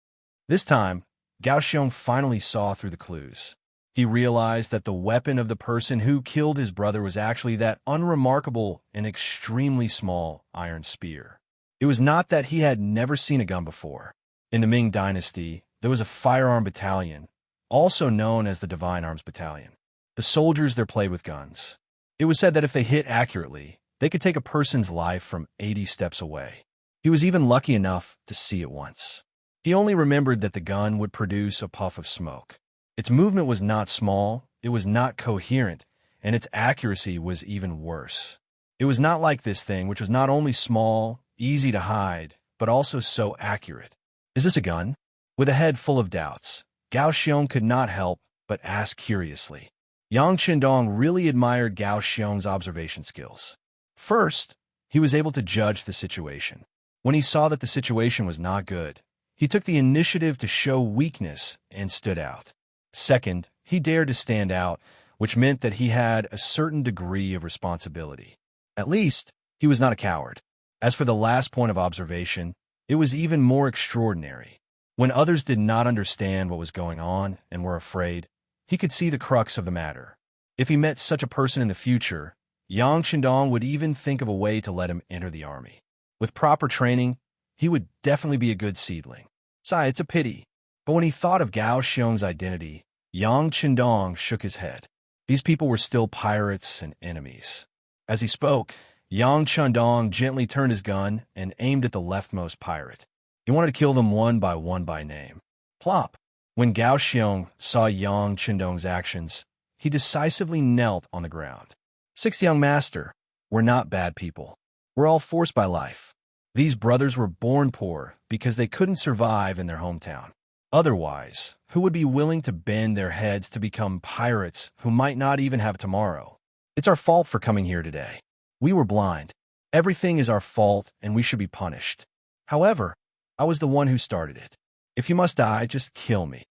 This time, Gao Xiong finally saw through the clues. He realized that the weapon of the person who killed his brother was actually that unremarkable and extremely small iron spear. It was not that he had never seen a gun before. In the Ming Dynasty, there was a firearm battalion, also known as the Divine Arms Battalion. The soldiers there played with guns. It was said that if they hit accurately, they could take a person's life from 80 steps away. He was even lucky enough to see it once. He only remembered that the gun would produce a puff of smoke. Its movement was not small, it was not coherent, and its accuracy was even worse. It was not like this thing, which was not only small, easy to hide, but also so accurate. "Is this a gun?" With a head full of doubts, Gao Xiong could not help but ask curiously. Yang Qindong really admired Gao Xiong's observation skills. First, he was able to judge the situation. When he saw that the situation was not good, he took the initiative to show weakness and stood out. Second, he dared to stand out which meant that he had a certain degree of responsibility. At least, he was not a coward. As for the last point of observation, it was even more extraordinary. When others did not understand what was going on and were afraid, he could see the crux of the matter. If he met such a person in the future, Yang Chendong would even think of a way to let him enter the army. With proper training, he would definitely be a good seedling. Sigh, it's a pity. But when he thought of Gao Xiong's identity, Yang Chendong shook his head. These people were still pirates and enemies. As he spoke, Yang Chendong gently turned his gun and aimed at the leftmost pirate. He wanted to kill them one by name. Plop! When Gao Xiong saw Yang Chendong's actions, he decisively knelt on the ground. Sixth young master, we're not bad people. We're all forced by life. These brothers were born poor because they couldn't survive in their hometown. Otherwise, who would be willing to bend their heads to become pirates who might not even have tomorrow? It's our fault for coming here today. We were blind. Everything is our fault and we should be punished. However, I was the one who started it. If you must die, just kill me.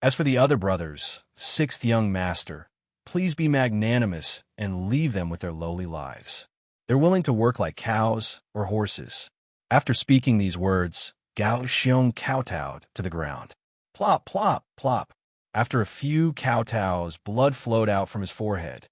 As for the other brothers, sixth young master, please be magnanimous and leave them with their lowly lives. They're willing to work like cows or horses. After speaking these words, Gao Xiong kowtowed to the ground. Plop, plop, plop. After a few kowtows, blood flowed out from his forehead.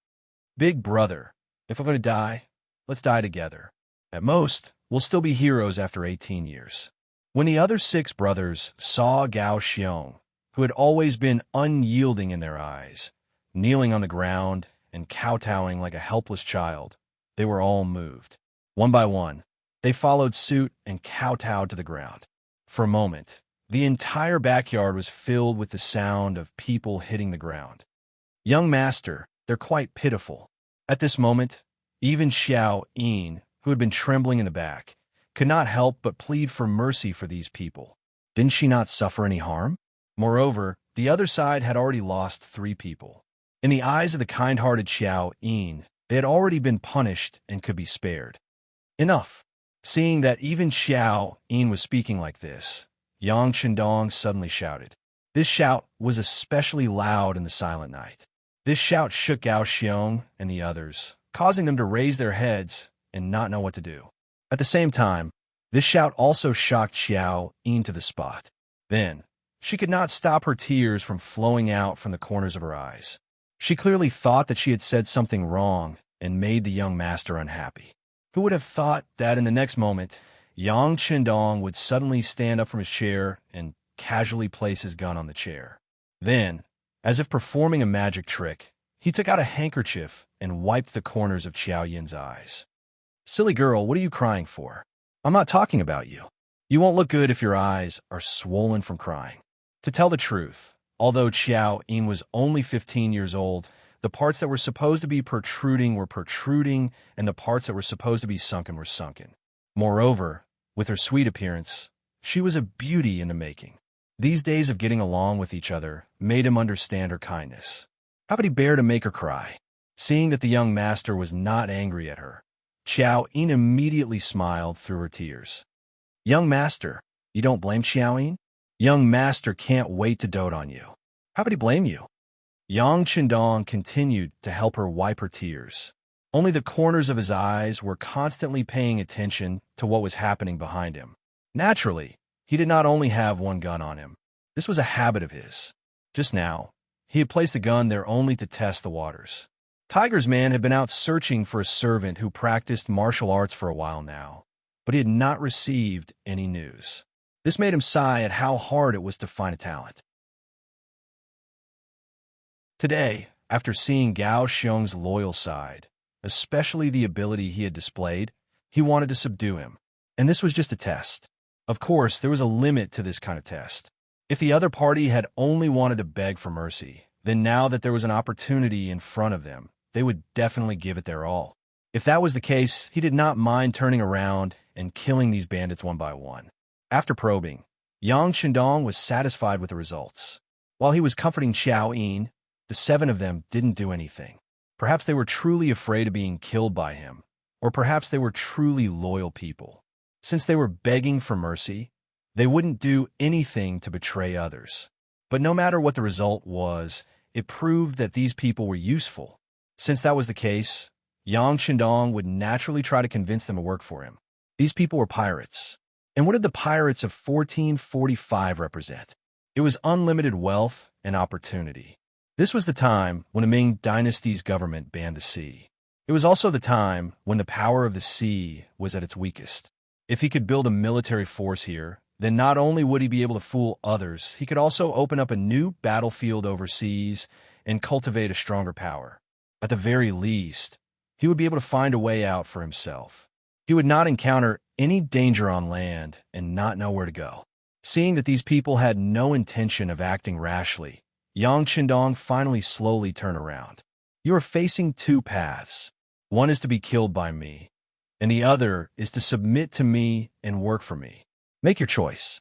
Big brother, if I'm going to die, let's die together. At most, we'll still be heroes after 18 years. When the other six brothers saw Gao Xiong, who had always been unyielding in their eyes, kneeling on the ground and kowtowing like a helpless child, they were all moved. One by one, they followed suit and kowtowed to the ground. For a moment, the entire backyard was filled with the sound of people hitting the ground. Young master, they're quite pitiful. At this moment, even Xiao Yin, who had been trembling in the back, could not help but plead for mercy for these people. Didn't she not suffer any harm? Moreover, the other side had already lost 3 people. In the eyes of the kind-hearted Xiao Yin, they had already been punished and could be spared. Enough. Seeing that even Xiao Yin was speaking like this, Yang Chendong suddenly shouted. This shout was especially loud in the silent night. This shout shook Gao Xiong and the others, causing them to raise their heads and not know what to do. At the same time, this shout also shocked Xiao Yin to the spot. Then, she could not stop her tears from flowing out from the corners of her eyes. She clearly thought that she had said something wrong and made the young master unhappy. Who would have thought that in the next moment, Yang Chendong would suddenly stand up from his chair and casually place his gun on the chair. Then, as if performing a magic trick, he took out a handkerchief and wiped the corners of Xiao Yin's eyes. Silly girl, what are you crying for? I'm not talking about you. You won't look good if your eyes are swollen from crying. To tell the truth, although Xiao Yin was only 15 years old, the parts that were supposed to be protruding were protruding, and the parts that were supposed to be sunken were sunken. Moreover, with her sweet appearance, she was a beauty in the making. These days of getting along with each other made him understand her kindness. How could he bear to make her cry? Seeing that the young master was not angry at her, Xiao Yin immediately smiled through her tears. Young master, you don't blame Xiao Yin? Young master can't wait to dote on you. How could he blame you? Yang Chendong continued to help her wipe her tears. Only the corners of his eyes were constantly paying attention to what was happening behind him. Naturally, he did not only have one gun on him. This was a habit of his. Just now, he had placed the gun there only to test the waters. Tiger's man had been out searching for a servant who practiced martial arts for a while now, but he had not received any news. This made him sigh at how hard it was to find a talent. Today, after seeing Gao Xiong's loyal side, especially the ability he had displayed, he wanted to subdue him. And this was just a test. Of course, there was a limit to this kind of test. If the other party had only wanted to beg for mercy, then now that there was an opportunity in front of them, they would definitely give it their all. If that was the case, he did not mind turning around and killing these bandits one by one. After probing, Yang Chendong was satisfied with the results. While he was comforting Xiao Yin, the 7 of them didn't do anything. Perhaps they were truly afraid of being killed by him, or perhaps they were truly loyal people. Since they were begging for mercy, they wouldn't do anything to betray others. But no matter what the result was, it proved that these people were useful. Since that was the case, Yang Qindong would naturally try to convince them to work for him. These people were pirates. And what did the pirates of 1445 represent? It was unlimited wealth and opportunity. This was the time when the Ming Dynasty's government banned the sea. It was also the time when the power of the sea was at its weakest. If he could build a military force here, then not only would he be able to fool others, he could also open up a new battlefield overseas and cultivate a stronger power. At the very least, he would be able to find a way out for himself. He would not encounter any danger on land and not know where to go. Seeing that these people had no intention of acting rashly, Yang Qindong finally slowly turned around. You are facing two paths. One is to be killed by me, and the other is to submit to me and work for me. Make your choice.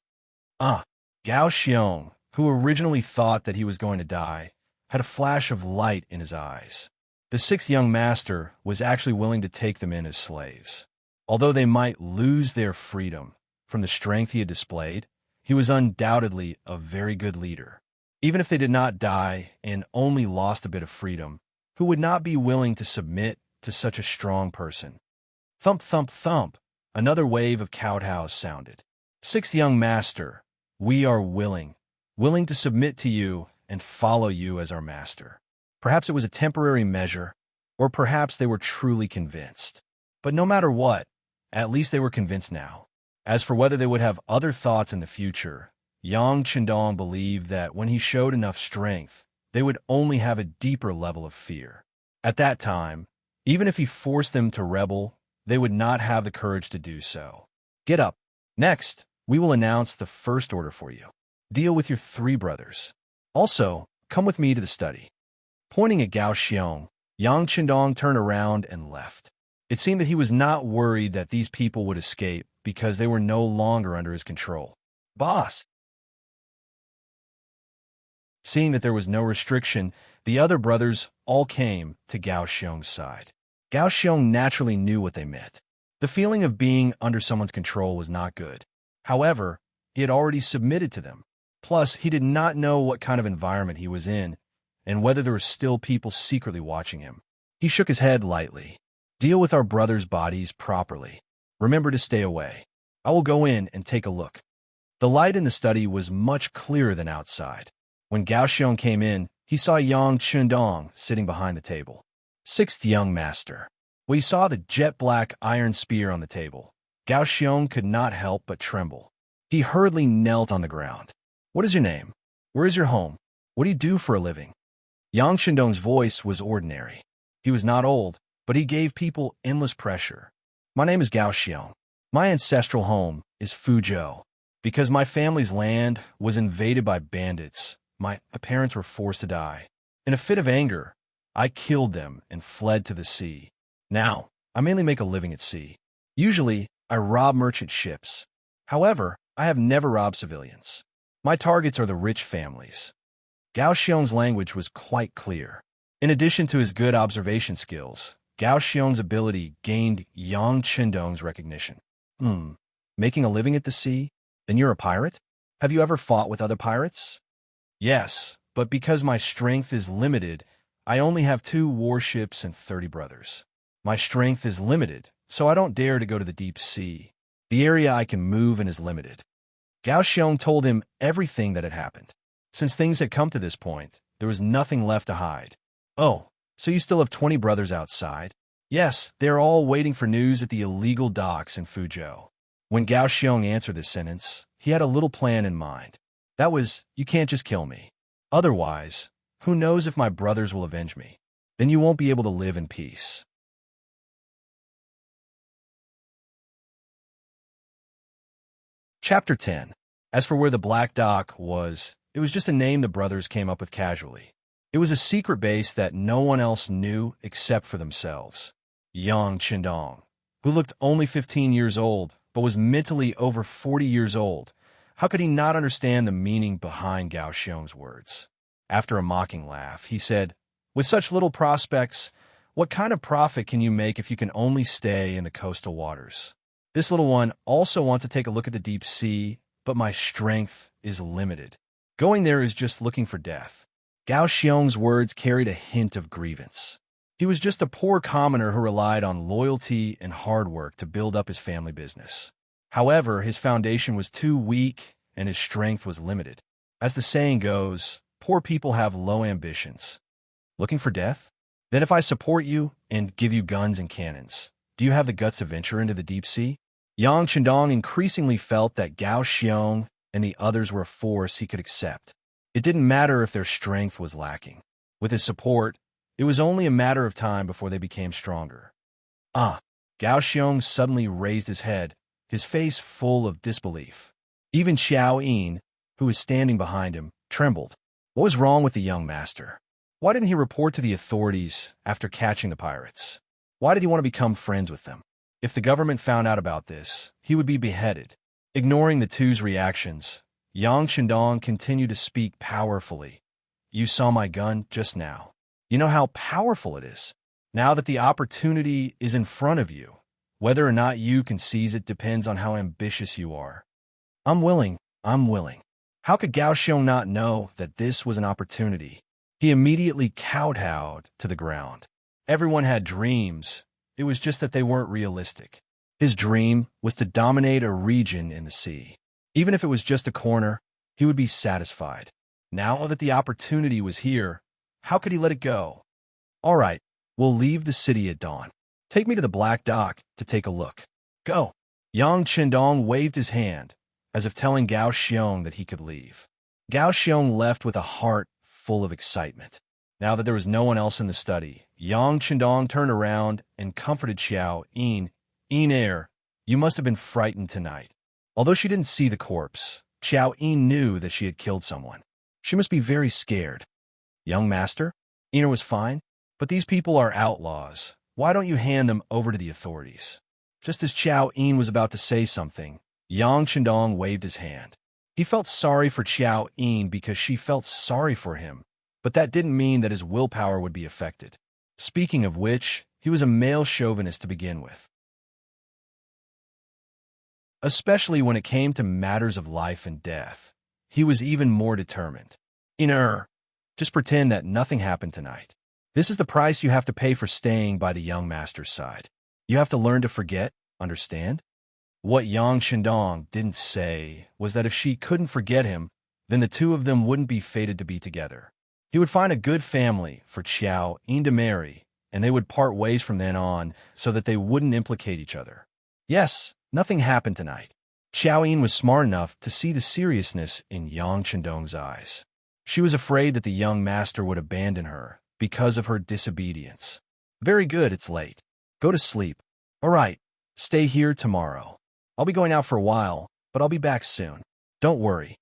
Gao Xiong, who originally thought that he was going to die, had a flash of light in his eyes. The sixth young master was actually willing to take them in as slaves. Although they might lose their freedom from the strength he had displayed, he was undoubtedly a very good leader. Even if they did not die and only lost a bit of freedom, who would not be willing to submit to such a strong person? Thump, thump, thump. Another wave of kowtows sounded. Sixth young master, we are willing to submit to you and follow you as our master. Perhaps it was a temporary measure, or perhaps they were truly convinced. But no matter what, at least they were convinced now. As for whether they would have other thoughts in the future, Yang Qindong believed that when he showed enough strength, they would only have a deeper level of fear. At that time, even if he forced them to rebel, they would not have the courage to do so. Get up. Next, we will announce the first order for you. Deal with your three brothers. Also, come with me to the study. Pointing at Gao Xiong, Yang Qindong turned around and left. It seemed that he was not worried that these people would escape because they were no longer under his control. Boss! Seeing that there was no restriction, the other brothers all came to Gao Xiong's side. Gao Xiong naturally knew what they meant. The feeling of being under someone's control was not good. However, he had already submitted to them. Plus, he did not know what kind of environment he was in and whether there were still people secretly watching him. He shook his head lightly. Deal with our brothers' bodies properly. Remember to stay away. I will go in and take a look. The light in the study was much clearer than outside. When Gao Xiong came in, he saw Yang Qindong sitting behind the table. Sixth young master. When he saw the jet-black iron spear on the table, Gao Xiong could not help but tremble. He hurriedly knelt on the ground. What is your name? Where is your home? What do you do for a living? Yang Qindong's voice was ordinary. He was not old, but he gave people endless pressure. My name is Gao Xiong. My ancestral home is Fuzhou. Because my family's land was invaded by bandits, my parents were forced to die. In a fit of anger, I killed them and fled to the sea. Now, I mainly make a living at sea. Usually, I rob merchant ships. However, I have never robbed civilians. My targets are the rich families. Gao Xiong's language was quite clear. In addition to his good observation skills, Gao Xiong's ability gained Yang Qindong's recognition. Making a living at the sea? Then you're a pirate? Have you ever fought with other pirates? Yes, but because my strength is limited, I only have 2 warships and 30 brothers. My strength is limited, so I don't dare to go to the deep sea. The area I can move in is limited. Gao Xiong told him everything that had happened. Since things had come to this point, there was nothing left to hide. Oh, so you still have 20 brothers outside? Yes, they are all waiting for news at the illegal docks in Fuzhou. When Gao Xiong answered this sentence, he had a little plan in mind. That was, you can't just kill me. Otherwise, who knows if my brothers will avenge me? Then you won't be able to live in peace. Chapter 10. As for where the Black Dock was, it was just a name the brothers came up with casually. It was a secret base that no one else knew except for themselves. Yang Qindong, who looked only 15 years old, but was mentally over 40 years old. How could he not understand the meaning behind Gao Xiong's words? After a mocking laugh, he said, with such little prospects, what kind of profit can you make if you can only stay in the coastal waters? This little one also wants to take a look at the deep sea, but my strength is limited. Going there is just looking for death. Gao Xiong's words carried a hint of grievance. He was just a poor commoner who relied on loyalty and hard work to build up his family business. However, his foundation was too weak and his strength was limited. As the saying goes, poor people have low ambitions. Looking for death? Then if I support you and give you guns and cannons, do you have the guts to venture into the deep sea? Yang Chendong increasingly felt that Gao Xiong and the others were a force he could accept. It didn't matter if their strength was lacking. With his support, it was only a matter of time before they became stronger. Gao Xiong suddenly raised his head, his face full of disbelief. Even Xiao Yin, who was standing behind him, trembled. What was wrong with the young master? Why didn't he report to the authorities after catching the pirates? Why did he want to become friends with them? If the government found out about this, he would be beheaded. Ignoring the two's reactions, Yang Chendong continued to speak powerfully. You saw my gun just now. You know how powerful it is. Now that the opportunity is in front of you, whether or not you can seize it depends on how ambitious you are. I'm willing. How could Gao Xiong not know that this was an opportunity? He immediately kowtowed to the ground. Everyone had dreams. It was just that they weren't realistic. His dream was to dominate a region in the sea. Even if it was just a corner, he would be satisfied. Now that the opportunity was here, how could he let it go? All right, we'll leave the city at dawn. Take me to the Black Dock to take a look. Go. Yang Chendong waved his hand, as if telling Gao Xiong that he could leave. Gao Xiong left with a heart full of excitement. Now that there was no one else in the study, Yang Chendong turned around and comforted Xiao Yin. You must have been frightened tonight. Although she didn't see the corpse, Xiao Yin knew that she had killed someone. She must be very scared. Young master? Ina was fine, but these people are outlaws. Why don't you hand them over to the authorities? Just as Xiao Yin was about to say something, Yang Chendong waved his hand. He felt sorry for Xiao Yin because she felt sorry for him, but that didn't mean that his willpower would be affected. Speaking of which, he was a male chauvinist to begin with. Especially when it came to matters of life and death, he was even more determined. Just pretend that nothing happened tonight. This is the price you have to pay for staying by the young master's side. You have to learn to forget, understand? What Yang Chendong didn't say was that if she couldn't forget him, then the two of them wouldn't be fated to be together. He would find a good family for Xiao Yin to marry, and they would part ways from then on so that they wouldn't implicate each other. Yes, nothing happened tonight. Xiao Yin was smart enough to see the seriousness in Yang Chendong's eyes. She was afraid that the young master would abandon her because of her disobedience. Very good, it's late. Go to sleep. All right, stay here tomorrow. I'll be going out for a while, but I'll be back soon. Don't worry.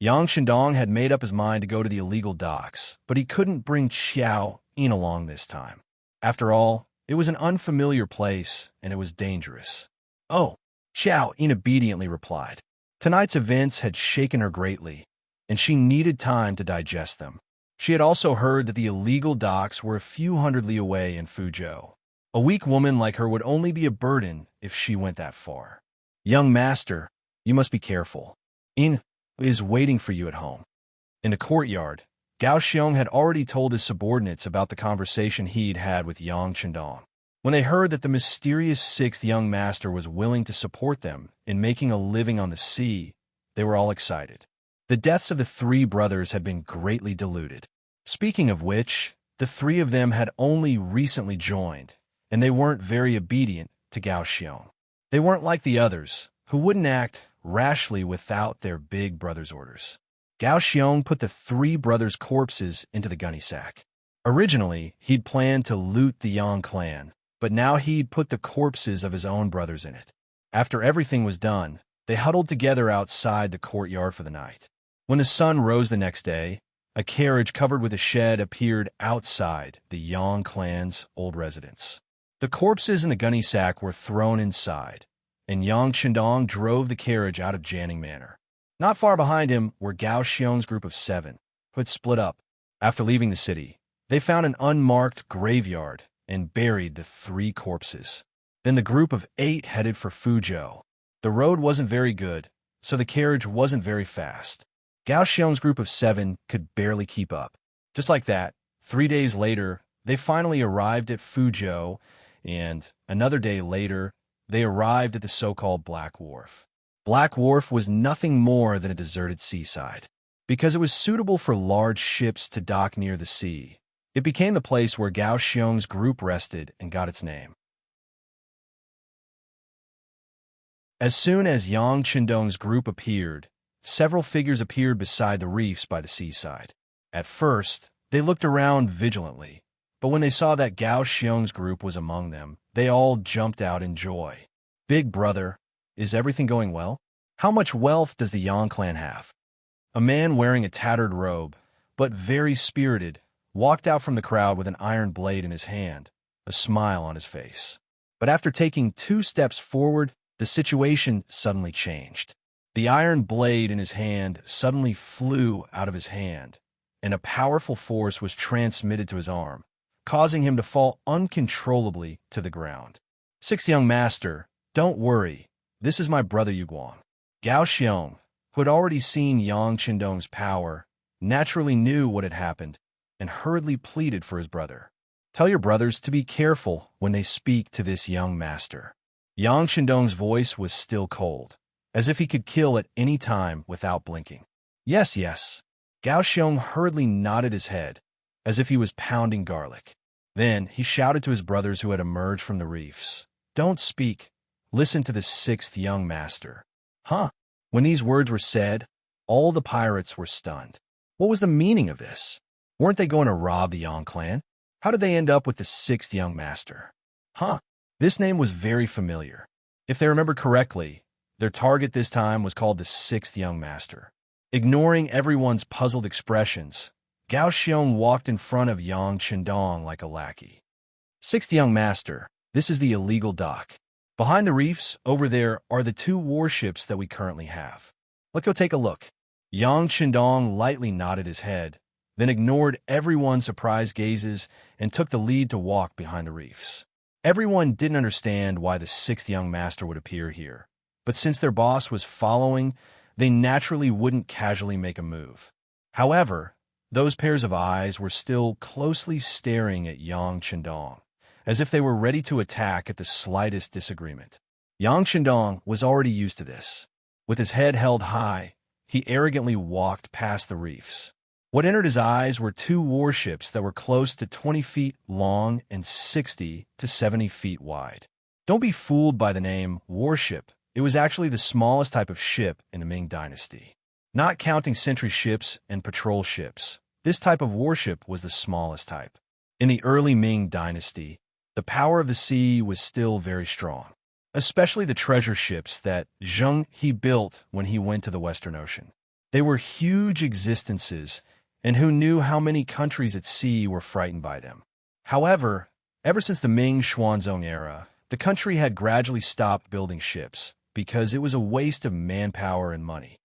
Yang Chendong had made up his mind to go to the illegal docks, but he couldn't bring Xiao Yin along this time. After all, it was an unfamiliar place, and it was dangerous. Oh, Xiao Yin obediently replied. Tonight's events had shaken her greatly, and she needed time to digest them. She had also heard that the illegal docks were a few hundred li away in Fuzhou. A weak woman like her would only be a burden if she went that far. Young master, you must be careful. Yin is waiting for you at home. In the courtyard, Gao Xiong had already told his subordinates about the conversation he'd had with Yang Chendong. When they heard that the mysterious sixth young master was willing to support them in making a living on the sea, they were all excited. The deaths of the three brothers had been greatly diluted. Speaking of which, the three of them had only recently joined, and they weren't very obedient to Gao Xiong. They weren't like the others, who wouldn't act rashly without their big brother's orders. Gao Xiong put the three brothers' corpses into the gunny sack. Originally, he'd planned to loot the Yang clan, but now he'd put the corpses of his own brothers in it. After everything was done, they huddled together outside the courtyard for the night. When the sun rose the next day, a carriage covered with a shed appeared outside the Yang clan's old residence. The corpses in the gunny sack were thrown inside, and Yang Chendong drove the carriage out of Janning Manor. Not far behind him were Gao Xiong's group of 7, who had split up. After leaving the city, they found an unmarked graveyard and buried the 3 corpses. Then the group of 8 headed for Fuzhou. The road wasn't very good, so the carriage wasn't very fast. Gao Xiong's group of 7 could barely keep up. Just like that, 3 days later, they finally arrived at Fuzhou, and another day later, they arrived at the so-called Black Wharf. Black Wharf was nothing more than a deserted seaside. Because it was suitable for large ships to dock near the sea, it became the place where Gao Xiong's group rested and got its name. As soon as Yang Qindong's group appeared, several figures appeared beside the reefs by the seaside. At first, they looked around vigilantly, but when they saw that Gao Xiong's group was among them, they all jumped out in joy. "Big brother, is everything going well? How much wealth does the Yang clan have?" A man wearing a tattered robe, but very spirited, walked out from the crowd with an iron blade in his hand, a smile on his face. But after taking 2 steps forward, the situation suddenly changed. The iron blade in his hand suddenly flew out of his hand, and a powerful force was transmitted to his arm, causing him to fall uncontrollably to the ground. "Sixth young master, don't worry. This is my brother Yuguang." Gao Xiong, who had already seen Yang Qindong's power, naturally knew what had happened and hurriedly pleaded for his brother. "Tell your brothers to be careful when they speak to this young master." Yang Qindong's voice was still cold, as if he could kill at any time without blinking. "Yes, yes." Gao Xiong hurriedly nodded his head, as if he was pounding garlic. Then he shouted to his brothers who had emerged from the reefs, "Don't speak. Listen to the 6th young master." "Huh?" When these words were said, all the pirates were stunned. What was the meaning of this? Weren't they going to rob the Yang clan? How did they end up with the 6th young master? Huh? This name was very familiar. If they remember correctly, their target this time was called the 6th young master. Ignoring everyone's puzzled expressions, Gao Xiong walked in front of Yang Qindong like a lackey. "6th young master, this is the illegal dock. Behind the reefs, over there, are the 2 warships that we currently have. Let's go take a look." Yang Qindong lightly nodded his head, then ignored everyone's surprised gazes and took the lead to walk behind the reefs. Everyone didn't understand why the 6th young master would appear here, but since their boss was following, they naturally wouldn't casually make a move. However, those pairs of eyes were still closely staring at Yang Qindong, as if they were ready to attack at the slightest disagreement. Yang Qindong was already used to this. With his head held high, he arrogantly walked past the reefs. What entered his eyes were 2 warships that were close to 20 feet long and 60 to 70 feet wide. Don't be fooled by the name warship. It was actually the smallest type of ship in the Ming Dynasty. Not counting sentry ships and patrol ships, this type of warship was the smallest type. In the early Ming Dynasty, the power of the sea was still very strong, especially the treasure ships that Zheng He built when he went to the Western Ocean. They were huge existences, and who knew how many countries at sea were frightened by them. However, ever since the Ming Xuanzong era, the country had gradually stopped building ships because it was a waste of manpower and money.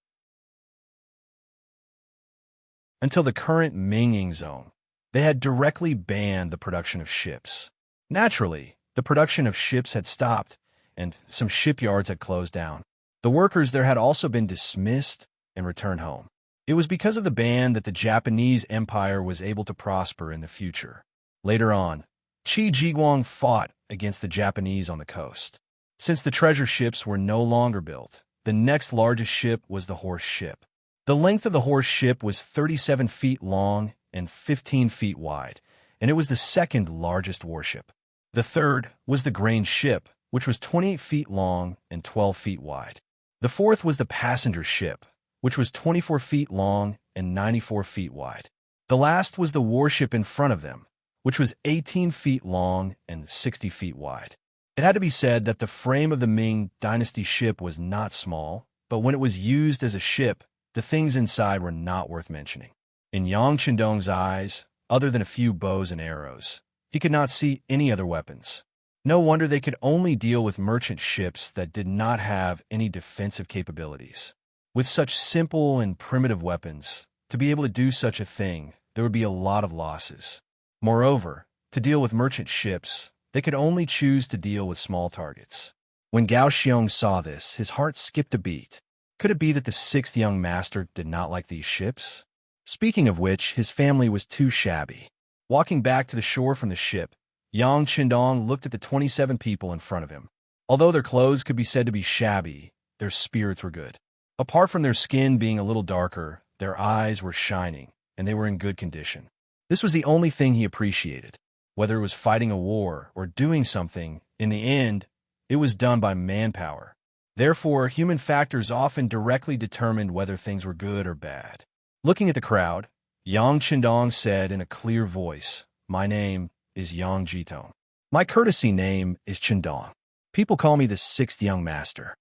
Until the current Ming Zone, they had directly banned the production of ships. Naturally, the production of ships had stopped, and some shipyards had closed down. The workers there had also been dismissed and returned home. It was because of the ban that the Japanese Empire was able to prosper in the future. Later on, Qi Jiguang fought against the Japanese on the coast. Since the treasure ships were no longer built, the next largest ship was the horse ship. The length of the horse ship was 37 feet long and 15 feet wide, and it was the second largest warship. The third was the grain ship, which was 28 feet long and 12 feet wide. The fourth was the passenger ship, which was 24 feet long and 94 feet wide. The last was the warship in front of them, which was 18 feet long and 60 feet wide. It had to be said that the frame of the Ming Dynasty ship was not small, but when it was used as a ship, the things inside were not worth mentioning. In Yang Qindong's eyes, other than a few bows and arrows, he could not see any other weapons. No wonder they could only deal with merchant ships that did not have any defensive capabilities. With such simple and primitive weapons, to be able to do such a thing, there would be a lot of losses. Moreover, to deal with merchant ships, they could only choose to deal with small targets. When Gao Xiong saw this, his heart skipped a beat. Could it be that the 6th young master did not like these ships? Speaking of which, his family was too shabby. Walking back to the shore from the ship, Yang Qindong looked at the 27 people in front of him. Although their clothes could be said to be shabby, their spirits were good. Apart from their skin being a little darker, their eyes were shining, and they were in good condition. This was the only thing he appreciated. Whether it was fighting a war or doing something, in the end, it was done by manpower. Therefore, human factors often directly determined whether things were good or bad. Looking at the crowd, Yang Qindong said in a clear voice, "My name is Yang Jitong. My courtesy name is Qindong. People call me the sixth young master.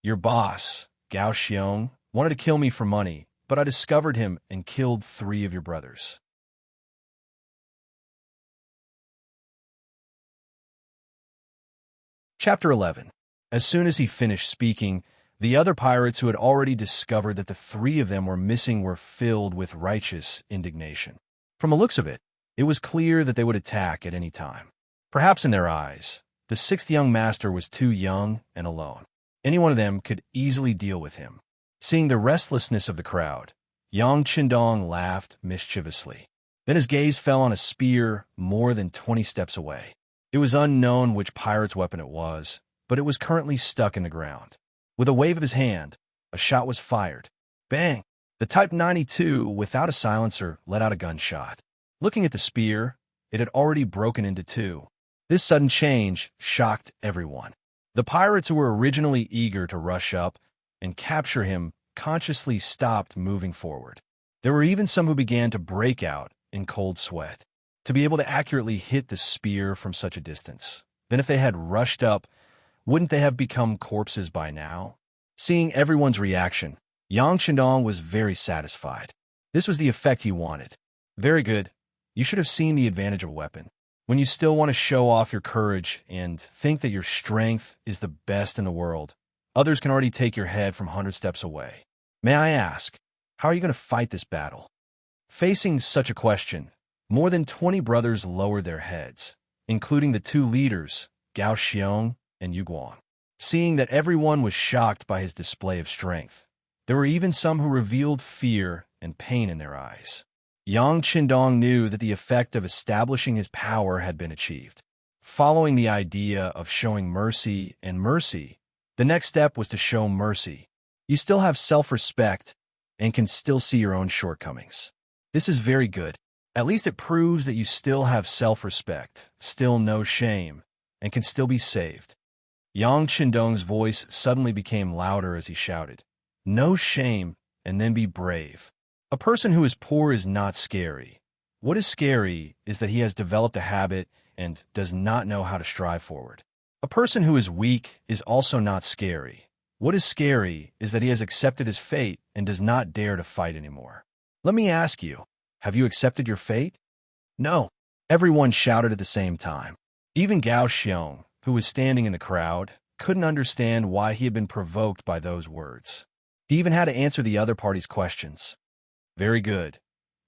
Your boss, Gao Xiong, wanted to kill me for money, but I discovered him and killed 3 of your brothers." Chapter 11. As soon as he finished speaking, the other pirates who had already discovered that the 3 of them were missing were filled with righteous indignation. From the looks of it, it was clear that they would attack at any time. Perhaps in their eyes, the 6th young master was too young and alone. Any one of them could easily deal with him. Seeing the restlessness of the crowd, Yang Qindong laughed mischievously. Then his gaze fell on a spear more than 20 steps away. It was unknown which pirate's weapon it was, but it was currently stuck in the ground. With a wave of his hand, a shot was fired. Bang! The Type 92, without a silencer, let out a gunshot. Looking at the spear, it had already broken into 2. This sudden change shocked everyone. The pirates who were originally eager to rush up and capture him consciously stopped moving forward. There were even some who began to break out in cold sweat. To be able to accurately hit the spear from such a distance, then if they had rushed up, wouldn't they have become corpses by now? Seeing everyone's reaction, Yang Qindong was very satisfied. This was the effect he wanted. Very good. You should have seen the advantage of a weapon. When you still want to show off your courage and think that your strength is the best in the world, others can already take your head from 100 steps away. May I ask, how are you going to fight this battle? Facing such a question, more than 20 brothers lowered their heads, including the 2 leaders, Gao Xiong and Yu Guang. Seeing that everyone was shocked by his display of strength, there were even some who revealed fear and pain in their eyes. Yang Qindong knew that the effect of establishing his power had been achieved. Following the idea of showing mercy and mercy, the next step was to show mercy. You still have self-respect and can still see your own shortcomings. This is very good. At least it proves that you still have self-respect, still no shame, and can still be saved. Yang Qindong's voice suddenly became louder as he shouted, "No shame, and then be brave." A person who is poor is not scary. What is scary is that he has developed a habit and does not know how to strive forward. A person who is weak is also not scary. What is scary is that he has accepted his fate and does not dare to fight anymore. Let me ask you, have you accepted your fate? No. Everyone shouted at the same time. Even Gao Xiong, who was standing in the crowd, couldn't understand why he had been provoked by those words. He even had to answer the other party's questions. Very good.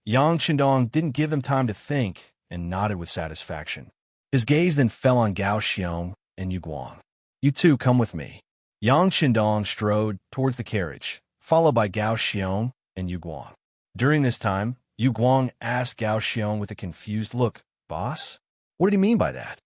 Yang Qindong didn't give them time to think and nodded with satisfaction. His gaze then fell on Gao Xiong and Yu Guang. "You two come with me." Yang Qindong strode towards the carriage, followed by Gao Xiong and Yu Guang. During this time, Yu Guang asked Gao Xiong with a confused look, "Boss? What did he mean by that?"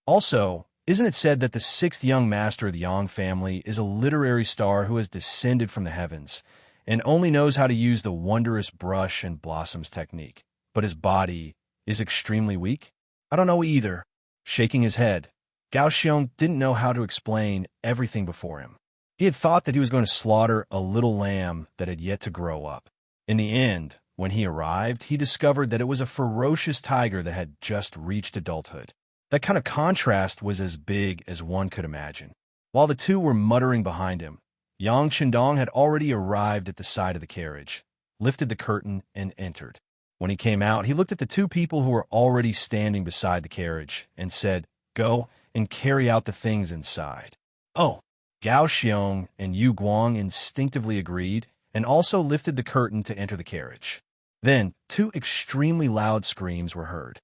Also, isn't it said that the 6th young master of the Yang family is a literary star who has descended from the heavens and only knows how to use the wondrous brush and blossoms technique, but his body is extremely weak? I don't know either. Shaking his head, Gao Xiong didn't know how to explain everything before him. He had thought that he was going to slaughter a little lamb that had yet to grow up. In the end, when he arrived, he discovered that it was a ferocious tiger that had just reached adulthood. That kind of contrast was as big as one could imagine. While the 2 were muttering behind him, Yang Qindong had already arrived at the side of the carriage, lifted the curtain, and entered. When he came out, he looked at the 2 people who were already standing beside the carriage and said, "Go and carry out the things inside." "Oh." Gao Xiong and Yu Guang instinctively agreed and also lifted the curtain to enter the carriage. Then, 2 extremely loud screams were heard.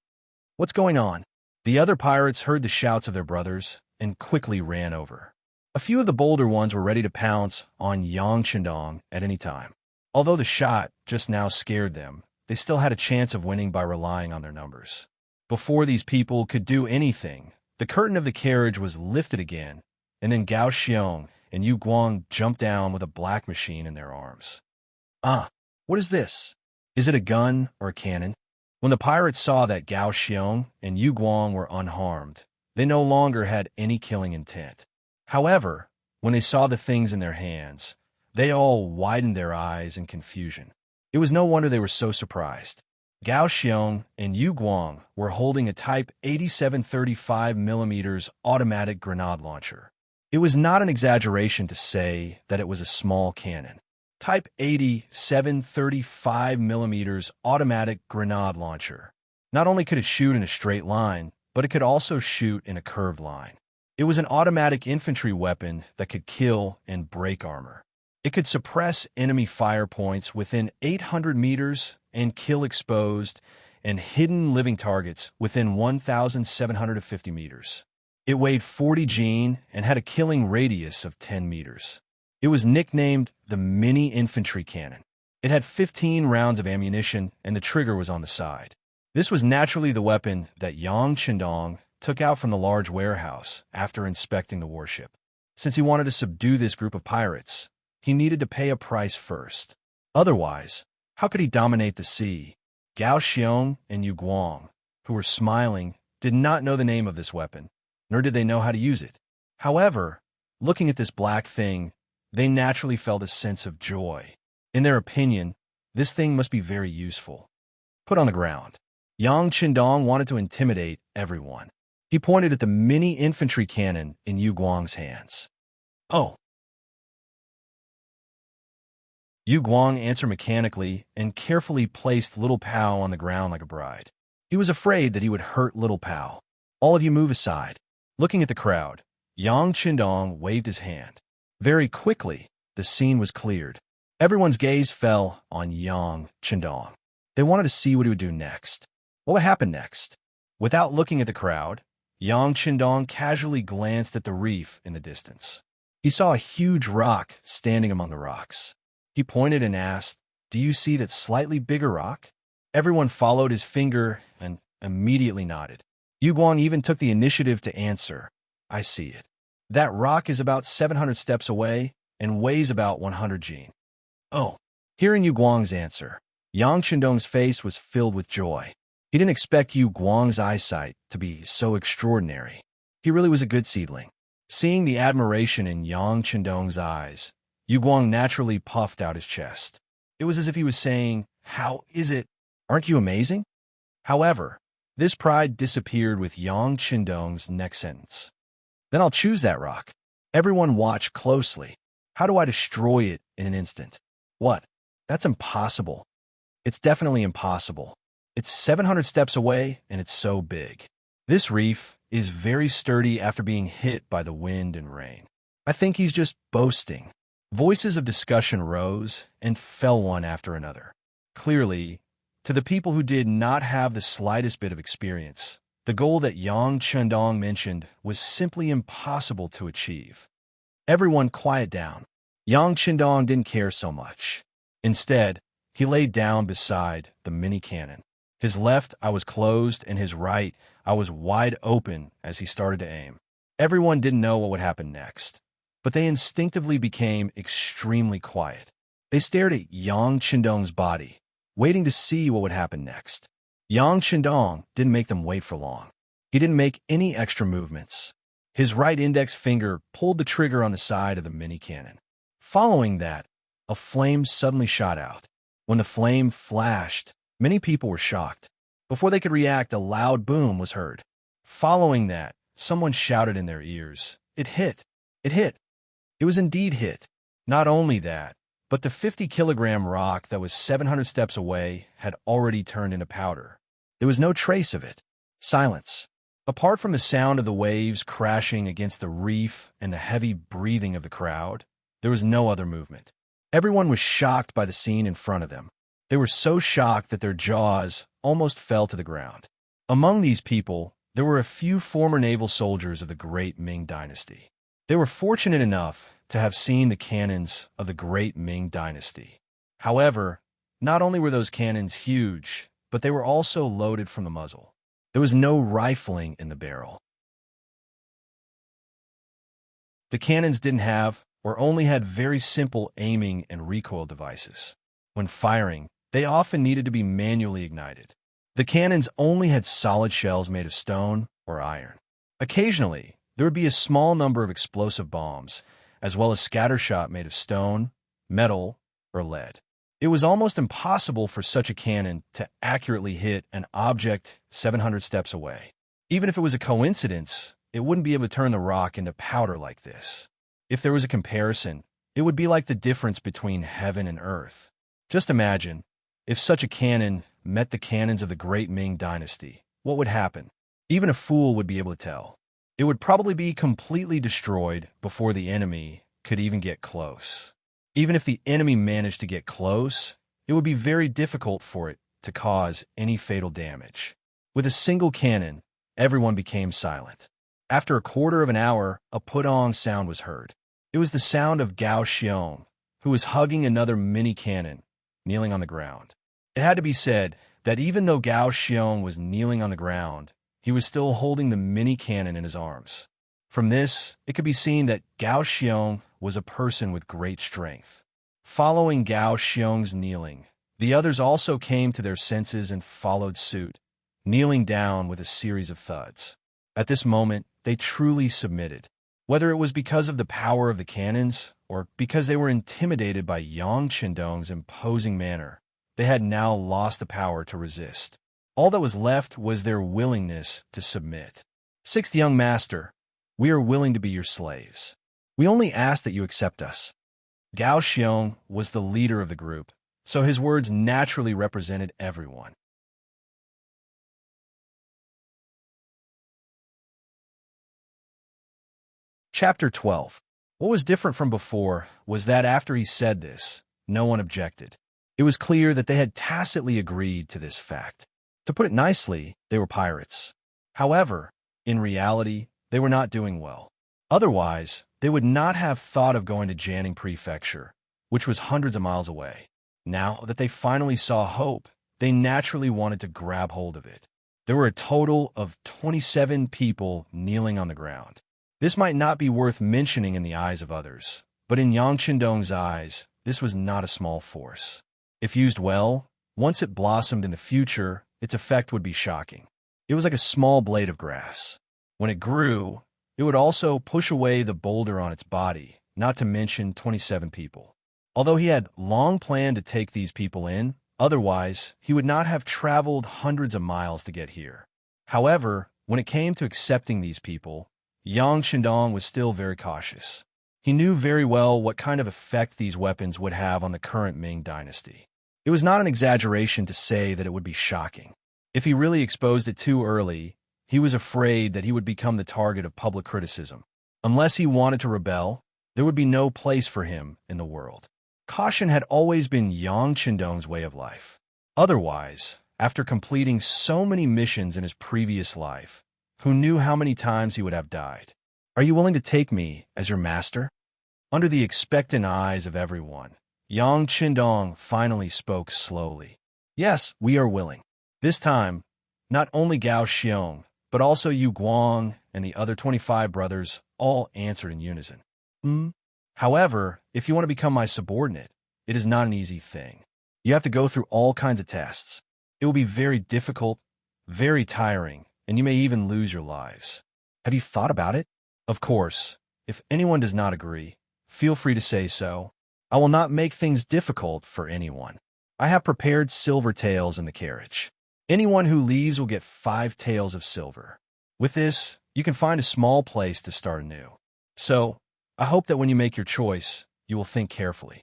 "What's going on?" The other pirates heard the shouts of their brothers and quickly ran over. A few of the bolder ones were ready to pounce on Yang Qindong at any time. Although the shot just now scared them, they still had a chance of winning by relying on their numbers. Before these people could do anything, the curtain of the carriage was lifted again, and then Gao Xiong and Yu Guang jumped down with a black machine in their arms. Ah, what is this? Is it a gun or a cannon? When the pirates saw that Gao Xiong and Yu Guang were unharmed, they no longer had any killing intent. However, when they saw the things in their hands, they all widened their eyes in confusion. It was no wonder they were so surprised. Gao Xiong and Yu Guang were holding a Type 87 35mm automatic grenade launcher. It was not an exaggeration to say that it was a small cannon. Type 87 35mm automatic grenade launcher. Not only could it shoot in a straight line, but it could also shoot in a curved line. It was an automatic infantry weapon that could kill and break armor. It could suppress enemy fire points within 800 meters and kill exposed and hidden living targets within 1,750 meters. It weighed 40 Jin and had a killing radius of 10 meters. It was nicknamed the Mini Infantry Cannon. It had 15 rounds of ammunition, and the trigger was on the side. This was naturally the weapon that Yang Chendong took out from the large warehouse after inspecting the warship. Since he wanted to subdue this group of pirates, he needed to pay a price first. Otherwise, how could he dominate the sea? Gao Xiong and Yu Guang, who were smiling, did not know the name of this weapon, nor did they know how to use it. However, looking at this black thing, they naturally felt a sense of joy. In their opinion, this thing must be very useful. Put on the ground. Yang Chendong wanted to intimidate everyone. He pointed at the mini infantry cannon in Yu Guang's hands. Oh. Yu Guang answered mechanically and carefully placed Little Pao on the ground like a bride. He was afraid that he would hurt Little Pao. All of you move aside. Looking at the crowd, Yang Chendong waved his hand. Very quickly, the scene was cleared. Everyone's gaze fell on Yang Chendong. They wanted to see what he would do next. What would happen next? Without looking at the crowd, Yang Chendong casually glanced at the reef in the distance. He saw a huge rock standing among the rocks. He pointed and asked, "Do you see that slightly bigger rock?" Everyone followed his finger and immediately nodded. Yu Guang even took the initiative to answer, "I see it. That rock is about 700 steps away and weighs about 100 Jin." Oh. Hearing Yu Guang's answer, Yang Chendong's face was filled with joy. He didn't expect Yu Guang's eyesight to be so extraordinary. He really was a good seedling. Seeing the admiration in Yang Chendong's eyes, Yu Guang naturally puffed out his chest. It was as if he was saying, "How is it? Aren't you amazing?" However, this pride disappeared with Yang Chendong's next sentence. "Then I'll choose that rock." Everyone watched closely. How do I destroy it in an instant? What? That's impossible. It's definitely impossible. It's 700 steps away, and it's so big. This reef is very sturdy after being hit by the wind and rain. I think he's just boasting. Voices of discussion rose and fell one after another. Clearly, to the people who did not have the slightest bit of experience, the goal that Yang Chendong mentioned was simply impossible to achieve. Everyone quiet down. Yang Chendong didn't care so much. Instead, he lay down beside the mini cannon. His left eye was closed and his right eye was wide open as he started to aim. Everyone didn't know what would happen next, but they instinctively became extremely quiet. They stared at Yang Chendong's body, waiting to see what would happen next. Yang Chendong didn't make them wait for long. He didn't make any extra movements. His right index finger pulled the trigger on the side of the mini cannon. Following that, a flame suddenly shot out. When the flame flashed, many people were shocked. Before they could react, a loud boom was heard. Following that, someone shouted in their ears, "It hit! It hit!" It was indeed hit. Not only that, but the 50-kilogram rock that was 700 steps away had already turned into powder. There was no trace of it. Silence. Apart from the sound of the waves crashing against the reef and the heavy breathing of the crowd, there was no other movement. Everyone was shocked by the scene in front of them. They were so shocked that their jaws almost fell to the ground. Among these people, there were a few former naval soldiers of the great Ming Dynasty. They were fortunate enough to have seen the cannons of the great Ming Dynasty. However, not only were those cannons huge, but they were also loaded from the muzzle. There was no rifling in the barrel. The cannons didn't have, or only had very simple aiming and recoil devices. When firing, they often needed to be manually ignited. The cannons only had solid shells made of stone or iron. Occasionally, there would be a small number of explosive bombs, as well as scattershot made of stone, metal, or lead. It was almost impossible for such a cannon to accurately hit an object 700 steps away. Even if it was a coincidence, it wouldn't be able to turn the rock into powder like this. If there was a comparison, it would be like the difference between heaven and earth. Just imagine, if such a cannon met the cannons of the great Ming Dynasty, what would happen? Even a fool would be able to tell. It would probably be completely destroyed before the enemy could even get close. Even if the enemy managed to get close, it would be very difficult for it to cause any fatal damage. With a single cannon, everyone became silent. After a quarter of an hour, a put-on sound was heard. It was the sound of Gao Xiong, who was hugging another mini-cannon, kneeling on the ground. It had to be said that even though Gao Xiong was kneeling on the ground, he was still holding the mini-cannon in his arms. From this, it could be seen that Gao Xiong was a person with great strength. Following Gao Xiong's kneeling, the others also came to their senses and followed suit, kneeling down with a series of thuds. At this moment, they truly submitted. Whether it was because of the power of the cannons or because they were intimidated by Yang Qindong's imposing manner, they had now lost the power to resist. All that was left was their willingness to submit. Sixth young master, we are willing to be your slaves. We only ask that you accept us. Gao Xiong was the leader of the group, so his words naturally represented everyone. Chapter 12. What was different from before was that after he said this, no one objected. It was clear that they had tacitly agreed to this fact. To put it nicely, they were pirates. However, in reality, they were not doing well. Otherwise, they would not have thought of going to Jiangning Prefecture, which was hundreds of miles away. Now that they finally saw hope, they naturally wanted to grab hold of it. There were a total of 27 people kneeling on the ground. This might not be worth mentioning in the eyes of others, but in Yang Qindong's eyes, this was not a small force. If used well, once it blossomed in the future, its effect would be shocking. It was like a small blade of grass. When it grew, it would also push away the boulder on its body, not to mention 27 people. Although he had long planned to take these people in, otherwise, he would not have traveled hundreds of miles to get here. However, when it came to accepting these people, Yang Qindong was still very cautious. He knew very well what kind of effect these weapons would have on the current Ming dynasty. It was not an exaggeration to say that it would be shocking. If he really exposed it too early, he was afraid that he would become the target of public criticism. Unless he wanted to rebel, there would be no place for him in the world. Caution had always been Yang Qindong's way of life. Otherwise, after completing so many missions in his previous life, who knew how many times he would have died? Are you willing to take me as your master? Under the expectant eyes of everyone, Yang Qindong finally spoke slowly. Yes, we are willing. This time, not only Gao Xiong, but also Yu Guang and the other 25 brothers all answered in unison. However, if you want to become my subordinate, it is not an easy thing. You have to go through all kinds of tests. It will be very difficult, very tiring, and you may even lose your lives. Have you thought about it? Of course, if anyone does not agree, feel free to say so. I will not make things difficult for anyone. I have prepared silver taels in the carriage. Anyone who leaves will get 5 taels of silver. With this, you can find a small place to start anew. So, I hope that when you make your choice, you will think carefully.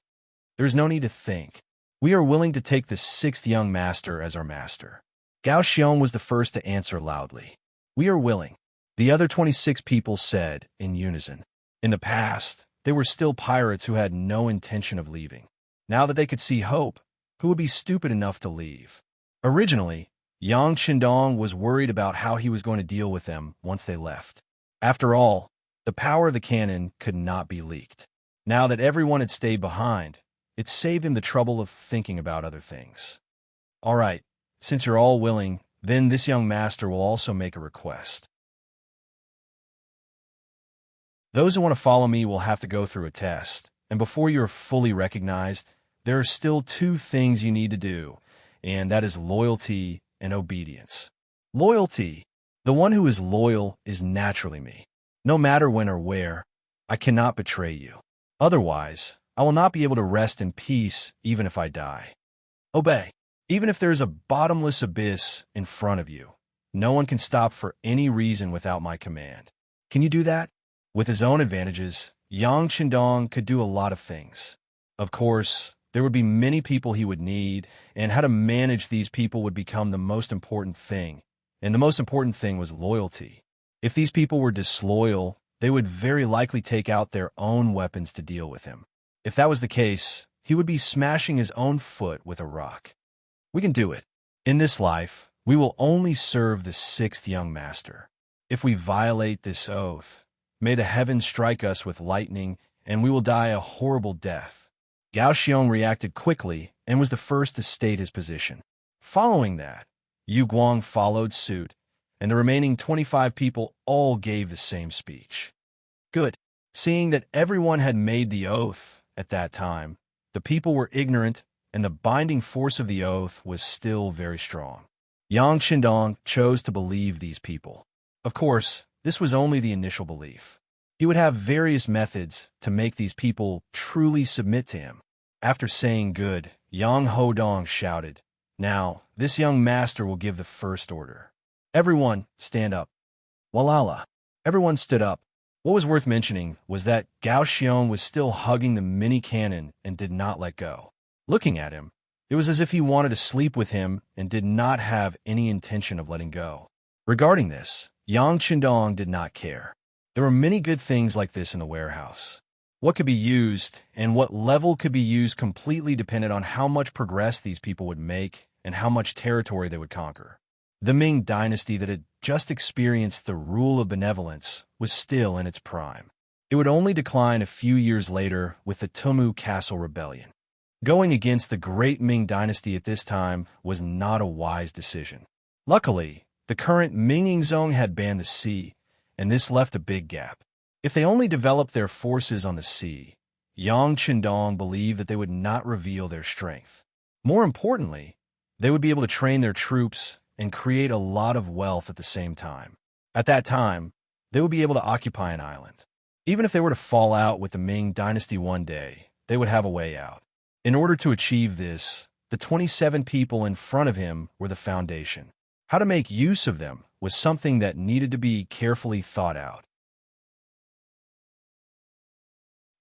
There is no need to think. We are willing to take the 6th young master as our master. Gao Xiong was the first to answer loudly. We are willing. The other 26 people said in unison. In the past, they were still pirates who had no intention of leaving. Now that they could see hope, who would be stupid enough to leave? Originally, Yang Qindong was worried about how he was going to deal with them once they left. After all, the power of the cannon could not be leaked. Now that everyone had stayed behind, it saved him the trouble of thinking about other things. All right, since you're all willing, then this young master will also make a request. Those who want to follow me will have to go through a test, and before you're fully recognized, there are still two things you need to do, and that is loyalty and obedience. Loyalty. The one who is loyal is naturally me. No matter when or where, I cannot betray you. Otherwise, I will not be able to rest in peace even if I die. Obey. Even if there is a bottomless abyss in front of you, no one can stop for any reason without my command. Can you do that? With his own advantages, Yang Qindong could do a lot of things. Of course, there would be many people he would need, and how to manage these people would become the most important thing. And the most important thing was loyalty. If these people were disloyal, they would very likely take out their own weapons to deal with him. If that was the case, he would be smashing his own foot with a rock. We can do it. In this life, we will only serve the sixth young master. If we violate this oath, may the heavens strike us with lightning, and we will die a horrible death. Gao Xiong reacted quickly and was the first to state his position. Following that, Yu Guang followed suit, and the remaining 25 people all gave the same speech. Good. Seeing that everyone had made the oath at that time, the people were ignorant, and the binding force of the oath was still very strong. Yang Qindong chose to believe these people. Of course, this was only the initial belief. He would have various methods to make these people truly submit to him. After saying good, Yang Hodong shouted, "Now, this young master will give the first order. Everyone, stand up." Walala. Everyone stood up. What was worth mentioning was that Gao Xiong was still hugging the mini cannon and did not let go. Looking at him, it was as if he wanted to sleep with him and did not have any intention of letting go. Regarding this, Yang Qindong did not care. There were many good things like this in the warehouse. What could be used and what level could be used completely depended on how much progress these people would make and how much territory they would conquer. The Ming dynasty that had just experienced the rule of benevolence was still in its prime. It would only decline a few years later with the Tumu Castle Rebellion. Going against the great Ming dynasty at this time was not a wise decision. Luckily, the current Ming Yingzong had banned the sea, and this left a big gap. If they only developed their forces on the sea, Yang Qindong believed that they would not reveal their strength. More importantly, they would be able to train their troops and create a lot of wealth at the same time. At that time, they would be able to occupy an island. Even if they were to fall out with the Ming dynasty one day, they would have a way out. In order to achieve this, the 27 people in front of him were the foundation. How to make use of them was something that needed to be carefully thought out.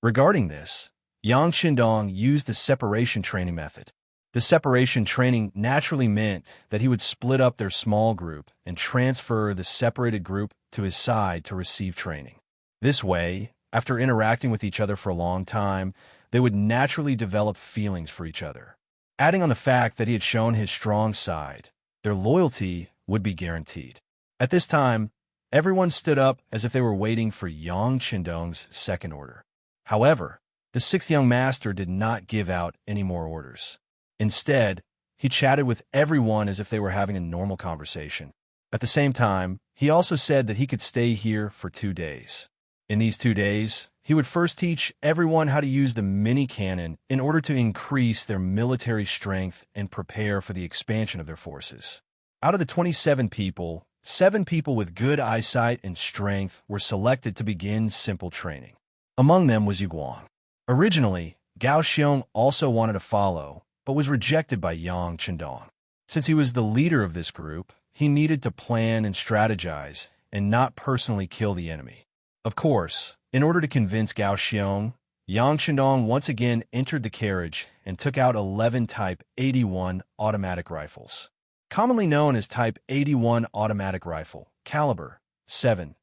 Regarding this, Yang Qindong used the separation training method. The separation training naturally meant that he would split up their small group and transfer the separated group to his side to receive training. This way, after interacting with each other for a long time, they would naturally develop feelings for each other. Adding on the fact that he had shown his strong side, their loyalty would be guaranteed. At this time, everyone stood up as if they were waiting for Yang Qindong's second order. However, the sixth young master did not give out any more orders. Instead, he chatted with everyone as if they were having a normal conversation. At the same time, he also said that he could stay here for 2 days. In these 2 days, he would first teach everyone how to use the mini cannon in order to increase their military strength and prepare for the expansion of their forces. Out of the 27 people, 7 people with good eyesight and strength were selected to begin simple training. Among them was Yu Guang. Originally, Gao Xiong also wanted to follow, but was rejected by Yang Qindong. Since he was the leader of this group, he needed to plan and strategize and not personally kill the enemy. Of course, in order to convince Gao Xiong, Yang Qindong once again entered the carriage and took out 11 Type 81 automatic rifles. Commonly known as Type 81 automatic rifle, caliber 7.62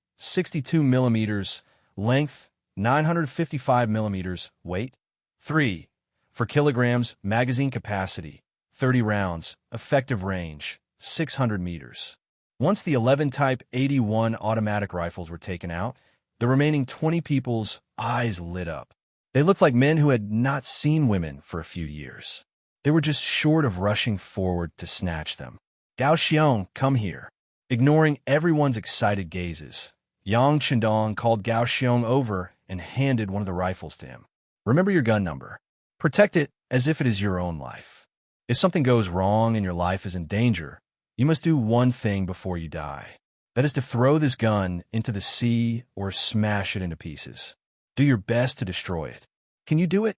mm, length 955 mm, weight 3 for kilograms, magazine capacity 30 rounds, effective range 600 meters. Once the 11 Type 81 automatic rifles were taken out, the remaining 20 people's eyes lit up. They looked like men who had not seen women for a few years. They were just short of rushing forward to snatch them. Gao Xiong, come here. Ignoring everyone's excited gazes, Yang Chendong called Gao Xiong over and handed one of the rifles to him. Remember your gun number. Protect it as if it is your own life. If something goes wrong and your life is in danger, you must do one thing before you die. That is to throw this gun into the sea or smash it into pieces. Do your best to destroy it. Can you do it?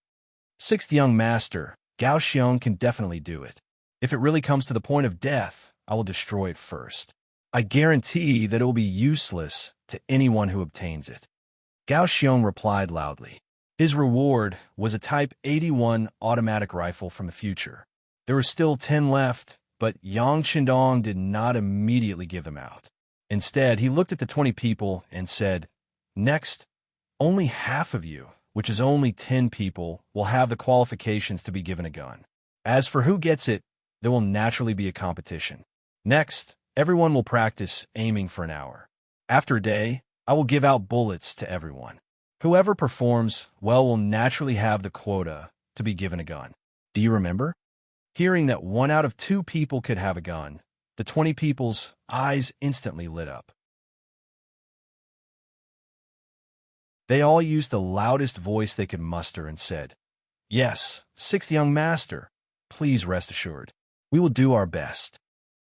Sixth young master, Gao Xiong can definitely do it. If it really comes to the point of death, I will destroy it first. I guarantee that it will be useless to anyone who obtains it. Gao Xiong replied loudly. His reward was a Type 81 automatic rifle from the future. There were still 10 left, but Yang Chendong did not immediately give them out. Instead, he looked at the 20 people and said, "Next, only half of you, which is only 10 people, will have the qualifications to be given a gun. As for who gets it, there will naturally be a competition. Next, everyone will practice aiming for an hour. After a day, I will give out bullets to everyone. Whoever performs well will naturally have the quota to be given a gun. Do you remember?" Hearing that 1 out of 2 people could have a gun, the 20 people's eyes instantly lit up. They all used the loudest voice they could muster and said, "Yes, sixth young master, please rest assured. We will do our best."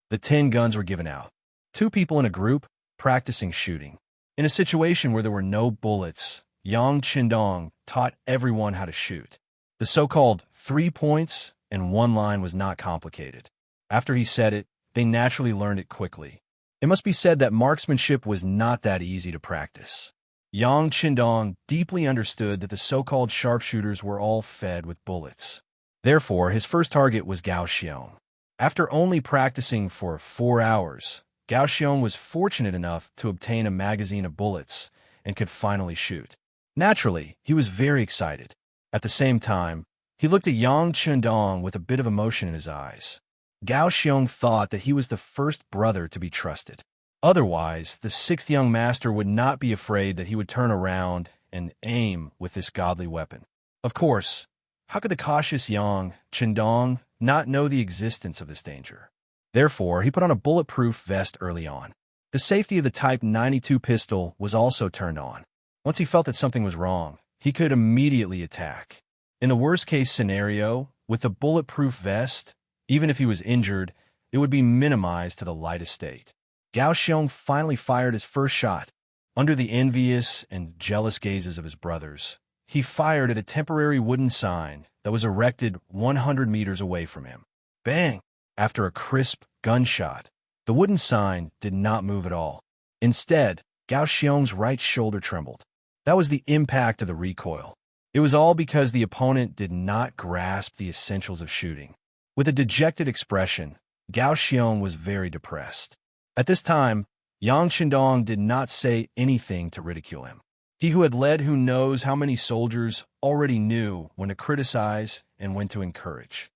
The 10 guns were given out. 2 people in a group, practicing shooting. In a situation where there were no bullets, Yang Chendong taught everyone how to shoot. The so-called 3 points and 1 line was not complicated. After he said it, they naturally learned it quickly. It must be said that marksmanship was not that easy to practice. Yang Chendong deeply understood that the so-called sharpshooters were all fed with bullets. Therefore, his first target was Gao Xiong. After only practicing for 4 hours, Gao Xiong was fortunate enough to obtain a magazine of bullets and could finally shoot. Naturally, he was very excited. At the same time, he looked at Yang Chendong with a bit of emotion in his eyes. Gao Xiong thought that he was the first brother to be trusted. Otherwise, the 6th young master would not be afraid that he would turn around and aim with this godly weapon. Of course, how could the cautious Yang Chendong not know the existence of this danger? Therefore, he put on a bulletproof vest early on. The safety of the Type 92 pistol was also turned on. Once he felt that something was wrong, he could immediately attack. In the worst-case scenario, with the bulletproof vest, even if he was injured, it would be minimized to the lightest state. Gao Xiong finally fired his first shot. Under the envious and jealous gazes of his brothers, he fired at a temporary wooden sign that was erected 100 meters away from him. Bang! After a crisp gunshot, the wooden sign did not move at all. Instead, Gao Xiong's right shoulder trembled. That was the impact of the recoil. It was all because the opponent did not grasp the essentials of shooting. With a dejected expression, Gao Xiong was very depressed. At this time, Yang Chendong did not say anything to ridicule him. He who had led who knows how many soldiers already knew when to criticize and when to encourage.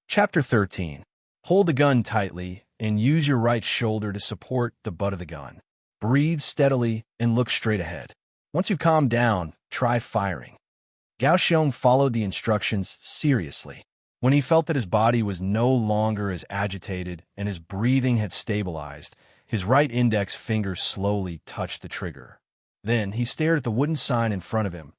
Chapter 13. Hold the gun tightly and use your right shoulder to support the butt of the gun. Breathe steadily and look straight ahead. Once you calm down, try firing. Gao Xiong followed the instructions seriously. When he felt that his body was no longer as agitated and his breathing had stabilized, his right index finger slowly touched the trigger. Then he stared at the wooden sign in front of him.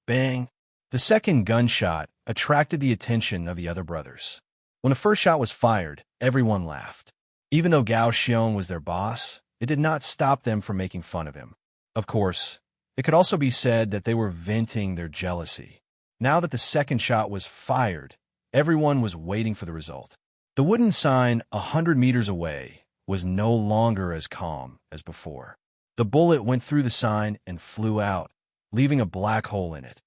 Bang! The second gunshot attracted the attention of the other brothers. When the first shot was fired, everyone laughed. Even though Gao Xiong was their boss, it did not stop them from making fun of him. Of course, it could also be said that they were venting their jealousy. Now that the second shot was fired, everyone was waiting for the result. The wooden sign 100 meters away was no longer as calm as before. The bullet went through the sign and flew out, leaving a black hole in it.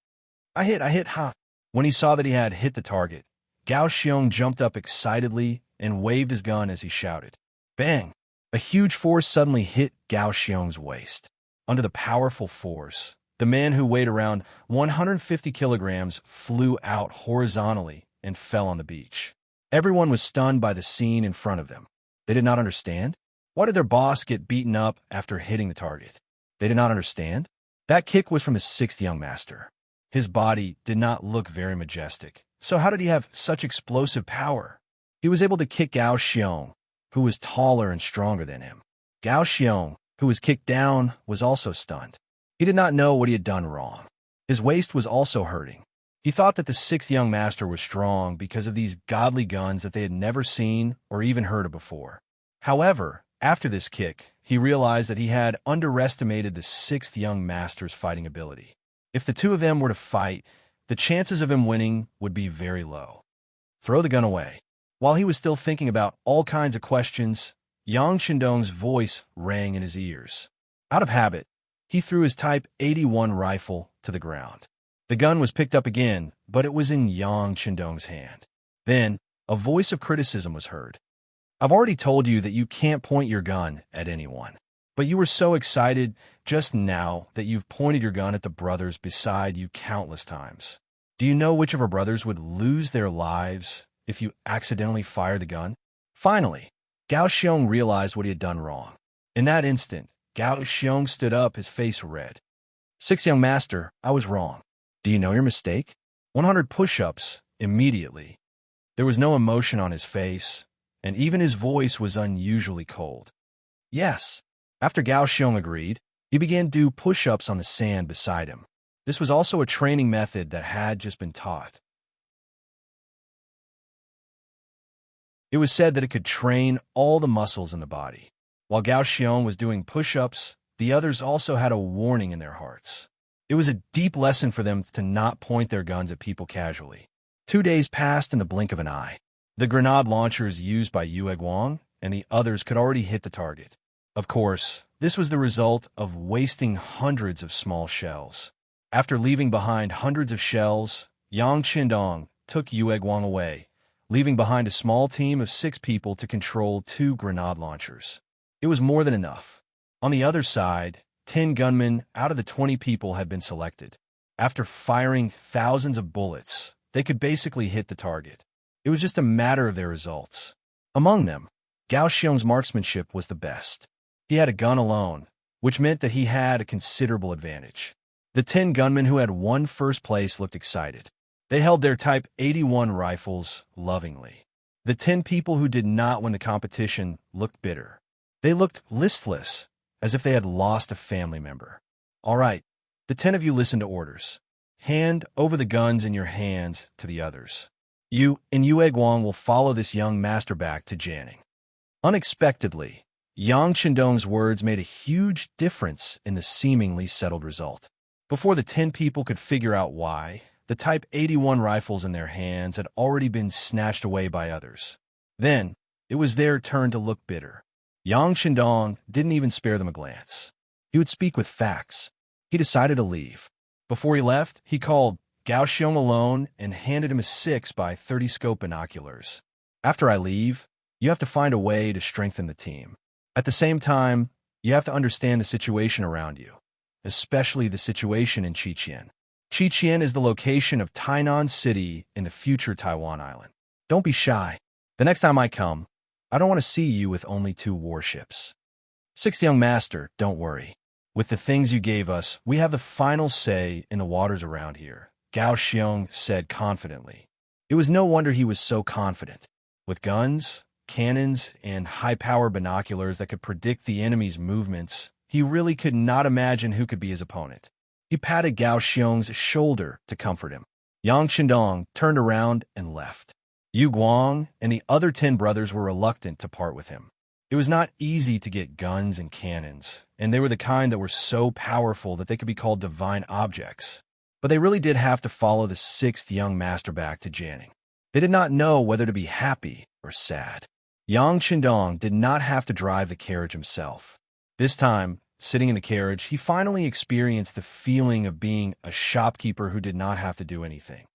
I hit, ha! When he saw that he had hit the target, Gao Xiong jumped up excitedly and waved his gun as he shouted. Bang! A huge force suddenly hit Gao Xiong's waist. Under the powerful force, the man who weighed around 150 kilograms flew out horizontally and fell on the beach. Everyone was stunned by the scene in front of them. They did not understand. Why did their boss get beaten up after hitting the target? They did not understand. That kick was from his sixth young master. His body did not look very majestic, so how did he have such explosive power? He was able to kick Gao Xiong, who was taller and stronger than him. Gao Xiong, who was kicked down, was also stunned. He did not know what he had done wrong. His waist was also hurting. He thought that the sixth young master was strong because of these godly guns that they had never seen or even heard of before. However, after this kick, he realized that he had underestimated the sixth young master's fighting ability. If the two of them were to fight, the chances of him winning would be very low. Throw the gun away. While he was still thinking about all kinds of questions, Yang Qindong's voice rang in his ears. Out of habit, he threw his Type 81 rifle to the ground. The gun was picked up again, but it was in Yang Qindong's hand. Then, a voice of criticism was heard. I've already told you that you can't point your gun at anyone. But you were so excited just now that you've pointed your gun at the brothers beside you countless times. Do you know which of our brothers would lose their lives if you accidentally fire the gun? Finally, Gao Xiong realized what he had done wrong. In that instant, Gao Xiong stood up, his face red. Sixth young master, I was wrong. Do you know your mistake? 100 push-ups immediately. There was no emotion on his face, and even his voice was unusually cold. Yes. After Gao Xiong agreed, he began to do push-ups on the sand beside him. This was also a training method that had just been taught. It was said that it could train all the muscles in the body. While Gao Xiong was doing push-ups, the others also had a warning in their hearts. It was a deep lesson for them to not point their guns at people casually. 2 days passed in the blink of an eye. The grenade launchers used by Yue Guang and the others could already hit the target. Of course, this was the result of wasting hundreds of small shells. After leaving behind hundreds of shells, Yang Qindong took Yue Guang away, leaving behind a small team of 6 people to control 2 grenade launchers. It was more than enough. On the other side, 10 gunmen out of the 20 people had been selected. After firing thousands of bullets, they could basically hit the target. It was just a matter of their results. Among them, Gao Xiong's marksmanship was the best. He had a gun alone, which meant that he had a considerable advantage. The 10 gunmen who had won first place looked excited. They held their Type 81 rifles lovingly. The 10 people who did not win the competition looked bitter. They looked listless, as if they had lost a family member. All right, the 10 of you listen to orders. Hand over the guns in your hands to the others. You and Yue Guang will follow this young master back to Jianing. Unexpectedly, Yang Qindong's words made a huge difference in the seemingly settled result. Before the 10 people could figure out why, the Type 81 rifles in their hands had already been snatched away by others. Then, it was their turn to look bitter. Yang Qindong didn't even spare them a glance. He would speak with facts. He decided to leave. Before he left, he called Gao Xiong alone and handed him a 6x30 scope binoculars. After I leave, you have to find a way to strengthen the team. At the same time, you have to understand the situation around you, especially the situation in Qiqian. Qiqian is the location of Tainan City in the future Taiwan Island. Don't be shy. The next time I come, I don't want to see you with only 2 warships. Sixth young master, don't worry. With the things you gave us, we have the final say in the waters around here, Gao Xiong said confidently. It was no wonder he was so confident. With guns, cannons, and high-power binoculars that could predict the enemy's movements, he really could not imagine who could be his opponent. He patted Gao Xiong's shoulder to comfort him. Yang Qindong turned around and left. Yu Guang and the other 10 brothers were reluctant to part with him. It was not easy to get guns and cannons, and they were the kind that were so powerful that they could be called divine objects. But they really did have to follow the 6th young master back to Jianing. They did not know whether to be happy or sad. Yang Qindong did not have to drive the carriage himself. This time, sitting in the carriage, he finally experienced the feeling of being a shopkeeper who did not have to do anything.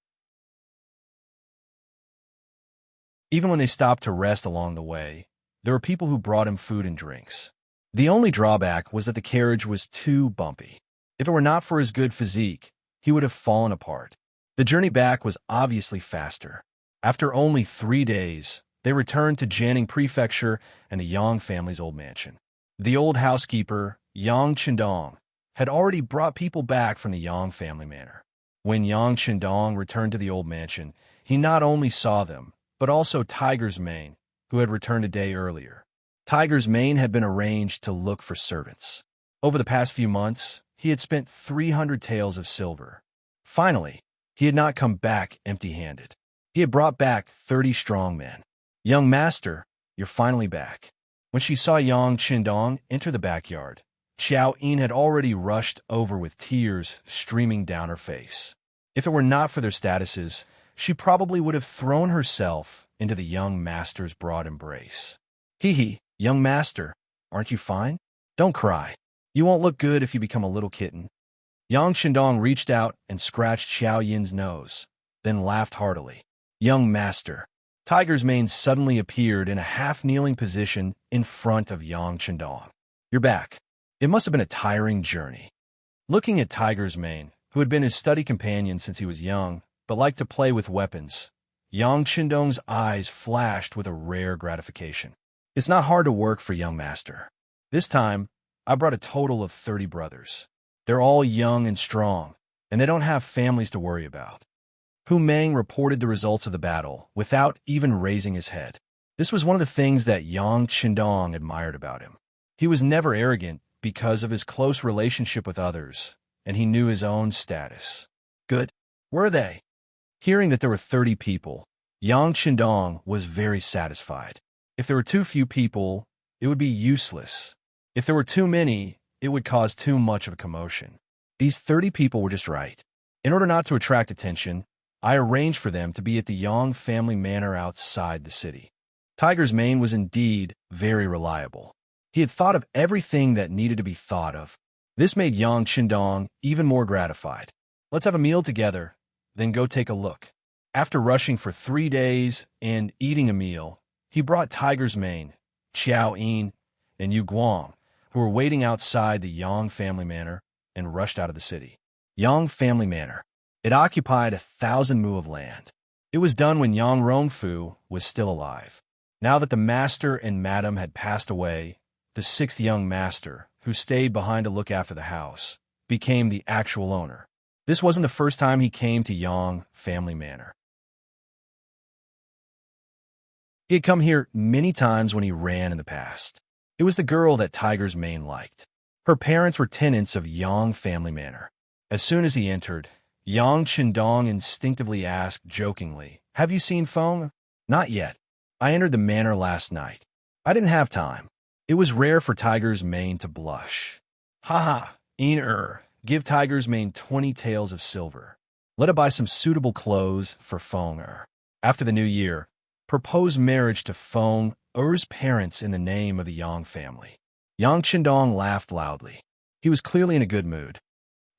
Even when they stopped to rest along the way, there were people who brought him food and drinks. The only drawback was that the carriage was too bumpy. If it were not for his good physique, he would have fallen apart. The journey back was obviously faster. After only 3 days, They returned to Jianing Prefecture and the Yang family's old mansion. The old housekeeper, Yang Qindong, had already brought people back from the Yang family manor. When Yang Qindong returned to the old mansion, he not only saw them, but also Tiger's Mane, who had returned a day earlier. Tiger's Mane had been arranged to look for servants. Over the past few months, he had spent 300 taels of silver. Finally, he had not come back empty-handed. He had brought back 30 strong men. "Young master, you're finally back." When she saw Yang Qindong enter the backyard, Xiao Yin had already rushed over with tears streaming down her face. If it were not for their statuses, she probably would have thrown herself into the young master's broad embrace. "Hee, young master, aren't you fine? Don't cry. You won't look good if you become a little kitten." Yang Qindong reached out and scratched Xiao Yin's nose, then laughed heartily. "Young master." Tiger's Mane suddenly appeared in a half-kneeling position in front of Yang Qindong. "You're back. It must have been a tiring journey." Looking at Tiger's Mane, who had been his study companion since he was young, but liked to play with weapons, Yang Qindong's eyes flashed with a rare gratification. "It's not hard to work for young master. This time, I brought a total of 30 brothers. They're all young and strong, and they don't have families to worry about." Hu Meng reported the results of the battle without even raising his head. This was one of the things that Yang Qindong admired about him. He was never arrogant because of his close relationship with others, and he knew his own status. "Good. Where are they?" Hearing that there were 30 people, Yang Qindong was very satisfied. If there were too few people, it would be useless. If there were too many, it would cause too much of a commotion. These 30 people were just right. In order not to attract attention, I arranged for them to be at the Yang family manor outside the city. Tiger's Mane was indeed very reliable. He had thought of everything that needed to be thought of. This made Yang Qindong even more gratified. "Let's have a meal together, then go take a look." After rushing for 3 days and eating a meal, he brought Tiger's Mane, Xiao Yin, and Yu Guang, who were waiting outside the Yang family manor, and rushed out of the city. Yang family manor. It occupied 1,000 mu of land. It was done when Yang Rongfu was still alive. Now that the master and madam had passed away, the 6th young master, who stayed behind to look after the house, became the actual owner. This wasn't the first time he came to Yang family manor. He had come here many times when he ran in the past. It was the girl that Tiger's Mane liked. Her parents were tenants of Yang family manor. As soon as he entered, Yang Qindong instinctively asked jokingly, "Have you seen Feng?" "Not yet. I entered the manor last night. I didn't have time." It was rare for Tiger's Mane to blush. "Haha, give Tiger's Mane 20 taels of silver. Let it buy some suitable clothes for Feng." After the new year, proposed marriage to Feng Er's parents in the name of the Yang family. Yang Qindong laughed loudly. He was clearly in a good mood.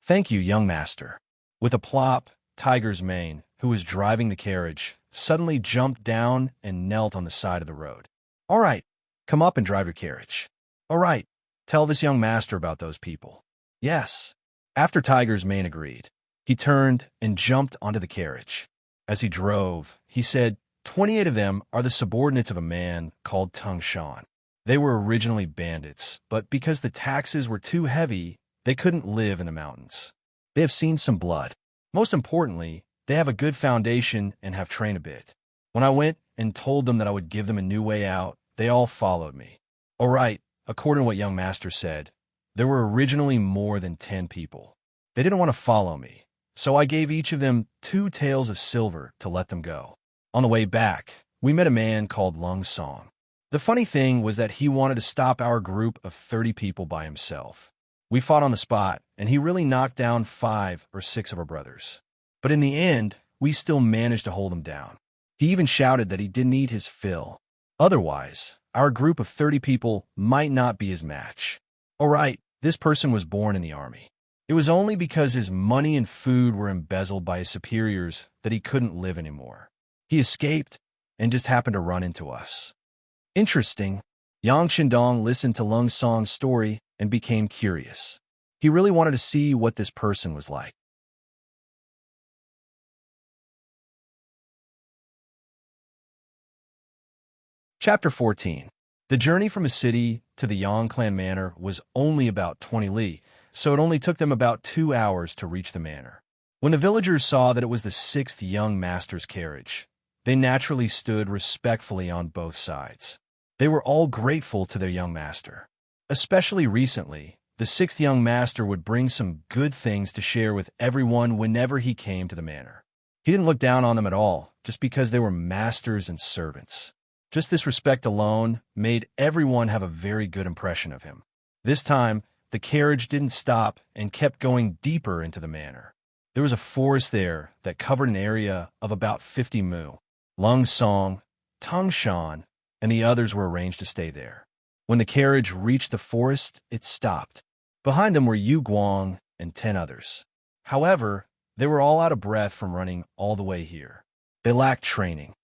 "Thank you, young master." With a plop, Tiger's Mane, who was driving the carriage, suddenly jumped down and knelt on the side of the road. "All right, come up and drive your carriage." "All right, tell this young master about those people." "Yes." After Tiger's Mane agreed, he turned and jumped onto the carriage. As he drove, he said, 28 of them are the subordinates of a man called Tung Shan. They were originally bandits, but because the taxes were too heavy, they couldn't live in the mountains. They have seen some blood. Most importantly, they have a good foundation and have trained a bit. When I went and told them that I would give them a new way out, they all followed me. All right, according to what young master said, there were originally more than 10 people. They didn't want to follow me, so I gave each of them 2 taels of silver to let them go. On the way back, we met a man called Lung Song. The funny thing was that he wanted to stop our group of 30 people by himself. We fought on the spot, and he really knocked down 5 or 6 of our brothers. But in the end, we still managed to hold him down. He even shouted that he didn't eat his fill. Otherwise, our group of 30 people might not be his match. All right, this person was born in the army. It was only because his money and food were embezzled by his superiors that he couldn't live anymore. He escaped and just happened to run into us. Interesting. Yang Qindong listened to Lung Song's story and became curious. He really wanted to see what this person was like. Chapter 14. The journey from a city to the Yang clan manor was only about 20 li, so it only took them about 2 hours to reach the manor. When the villagers saw that it was the sixth young master's carriage, they naturally stood respectfully on both sides. They were all grateful to their young master. Especially recently, the sixth young master would bring some good things to share with everyone whenever he came to the manor. He didn't look down on them at all, just because they were masters and servants. Just this respect alone made everyone have a very good impression of him. This time, the carriage didn't stop and kept going deeper into the manor. There was a forest there that covered an area of about 50 mu. Lung Song, Tong Shan, and the others were arranged to stay there. When the carriage reached the forest, it stopped. Behind them were Yu Guang and 10 others. However, they were all out of breath from running all the way here. They lacked training.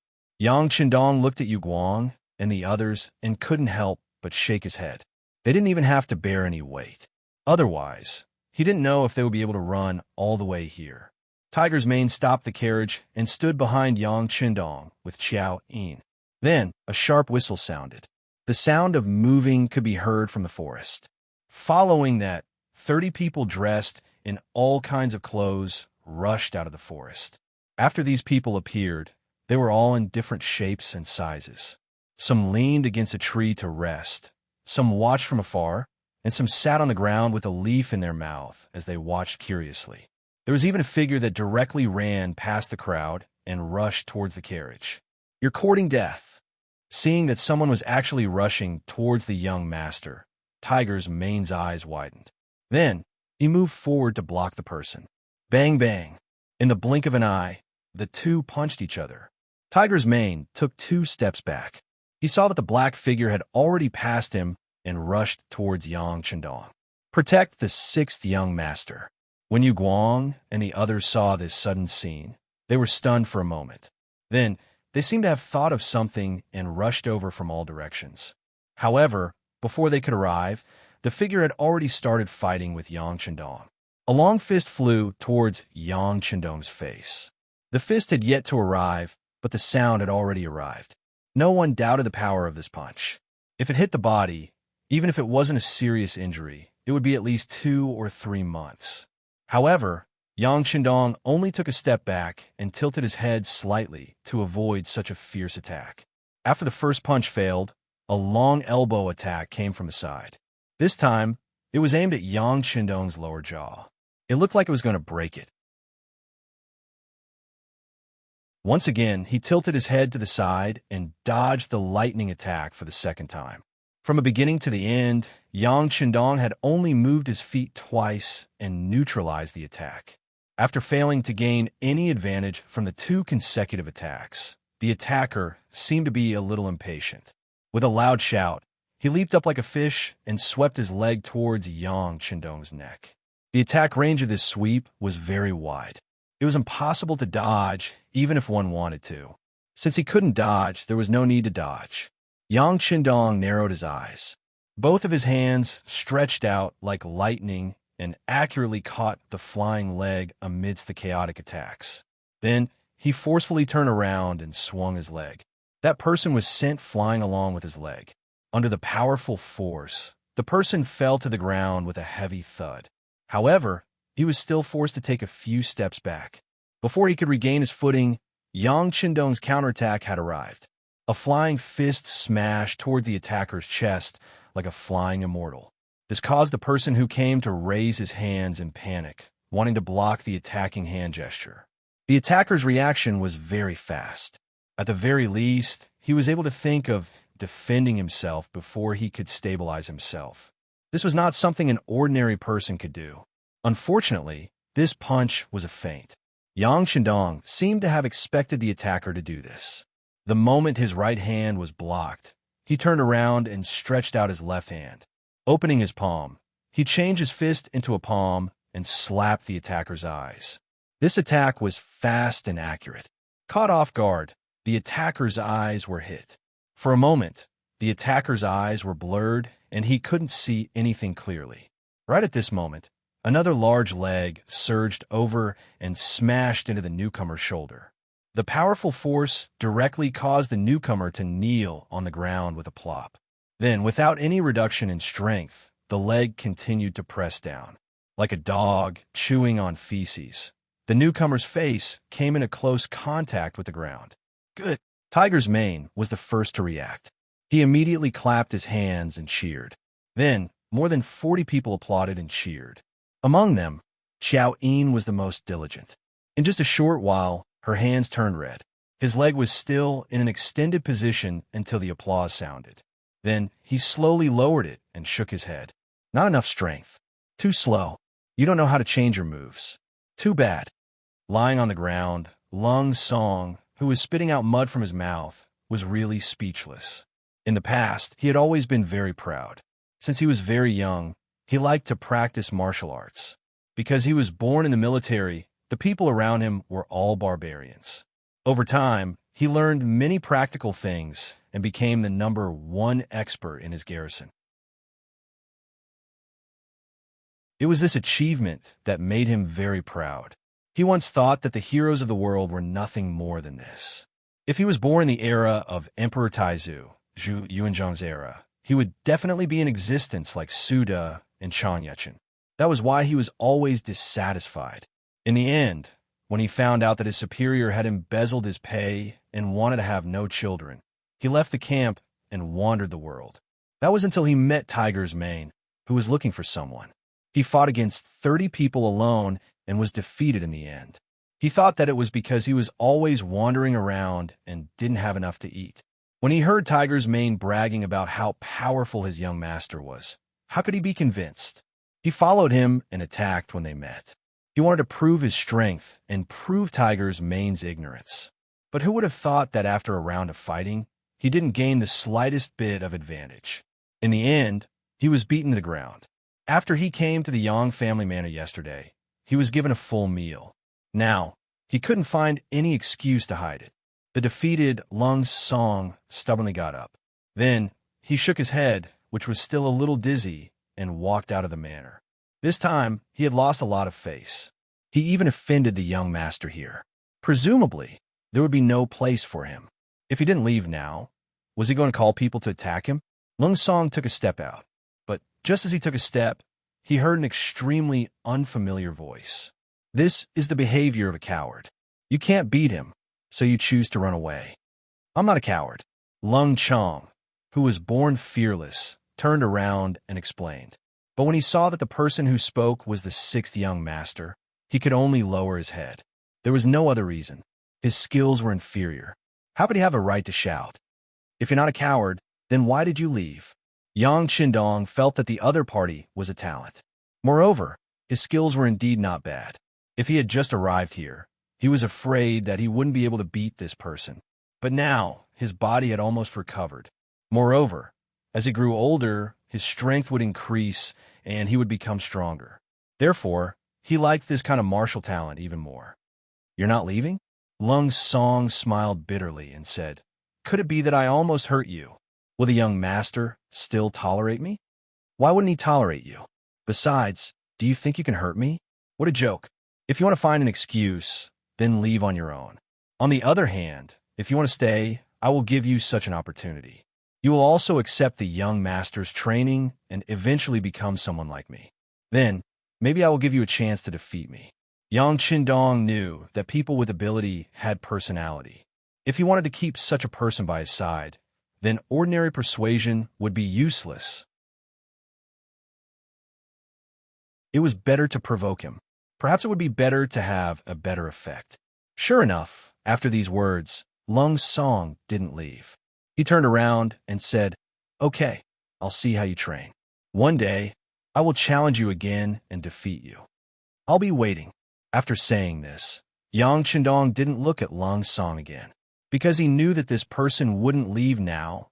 Yang Qindong looked at Yu Guang and the others and couldn't help but shake his head. They didn't even have to bear any weight. Otherwise, he didn't know if they would be able to run all the way here. Tiger's Mane stopped the carriage and stood behind Yang Qindong with Qiao Yin. Then, a sharp whistle sounded. The sound of moving could be heard from the forest. Following that, 30 people dressed in all kinds of clothes rushed out of the forest. After these people appeared, they were all in different shapes and sizes. Some leaned against a tree to rest, some watched from afar, and some sat on the ground with a leaf in their mouth as they watched curiously. There was even a figure that directly ran past the crowd and rushed towards the carriage. "You're courting death." Seeing that someone was actually rushing towards the young master, Tiger's Mane's eyes widened. Then, he moved forward to block the person. Bang, bang. In the blink of an eye, the two punched each other. Tiger's Mane took 2 steps back. He saw that the black figure had already passed him and rushed towards Yang Qindong. Protect the sixth young master. When Yu Guang and the others saw this sudden scene, they were stunned for a moment. Then, they seemed to have thought of something and rushed over from all directions. However, before they could arrive, the figure had already started fighting with Yang Qindong. A long fist flew towards Yang Qindong's face. The fist had yet to arrive, but the sound had already arrived. No one doubted the power of this punch. If it hit the body, even if it wasn't a serious injury, it would be at least 2 or 3 months. However, Yang Qindong only took a step back and tilted his head slightly to avoid such a fierce attack. After the first punch failed, a long elbow attack came from the side. This time, it was aimed at Yang Qindong's lower jaw. It looked like it was going to break it. Once again, he tilted his head to the side and dodged the lightning attack for the second time. From the beginning to the end, Yang Qindong had only moved his feet twice and neutralized the attack. After failing to gain any advantage from the 2 consecutive attacks, the attacker seemed to be a little impatient. With a loud shout, he leaped up like a fish and swept his leg towards Yang Qindong's neck. The attack range of this sweep was very wide. It was impossible to dodge, even if one wanted to. Since he couldn't dodge, there was no need to dodge. Yang Qindong narrowed his eyes. Both of his hands stretched out like lightning and accurately caught the flying leg amidst the chaotic attacks. Then, he forcefully turned around and swung his leg. That person was sent flying along with his leg. Under the powerful force, the person fell to the ground with a heavy thud. However, he was still forced to take a few steps back. Before he could regain his footing, Yang Qindong's counterattack had arrived. A flying fist smashed toward the attacker's chest like a flying immortal. This caused the person who came to raise his hands in panic, wanting to block the attacking hand gesture. The attacker's reaction was very fast. At the very least, he was able to think of defending himself before he could stabilize himself. This was not something an ordinary person could do. Unfortunately, this punch was a feint. Yang Qindong seemed to have expected the attacker to do this. The moment his right hand was blocked, he turned around and stretched out his left hand. Opening his palm, he changed his fist into a palm and slapped the attacker's eyes. This attack was fast and accurate. Caught off guard, the attacker's eyes were hit. For a moment, the attacker's eyes were blurred and he couldn't see anything clearly. Right at this moment, another large leg surged over and smashed into the newcomer's shoulder. The powerful force directly caused the newcomer to kneel on the ground with a plop. Then, without any reduction in strength, the leg continued to press down. Like a dog chewing on feces, the newcomer's face came into close contact with the ground. Good. Tiger's mane was the first to react. He immediately clapped his hands and cheered. Then, more than 40 people applauded and cheered. Among them, Xiao Yin was the most diligent. In just a short while, her hands turned red. His leg was still in an extended position until the applause sounded. Then, he slowly lowered it and shook his head. Not enough strength. Too slow. You don't know how to change your moves. Too bad. Lying on the ground, Lung Song, who was spitting out mud from his mouth, was really speechless. In the past, he had always been very proud. Since he was very young, he liked to practice martial arts. Because he was born in the military, the people around him were all barbarians. Over time, he learned many practical things and became the #1 expert in his garrison. It was this achievement that made him very proud. He once thought that the heroes of the world were nothing more than this. If he was born in the era of Emperor Taizu, Zhu Yuanzhang's era, he would definitely be in existence like Suda and Chang Yechin. That was why he was always dissatisfied. In the end, when he found out that his superior had embezzled his pay and wanted to have no children, he left the camp and wandered the world. That was until he met Tiger's mane, who was looking for someone. He fought against 30 people alone and was defeated in the end. He thought that it was because he was always wandering around and didn't have enough to eat. When he heard Tiger's mane bragging about how powerful his young master was, how could he be convinced? He followed him and attacked when they met. He wanted to prove his strength and prove Tiger's mane's ignorance. But who would have thought that after a round of fighting, he didn't gain the slightest bit of advantage? In the end, he was beaten to the ground. After he came to the Yang family manor yesterday, he was given a full meal. Now, he couldn't find any excuse to hide it. The defeated Lung Song stubbornly got up. Then, he shook his head, which was still a little dizzy, and walked out of the manor. This time, he had lost a lot of face. He even offended the young master here. Presumably, there would be no place for him. If he didn't leave now, was he going to call people to attack him? Lung Song took a step out, but just as he took a step, he heard an extremely unfamiliar voice. This is the behavior of a coward. You can't beat him, so you choose to run away. I'm not a coward. Lung Chong, who was born fearless, turned around and explained. But when he saw that the person who spoke was the 6th young master, he could only lower his head. There was no other reason. His skills were inferior. How could he have a right to shout? If you're not a coward, then why did you leave? Yang Qindong felt that the other party was a talent. Moreover, his skills were indeed not bad. If he had just arrived here, he was afraid that he wouldn't be able to beat this person. But now, his body had almost recovered. Moreover, as he grew older, his strength would increase and he would become stronger. Therefore, he liked this kind of martial talent even more. You're not leaving? Lung Song smiled bitterly and said, Could it be that I almost hurt you? Will the young master still tolerate me? Why wouldn't he tolerate you? Besides, do you think you can hurt me? What a joke. If you want to find an excuse, then leave on your own. On the other hand, if you want to stay, I will give you such an opportunity. You will also accept the young master's training and eventually become someone like me. Then, maybe I will give you a chance to defeat me. Yang Qindong knew that people with ability had personality. If he wanted to keep such a person by his side, then ordinary persuasion would be useless. It was better to provoke him. Perhaps it would be better to have a better effect. Sure enough, after these words, Lung Song didn't leave. He turned around and said, Okay, I'll see how you train. One day, I will challenge you again and defeat you. I'll be waiting. After saying this, Yang Qindong didn't look at Lung Song again, because he knew that this person wouldn't leave now,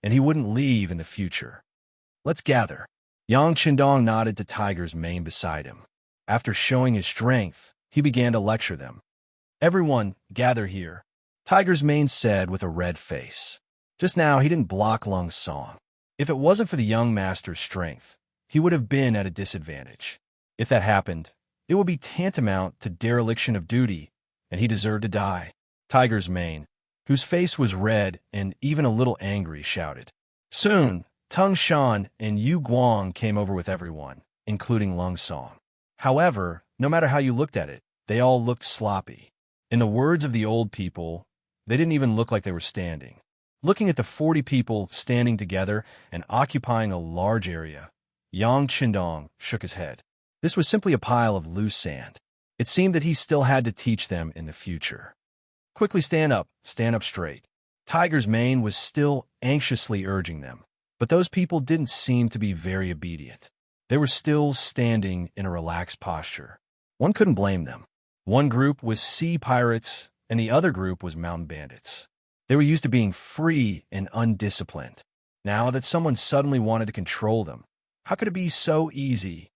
and he wouldn't leave in the future. Let's gather. Yang Qindong nodded to Tiger's mane beside him. After showing his strength, he began to lecture them. Everyone, gather here, Tiger's mane said with a red face. Just now, he didn't block Lung Song. If it wasn't for the young master's strength, he would have been at a disadvantage. If that happened, it would be tantamount to dereliction of duty, and he deserved to die. Tiger's mane, whose face was red and even a little angry, shouted. Soon, Tung Shan and Yu Guang came over with everyone, including Lung Song. However, no matter how you looked at it, they all looked sloppy. In the words of the old people, they didn't even look like they were standing. Looking at the 40 people standing together and occupying a large area, Yang Qindong shook his head. This was simply a pile of loose sand. It seemed that he still had to teach them in the future. Quickly stand up straight. Tiger's mane was still anxiously urging them, but those people didn't seem to be very obedient. They were still standing in a relaxed posture. One couldn't blame them. One group was sea pirates, and the other group was mountain bandits. They were used to being free and undisciplined. Now that someone suddenly wanted to control them, how could it be so easy?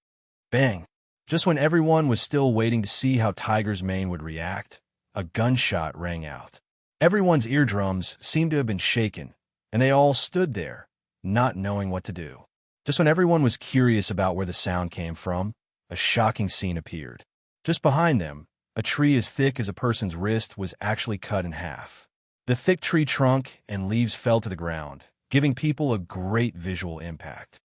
Bang! Just when everyone was still waiting to see how Tiger's mane would react, a gunshot rang out. Everyone's eardrums seemed to have been shaken, and they all stood there, not knowing what to do. Just when everyone was curious about where the sound came from, a shocking scene appeared. Just behind them, a tree as thick as a person's wrist was actually cut in half. The thick tree trunk and leaves fell to the ground, giving people a great visual impact.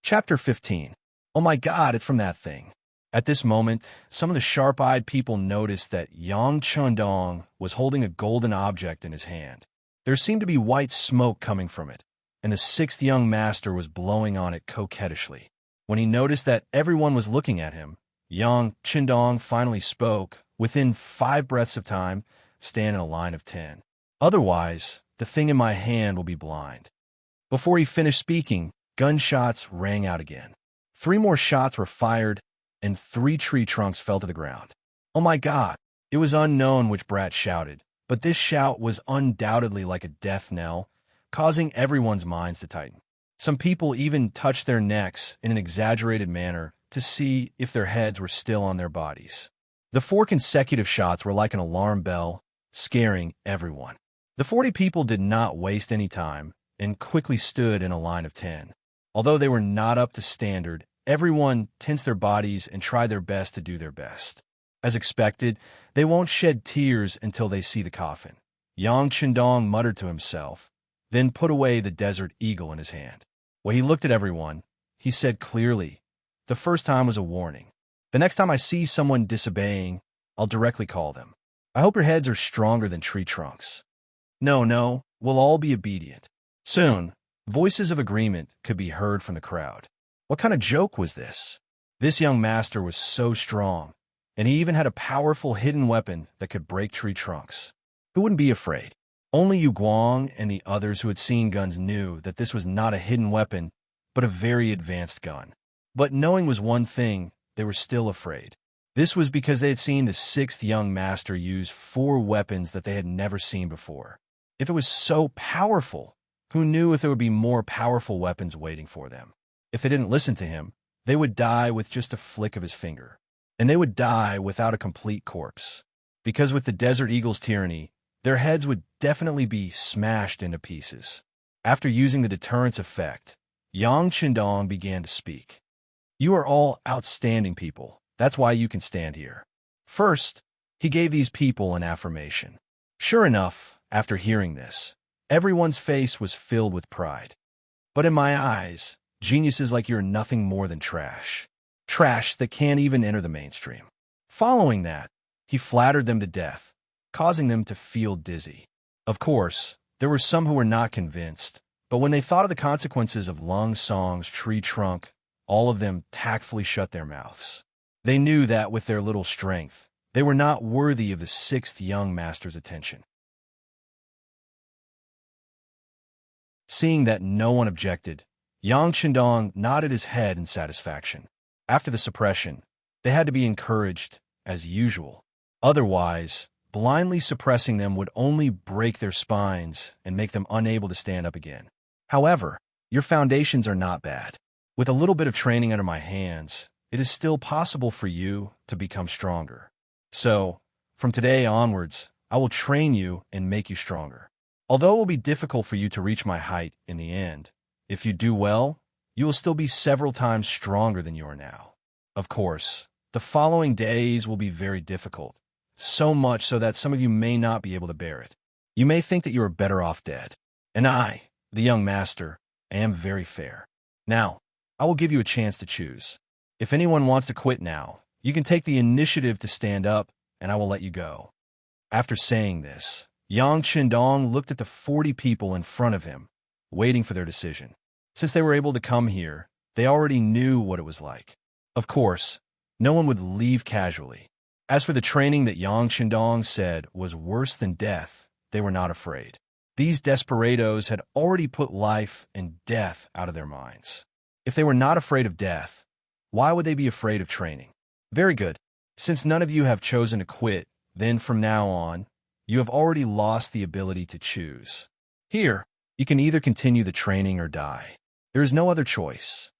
Chapter 15. Oh my God, it's from that thing. At this moment, some of the sharp-eyed people noticed that Yang Chundong was holding a golden object in his hand. There seemed to be white smoke coming from it, and the sixth young master was blowing on it coquettishly. When he noticed that everyone was looking at him, Yang Chindong finally spoke, within 5 breaths of time, stand in a line of 10. Otherwise, the thing in my hand will be blind. Before he finished speaking, gunshots rang out again. 3 more shots were fired, and 3 tree trunks fell to the ground. Oh my God! It was unknown which brat shouted, but this shout was undoubtedly like a death knell, causing everyone's minds to tighten. Some people even touched their necks in an exaggerated manner to see if their heads were still on their bodies. The 4 consecutive shots were like an alarm bell, scaring everyone. The 40 people did not waste any time and quickly stood in a line of 10. Although they were not up to standard, everyone tensed their bodies and tried their best to do their best. As expected, they won't shed tears until they see the coffin. Yang Qindong muttered to himself, then put away the desert eagle in his hand. When he looked at everyone, he said clearly, the first time was a warning. The next time I see someone disobeying, I'll directly call them. I hope your heads are stronger than tree trunks. No, we'll all be obedient. Soon, voices of agreement could be heard from the crowd. What kind of joke was this? This young master was so strong, and he even had a powerful hidden weapon that could break tree trunks. Who wouldn't be afraid? Only Yu Guang and the others who had seen guns knew that this was not a hidden weapon, but a very advanced gun. But knowing was one thing, they were still afraid. This was because they had seen the 6th young master use 4 weapons that they had never seen before. If it was so powerful, who knew if there would be more powerful weapons waiting for them? If they didn't listen to him, they would die with just a flick of his finger. And they would die without a complete corpse. Because with the Desert Eagle's tyranny, their heads would definitely be smashed into pieces. After using the deterrence effect, Yang Qindong began to speak. You are all outstanding people. That's why you can stand here. First, he gave these people an affirmation. Sure enough, after hearing this, everyone's face was filled with pride. But in my eyes, geniuses like you are nothing more than trash. Trash that can't even enter the mainstream. Following that, he flattered them to death, causing them to feel dizzy. Of course, there were some who were not convinced, but when they thought of the consequences of Lung Song's tree trunk, all of them tactfully shut their mouths. They knew that with their little strength, they were not worthy of the 6th young master's attention. Seeing that no one objected, Yang Qindong nodded his head in satisfaction. After the suppression, they had to be encouraged, as usual. Otherwise, blindly suppressing them would only break their spines and make them unable to stand up again. However, your foundations are not bad. With a little bit of training under my hands, it is still possible for you to become stronger. So, from today onwards, I will train you and make you stronger. Although it will be difficult for you to reach my height in the end, if you do well, you will still be several times stronger than you are now. Of course, the following days will be very difficult, so much so that some of you may not be able to bear it. You may think that you are better off dead. And I, the young master, am very fair. Now, I will give you a chance to choose. If anyone wants to quit now, you can take the initiative to stand up, and I will let you go." After saying this, Yang Qindong looked at the 40 people in front of him, waiting for their decision. Since they were able to come here, they already knew what it was like. Of course, no one would leave casually. As for the training that Yang Qindong said was worse than death, they were not afraid. These desperados had already put life and death out of their minds. If they were not afraid of death, why would they be afraid of training? Very good. Since none of you have chosen to quit, then from now on, you have already lost the ability to choose. Here, you can either continue the training or die. There is no other choice.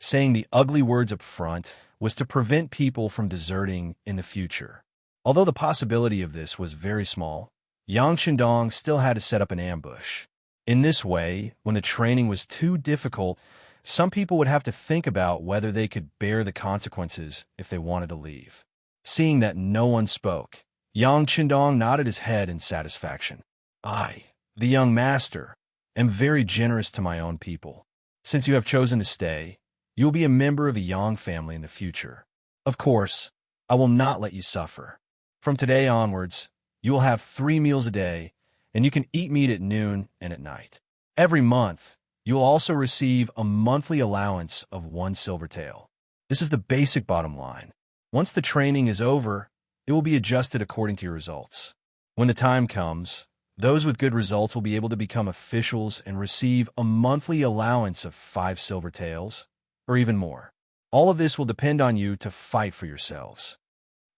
Saying the ugly words up front was to prevent people from deserting in the future. Although the possibility of this was very small, Yang Qindong still had to set up an ambush. In this way, when the training was too difficult, some people would have to think about whether they could bear the consequences if they wanted to leave. Seeing that no one spoke, Yang Qindong nodded his head in satisfaction. "I, the young master, am very generous to my own people. Since you have chosen to stay, you will be a member of the Yang family in the future. Of course, I will not let you suffer. From today onwards, you will have 3 meals a day, and you can eat meat at noon and at night. Every month, you will also receive a monthly allowance of 1 silver tael. This is the basic bottom line. Once the training is over, it will be adjusted according to your results. When the time comes, those with good results will be able to become officials and receive a monthly allowance of 5 silver taels, or even more. All of this will depend on you to fight for yourselves."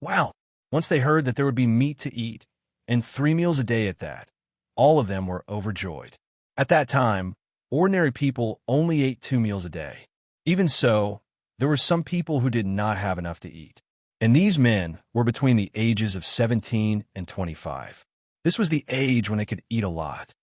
Wow! Once they heard that there would be meat to eat, and 3 meals a day at that, all of them were overjoyed. At that time, ordinary people only ate 2 meals a day. Even so, there were some people who did not have enough to eat. And these men were between the ages of 17 and 25. This was the age when they could eat a lot.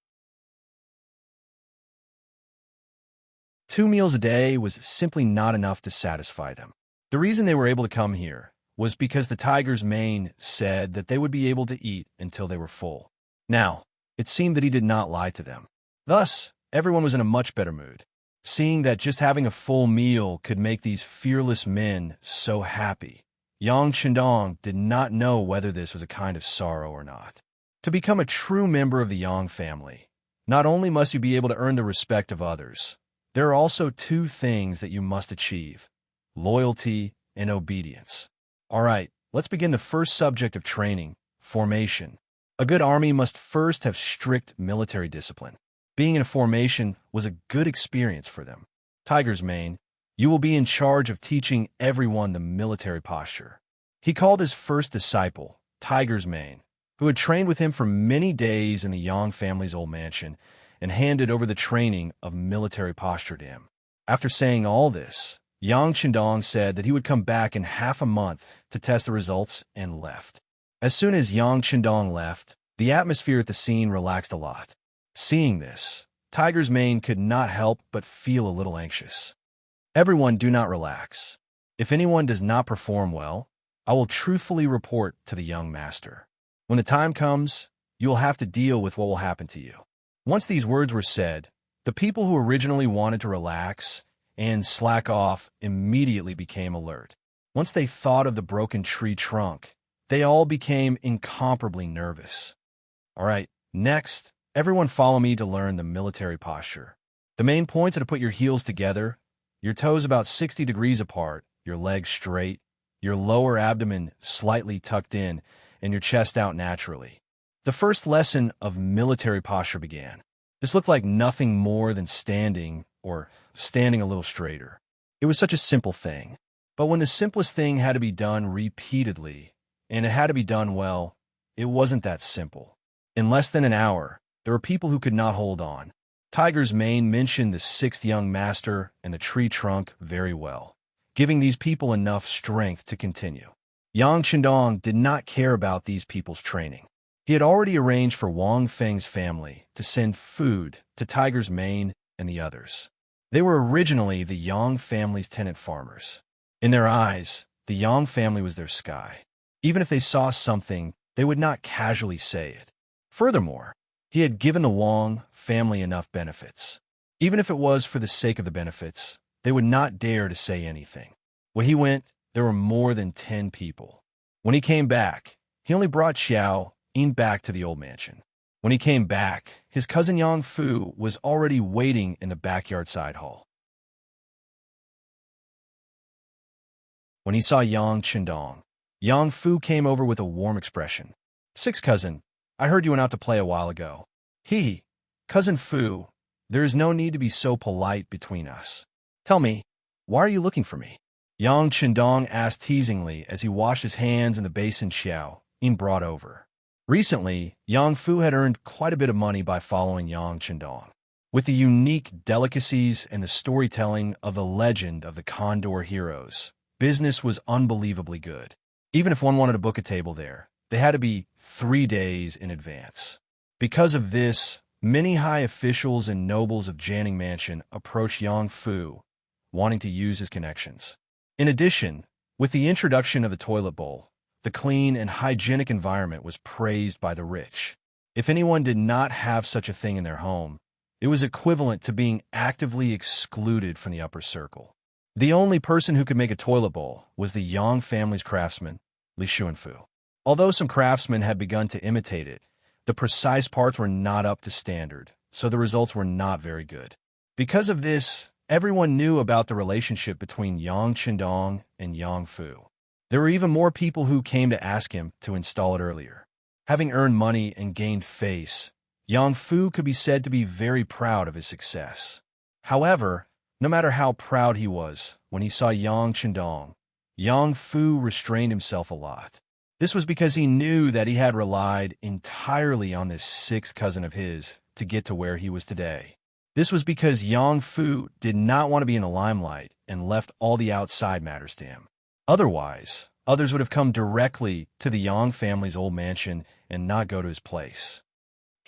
2 meals a day was simply not enough to satisfy them. The reason they were able to come here was because the tiger's mane said that they would be able to eat until they were full. Now, it seemed that he did not lie to them. Thus, everyone was in a much better mood. Seeing that just having a full meal could make these fearless men so happy, Yang Qindong did not know whether this was a kind of sorrow or not. To become a true member of the Yang family, not only must you be able to earn the respect of others, there are also 2 things that you must achieve: loyalty and obedience. All right, let's begin the first subject of training, formation. A good army must first have strict military discipline. Being in a formation was a good experience for them. Tiger's Mane, you will be in charge of teaching everyone the military posture. He called his first disciple, Tiger's Mane, who had trained with him for many days in the Yang family's old mansion, and handed over the training of military posture to him. After saying all this, Yang Qindong said that he would come back in half a month to test the results and left. As soon as Yang Qindong left, the atmosphere at the scene relaxed a lot. Seeing this, Tiger's Mane could not help but feel a little anxious. Everyone do not relax. If anyone does not perform well, I will truthfully report to the young master. When the time comes, you will have to deal with what will happen to you. Once these words were said, the people who originally wanted to relax and slack off immediately became alert. Once they thought of the broken tree trunk, they all became incomparably nervous. All right, next, everyone follow me to learn the military posture. The main points are to put your heels together, your toes about 60 degrees apart, your legs straight, your lower abdomen slightly tucked in, and your chest out naturally. The first lesson of military posture began. This looked like nothing more than standing, or standing a little straighter. It was such a simple thing. But when the simplest thing had to be done repeatedly, and it had to be done well, it wasn't that simple. In less than an hour, there were people who could not hold on. Tiger's Mane mentioned the 6th young master and the tree trunk very well, giving these people enough strength to continue. Yang Qindong did not care about these people's training. He had already arranged for Wang Feng's family to send food to Tiger's Mane and the others. They were originally the Yang family's tenant farmers. In their eyes, the Yang family was their sky. Even if they saw something, they would not casually say it. Furthermore, he had given the Wang family enough benefits. Even if it was for the sake of the benefits, they would not dare to say anything. When he went, there were more than 10 people. When he came back, he only brought Xiao Yin back to the old mansion. When he came back, his cousin Yang Fu was already waiting in the backyard side hall. When he saw Yang Chendong, Yang Fu came over with a warm expression. "Sixth cousin, I heard you went out to play a while ago." Cousin Fu, there is no need to be so polite between us. Tell me, why are you looking for me?" Yang Chendong asked teasingly as he washed his hands in the basin Xiao Yin brought over. Recently, Yang Fu had earned quite a bit of money by following Yang Chendong. With the unique delicacies and the storytelling of the legend of the Condor heroes, business was unbelievably good. Even if one wanted to book a table there, they had to be 3 days in advance. Because of this, many high officials and nobles of Janning Mansion approached Yang Fu, wanting to use his connections. In addition, with the introduction of the toilet bowl, the clean and hygienic environment was praised by the rich. If anyone did not have such a thing in their home, it was equivalent to being actively excluded from the upper circle. The only person who could make a toilet bowl was the Yang family's craftsman, Li Xuanfu. Although some craftsmen had begun to imitate it, the precise parts were not up to standard, so the results were not very good. Because of this, everyone knew about the relationship between Yang Chendong and Yang Fu. There were even more people who came to ask him to install it earlier. Having earned money and gained face, Yang Fu could be said to be very proud of his success. However, no matter how proud he was, when he saw Yang Chendong, Yang Fu restrained himself a lot. This was because he knew that he had relied entirely on this sixth cousin of his to get to where he was today. This was because Yang Fu did not want to be in the limelight and left all the outside matters to him. Otherwise, others would have come directly to the Yang family's old mansion and not go to his place.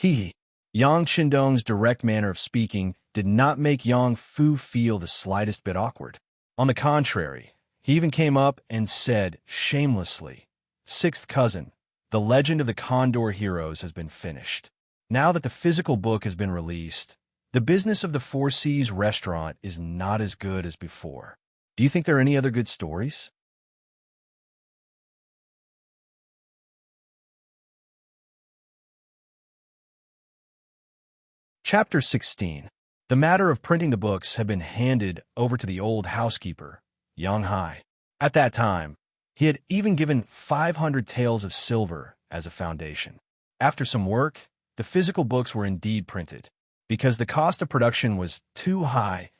Yang Chendong's direct manner of speaking did not make Yang Fu feel the slightest bit awkward. On the contrary, he even came up and said shamelessly, "Sixth cousin, the legend of the Condor heroes has been finished. Now that the physical book has been released, the business of the Four Seas restaurant is not as good as before. Do you think there are any other good stories?" Chapter 16. The matter of printing the books had been handed over to the old housekeeper, Yang Hai. At that time, he had even given 500 taels of silver as a foundation. After some work, the physical books were indeed printed. Because the cost of production was too high,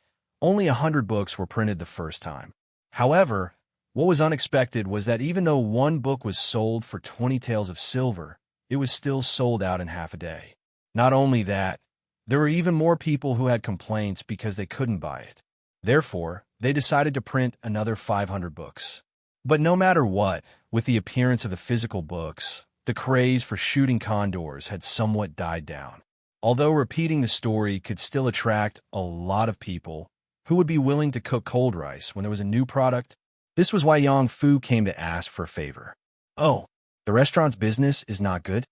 only 100 books were printed the first time. However, what was unexpected was that even though one book was sold for 20 taels of silver, it was still sold out in half a day. Not only that, there were even more people who had complaints because they couldn't buy it. Therefore, they decided to print another 500 books. But no matter what, with the appearance of the physical books, the craze for shooting condors had somewhat died down. Although repeating the story could still attract a lot of people who would be willing to cook cold rice when there was a new product, this was why Yang Fu came to ask for a favor. "Oh, the restaurant's business is not good?"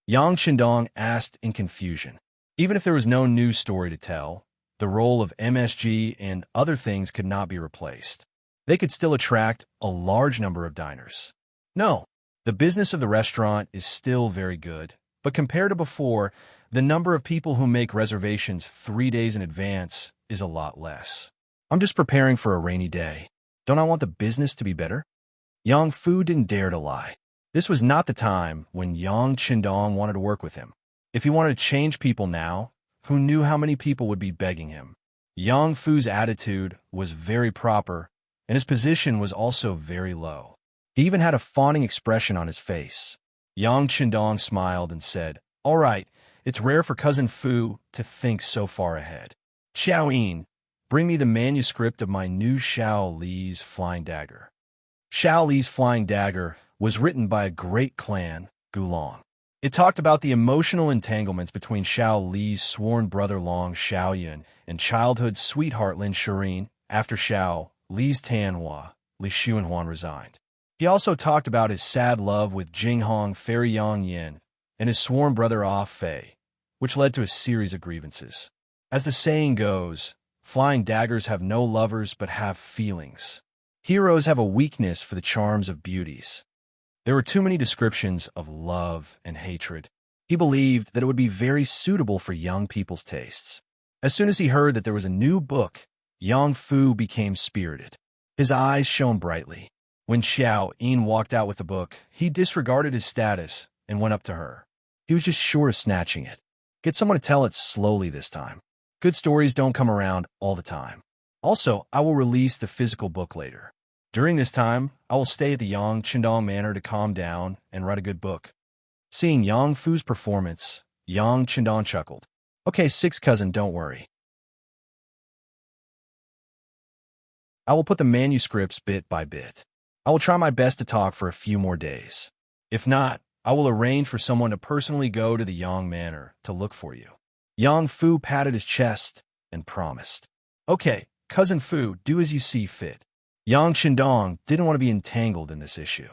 Yang Chendong asked in confusion. Even if there was no new story to tell, the role of MSG and other things could not be replaced. They could still attract a large number of diners. "No, the business of the restaurant is still very good, but compared to before, the number of people who make reservations 3 days in advance is a lot less. I'm just preparing for a rainy day. Don't I want the business to be better?" Yang Fu didn't dare to lie. This was not the time when Yang Chendong wanted to work with him. If he wanted to change people now, who knew how many people would be begging him? Yang Fu's attitude was very proper, and his position was also very low. He even had a fawning expression on his face. Yang Chendong smiled and said, "All right, it's rare for Cousin Fu to think so far ahead. Xiao Yin, bring me the manuscript of my new Xiao Li's Flying Dagger." Xiao Li's Flying Dagger was written by a great clan, Gulong. It talked about the emotional entanglements between Xiao Li's sworn brother Long Xiaoyun and childhood sweetheart Lin Shireen after Xiao Li's Tianhua, Li Xuanhuan resigned. He also talked about his sad love with Jinghong Fairy Yang Yin and his sworn brother Ah Fei, which led to a series of grievances. As the saying goes, flying daggers have no lovers but have feelings. Heroes have a weakness for the charms of beauties. There were too many descriptions of love and hatred. He believed that it would be very suitable for young people's tastes. As soon as he heard that there was a new book, Yang Fu became spirited. His eyes shone brightly. When Xiao Yin walked out with the book, he disregarded his status and went up to her. He was just short of snatching it. Get someone to tell it slowly this time. Good stories don't come around all the time. Also, I will release the physical book later. During this time, I will stay at the Yang Qindong Manor to calm down and write a good book. Seeing Yang Fu's performance, Yang Qindong chuckled. Okay, sixth cousin, don't worry. I will put the manuscripts bit by bit. I will try my best to talk for a few more days. If not, I will arrange for someone to personally go to the Yang Manor to look for you. Yang Fu patted his chest and promised. Okay, cousin Fu, do as you see fit. Yang Qindong didn't want to be entangled in this issue.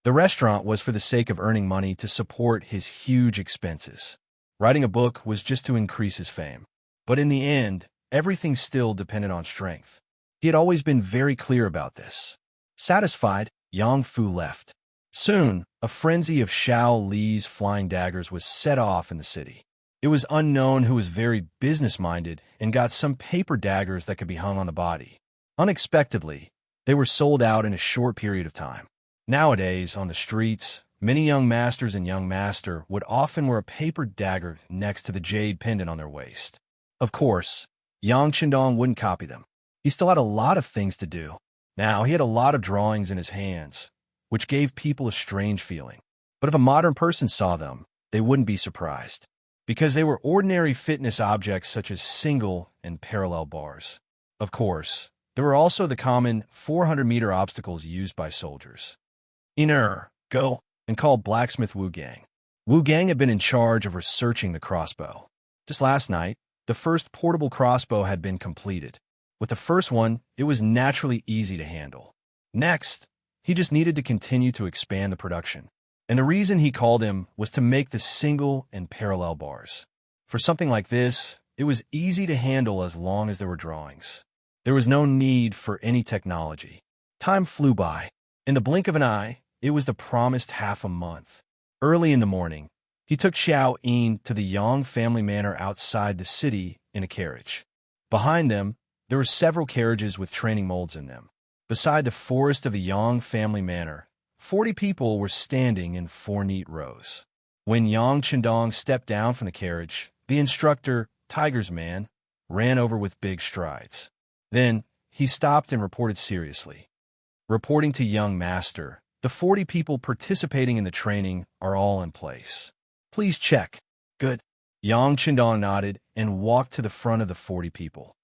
The restaurant was for the sake of earning money to support his huge expenses. Writing a book was just to increase his fame. But in the end, everything still depended on strength. He had always been very clear about this. Satisfied, Yang Fu left. Soon, a frenzy of Xiao Li's flying daggers was set off in the city. It was unknown who was very business-minded and got some paper daggers that could be hung on the body. Unexpectedly, they were sold out in a short period of time. Nowadays, on the streets, many young masters and young master would often wear a paper dagger next to the jade pendant on their waist. Of course, Yang Qindong wouldn't copy them. He still had a lot of things to do. Now, he had a lot of drawings in his hands, which gave people a strange feeling. But if a modern person saw them, they wouldn't be surprised, because they were ordinary fitness objects such as single and parallel bars. Of course, there were also the common 400-meter obstacles used by soldiers. Immerse, go, and call blacksmith Wu Gang. Wu Gang had been in charge of researching the crossbow. Just last night, the first portable crossbow had been completed. With the first one, it was naturally easy to handle. Next, he just needed to continue to expand the production. And the reason he called him was to make the single and parallel bars. For something like this, it was easy to handle as long as there were drawings. There was no need for any technology. Time flew by. In the blink of an eye, it was the promised half a month. Early in the morning, he took Xiao Yin to the Yang family manor outside the city in a carriage. Behind them, there were several carriages with training molds in them. Beside the forest of the Yang family manor, 40 people were standing in 4 neat rows. When Yang Qindong stepped down from the carriage, the instructor, Tiger's man, ran over with big strides. Then, he stopped and reported seriously. Reporting to young master, the 40 people participating in the training are all in place. Please check. Good. Yang Qindong nodded and walked to the front of the 40 people.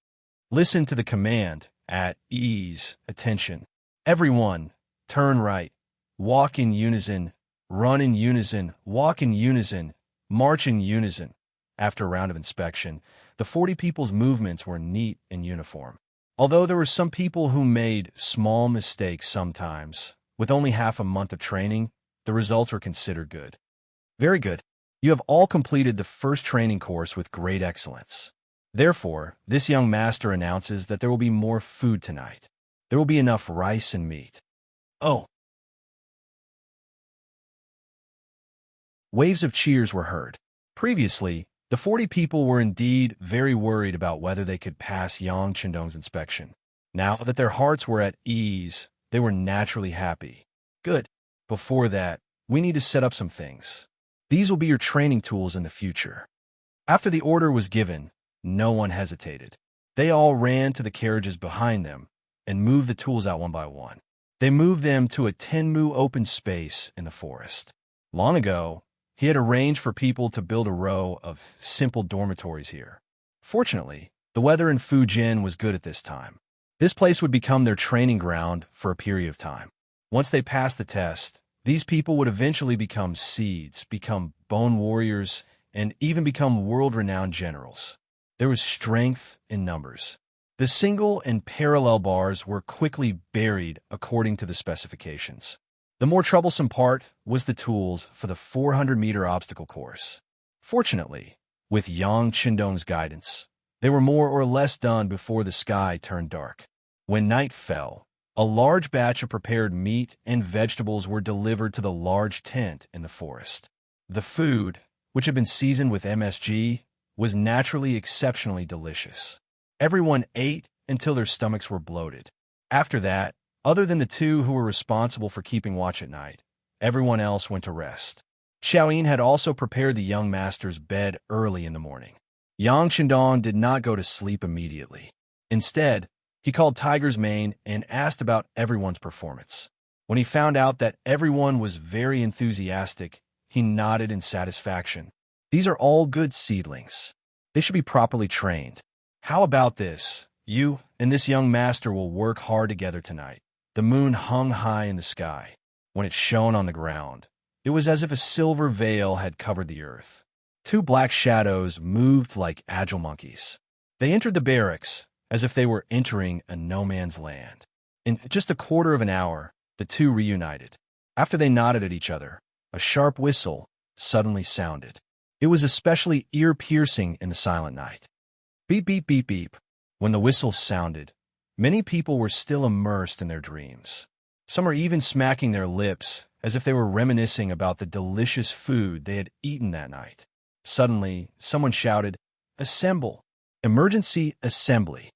Listen to the command, at ease, attention. Everyone, turn right, walk in unison, run in unison, walk in unison, march in unison. After a round of inspection, the 40 people's movements were neat and uniform. Although there were some people who made small mistakes sometimes, with only half a month of training, the results were considered good. Very good. You have all completed the first training course with great excellence. Therefore, this young master announces that there will be more food tonight. There will be enough rice and meat. Oh! Waves of cheers were heard. Previously, the 40 people were indeed very worried about whether they could pass Yang Qindong's inspection. Now that their hearts were at ease, they were naturally happy. Good. Before that, we need to set up some things. These will be your training tools in the future. After the order was given, no one hesitated. They all ran to the carriages behind them and moved the tools out one by one. They moved them to a 10 mu open space in the forest. Long ago, he had arranged for people to build a row of simple dormitories here. Fortunately, the weather in Fujian was good at this time. This place would become their training ground for a period of time. Once they passed the test, These people would eventually become seeds, become bone warriors, and even become world-renowned generals. There was strength in numbers. The single and parallel bars were quickly buried according to the specifications. The more troublesome part was the tools for the 400-meter obstacle course. Fortunately, with Yang Qindong's guidance, they were more or less done before the sky turned dark. When night fell, a large batch of prepared meat and vegetables were delivered to the large tent in the forest. The food, which had been seasoned with MSG, was naturally exceptionally delicious. Everyone ate until their stomachs were bloated. After that, other than the two who were responsible for keeping watch at night, everyone else went to rest. Xiaoyin had also prepared the young master's bed early in the morning. Yang Qindong did not go to sleep immediately. Instead, he called Tiger's Mane and asked about everyone's performance. When he found out that everyone was very enthusiastic, he nodded in satisfaction. These are all good seedlings. They should be properly trained. How about this? You and this young master will work hard together tonight. The moon hung high in the sky. When it shone on the ground, it was as if a silver veil had covered the earth. Two black shadows moved like agile monkeys. They entered the barracks as if they were entering a no-man's land. In just a quarter of an hour, the two reunited. After they nodded at each other, a sharp whistle suddenly sounded. It was especially ear-piercing in the silent night. Beep, beep, beep, beep. When the whistle sounded, many people were still immersed in their dreams. Some were even smacking their lips as if they were reminiscing about the delicious food they had eaten that night. Suddenly, someone shouted, "Assemble! Emergency assembly!"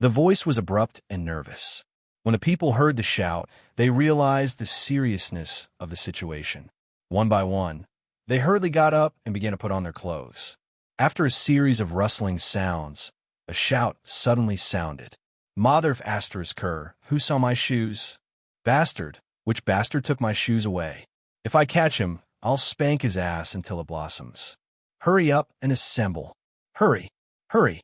The voice was abrupt and nervous. When the people heard the shout, they realized the seriousness of the situation. One by one, they hurriedly got up and began to put on their clothes. After a series of rustling sounds, a shout suddenly sounded. "Mother asterisk her, who saw my shoes? Bastard, which bastard took my shoes away? If I catch him, I'll spank his ass until it blossoms. Hurry up and assemble. Hurry, hurry."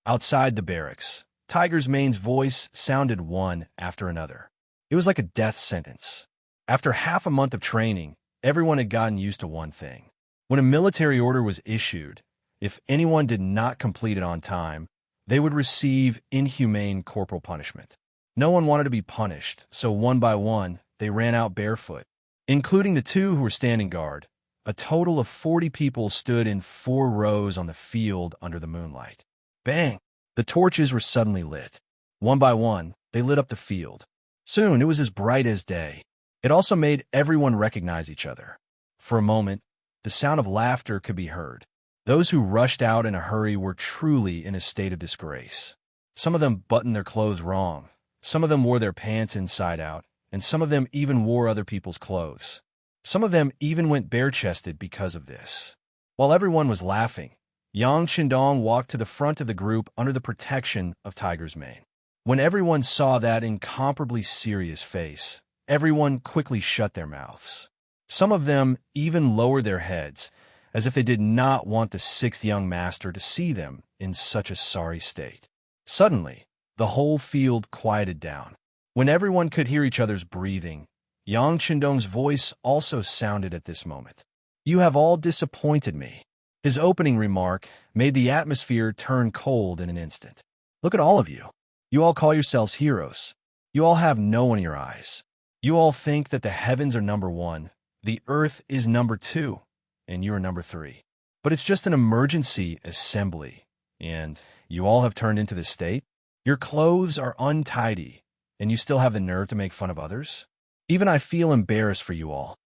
Outside the barracks, Tiger's Mane's voice sounded one after another. It was like a death sentence. After half a month of training, everyone had gotten used to one thing. When a military order was issued, if anyone did not complete it on time, they would receive inhumane corporal punishment. No one wanted to be punished, so one by one, they ran out barefoot. Including the two who were standing guard, a total of 40 people stood in 4 rows on the field under the moonlight. Bang! The torches were suddenly lit. One by one, they lit up the field. Soon, it was as bright as day. It also made everyone recognize each other. For a moment, the sound of laughter could be heard. Those who rushed out in a hurry were truly in a state of disgrace. Some of them buttoned their clothes wrong. Some of them wore their pants inside out, and some of them even wore other people's clothes. Some of them even went bare-chested because of this. While everyone was laughing, Yang Qindong walked to the front of the group under the protection of Tiger's Mane. When everyone saw that incomparably serious face, everyone quickly shut their mouths. Some of them even lowered their heads, as if they did not want the 6th young master to see them in such a sorry state. Suddenly, the whole field quieted down. When everyone could hear each other's breathing, Yang Qindong's voice also sounded at this moment. "You have all disappointed me." His opening remark made the atmosphere turn cold in an instant. "Look at all of you. You all call yourselves heroes. You all have no one in your eyes. You all think that the heavens are number 1, the earth is number 2, and you are number 3. But it's just an emergency assembly, and you all have turned into this state. Your clothes are untidy, and you still have the nerve to make fun of others? Even I feel embarrassed for you all.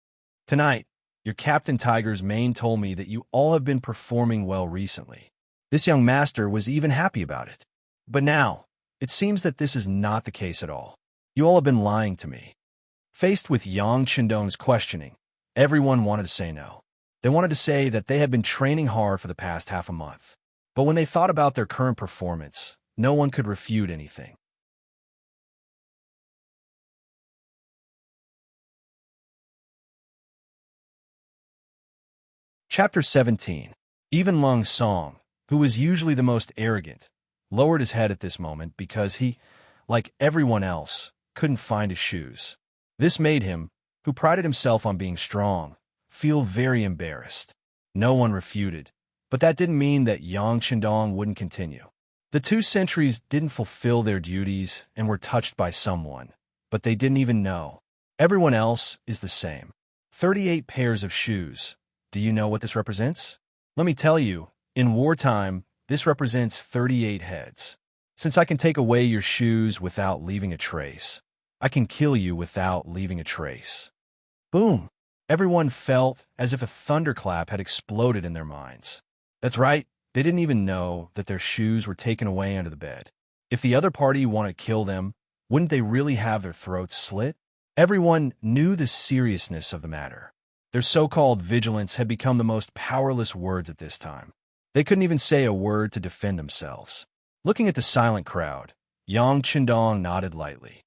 Tonight, your Captain Tiger's Mane told me that you all have been performing well recently. This young master was even happy about it. But now, it seems that this is not the case at all. You all have been lying to me." Faced with Yang Qindong's questioning, everyone wanted to say no. They wanted to say that they had been training hard for the past half a month. But when they thought about their current performance, no one could refute anything. Chapter 17. Even Lung Song, who was usually the most arrogant, lowered his head at this moment because he, like everyone else, couldn't find his shoes. This made him, who prided himself on being strong, feel very embarrassed. No one refuted, but that didn't mean that Yang Qindong wouldn't continue. The two sentries didn't fulfill their duties and were touched by someone, but they didn't even know. Everyone else is the same. 38 pairs of shoes. Do you know what this represents? Let me tell you, in wartime, this represents 38 heads. Since I can take away your shoes without leaving a trace, I can kill you without leaving a trace. Boom! Everyone felt as if a thunderclap had exploded in their minds. That's right, they didn't even know that their shoes were taken away under the bed. If the other party wanted to kill them, wouldn't they really have their throats slit? Everyone knew the seriousness of the matter. Their so-called vigilance had become the most powerless words at this time. They couldn't even say a word to defend themselves. Looking at the silent crowd, Yang Qindong nodded lightly.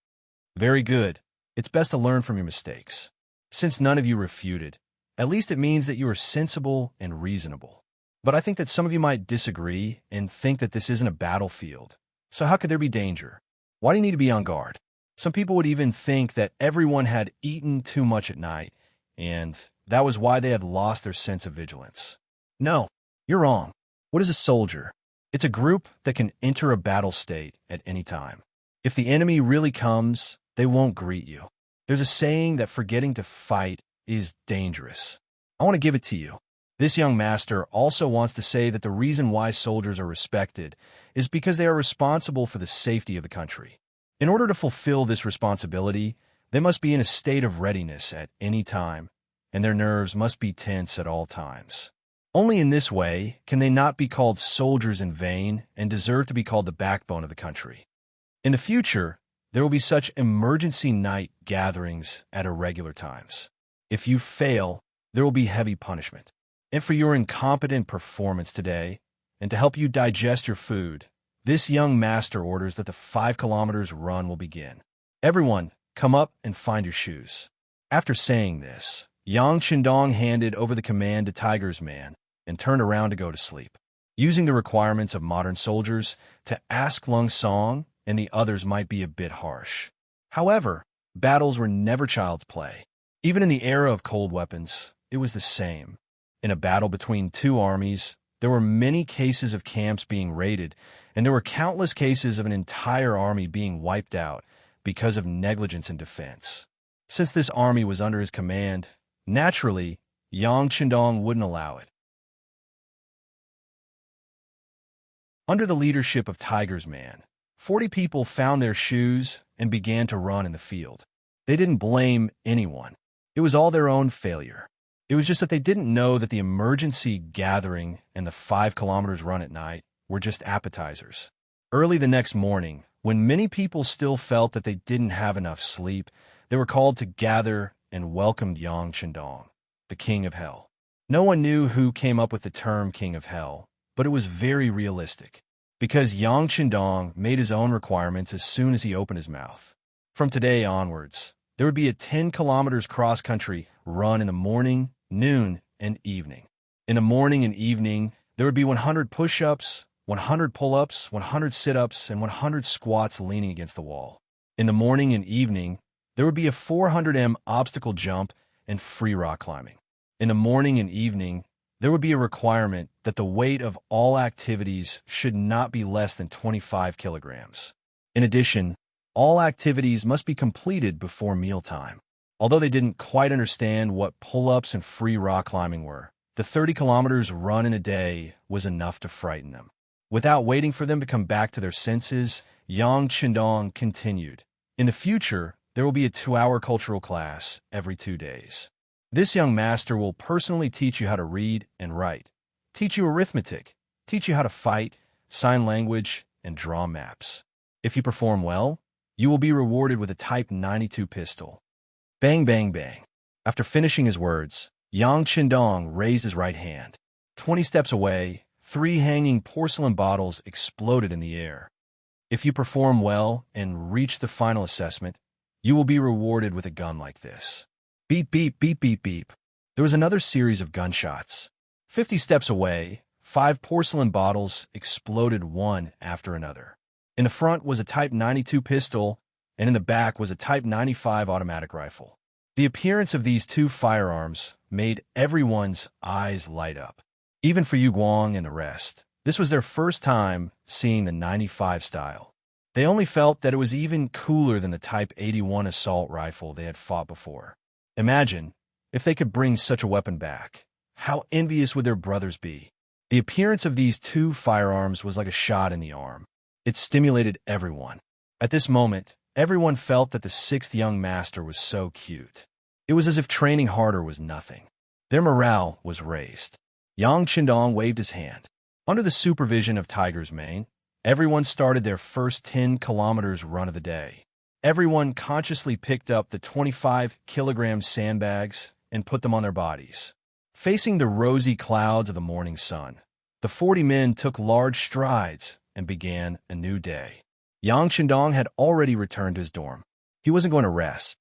Very good. It's best to learn from your mistakes. Since none of you refuted, at least it means that you are sensible and reasonable. But I think that some of you might disagree and think that this isn't a battlefield. So how could there be danger? Why do you need to be on guard? Some people would even think that everyone had eaten too much at night, and that was why they had lost their sense of vigilance. No, you're wrong. What is a soldier? It's a group that can enter a battle state at any time. If the enemy really comes, they won't greet you. There's a saying that forgetting to fight is dangerous. I want to give it to you. This young master also wants to say that the reason why soldiers are respected is because they are responsible for the safety of the country. In order to fulfill this responsibility, they must be in a state of readiness at any time, and their nerves must be tense at all times. Only in this way can they not be called soldiers in vain and deserve to be called the backbone of the country. In the future, there will be such emergency night gatherings at irregular times. If you fail, there will be heavy punishment. And for your incompetent performance today, and to help you digest your food, this young master orders that the 5 kilometers run will begin. Everyone, come up and find your shoes. After saying this, Yang Qindong handed over the command to Tiger's man and turned around to go to sleep. Using the requirements of modern soldiers, to ask Lung Song and the others might be a bit harsh. However, battles were never child's play. Even in the era of cold weapons, it was the same. In a battle between two armies, there were many cases of camps being raided, and there were countless cases of an entire army being wiped out because of negligence in defense. Since this army was under his command, naturally, Yang Qindong wouldn't allow it. Under the leadership of Tiger's man, 40 people found their shoes and began to run in the field. They didn't blame anyone. It was all their own failure. It was just that they didn't know that the emergency gathering and the 5 kilometers run at night were just appetizers. Early the next morning, when many people still felt that they didn't have enough sleep, they were called to gather and welcomed Yang Qindong, the King of Hell. No one knew who came up with the term King of Hell, but it was very realistic, because Yang Qindong made his own requirements as soon as he opened his mouth. From today onwards, there would be a 10 kilometers cross-country run in the morning, noon, and evening. In the morning and evening, there would be 100 push-ups, 100 pull-ups, 100 sit-ups, and 100 squats leaning against the wall. In the morning and evening, there would be a 400m obstacle jump and free rock climbing. In the morning and evening, there would be a requirement that the weight of all activities should not be less than 25 kilograms. In addition, all activities must be completed before mealtime. Although they didn't quite understand what pull-ups and free rock climbing were, the 30 kilometers run in a day was enough to frighten them. Without waiting for them to come back to their senses, Yang Qindong continued. In the future, there will be a 2-hour cultural class every 2 days. This young master will personally teach you how to read and write, teach you arithmetic, teach you how to fight, sign language, and draw maps. If you perform well, you will be rewarded with a Type 92 pistol. Bang, bang, bang. After finishing his words, Yang Qindong raised his right hand. 20 steps away, 3 hanging porcelain bottles exploded in the air. If you perform well and reach the final assessment, you will be rewarded with a gun like this. Beep, beep, beep, beep, beep. There was another series of gunshots. 50 steps away, 5 porcelain bottles exploded one after another. In the front was a Type 92 pistol, and in the back was a Type 95 automatic rifle. The appearance of these two firearms made everyone's eyes light up. Even for Yu Guang and the rest, this was their first time seeing the 95 style. They only felt that it was even cooler than the Type 81 assault rifle they had fought before. Imagine if they could bring such a weapon back. How envious would their brothers be? The appearance of these two firearms was like a shot in the arm. It stimulated everyone. At this moment, everyone felt that the sixth young master was so cute. It was as if training harder was nothing. Their morale was raised. Yang Qindong waved his hand. Under the supervision of Tiger's Mane, everyone started their first 10 kilometers run of the day. Everyone consciously picked up the 25-kilogram sandbags and put them on their bodies. Facing the rosy clouds of the morning sun, the 40 men took large strides and began a new day. Yang Qindong had already returned to his dorm. He wasn't going to rest.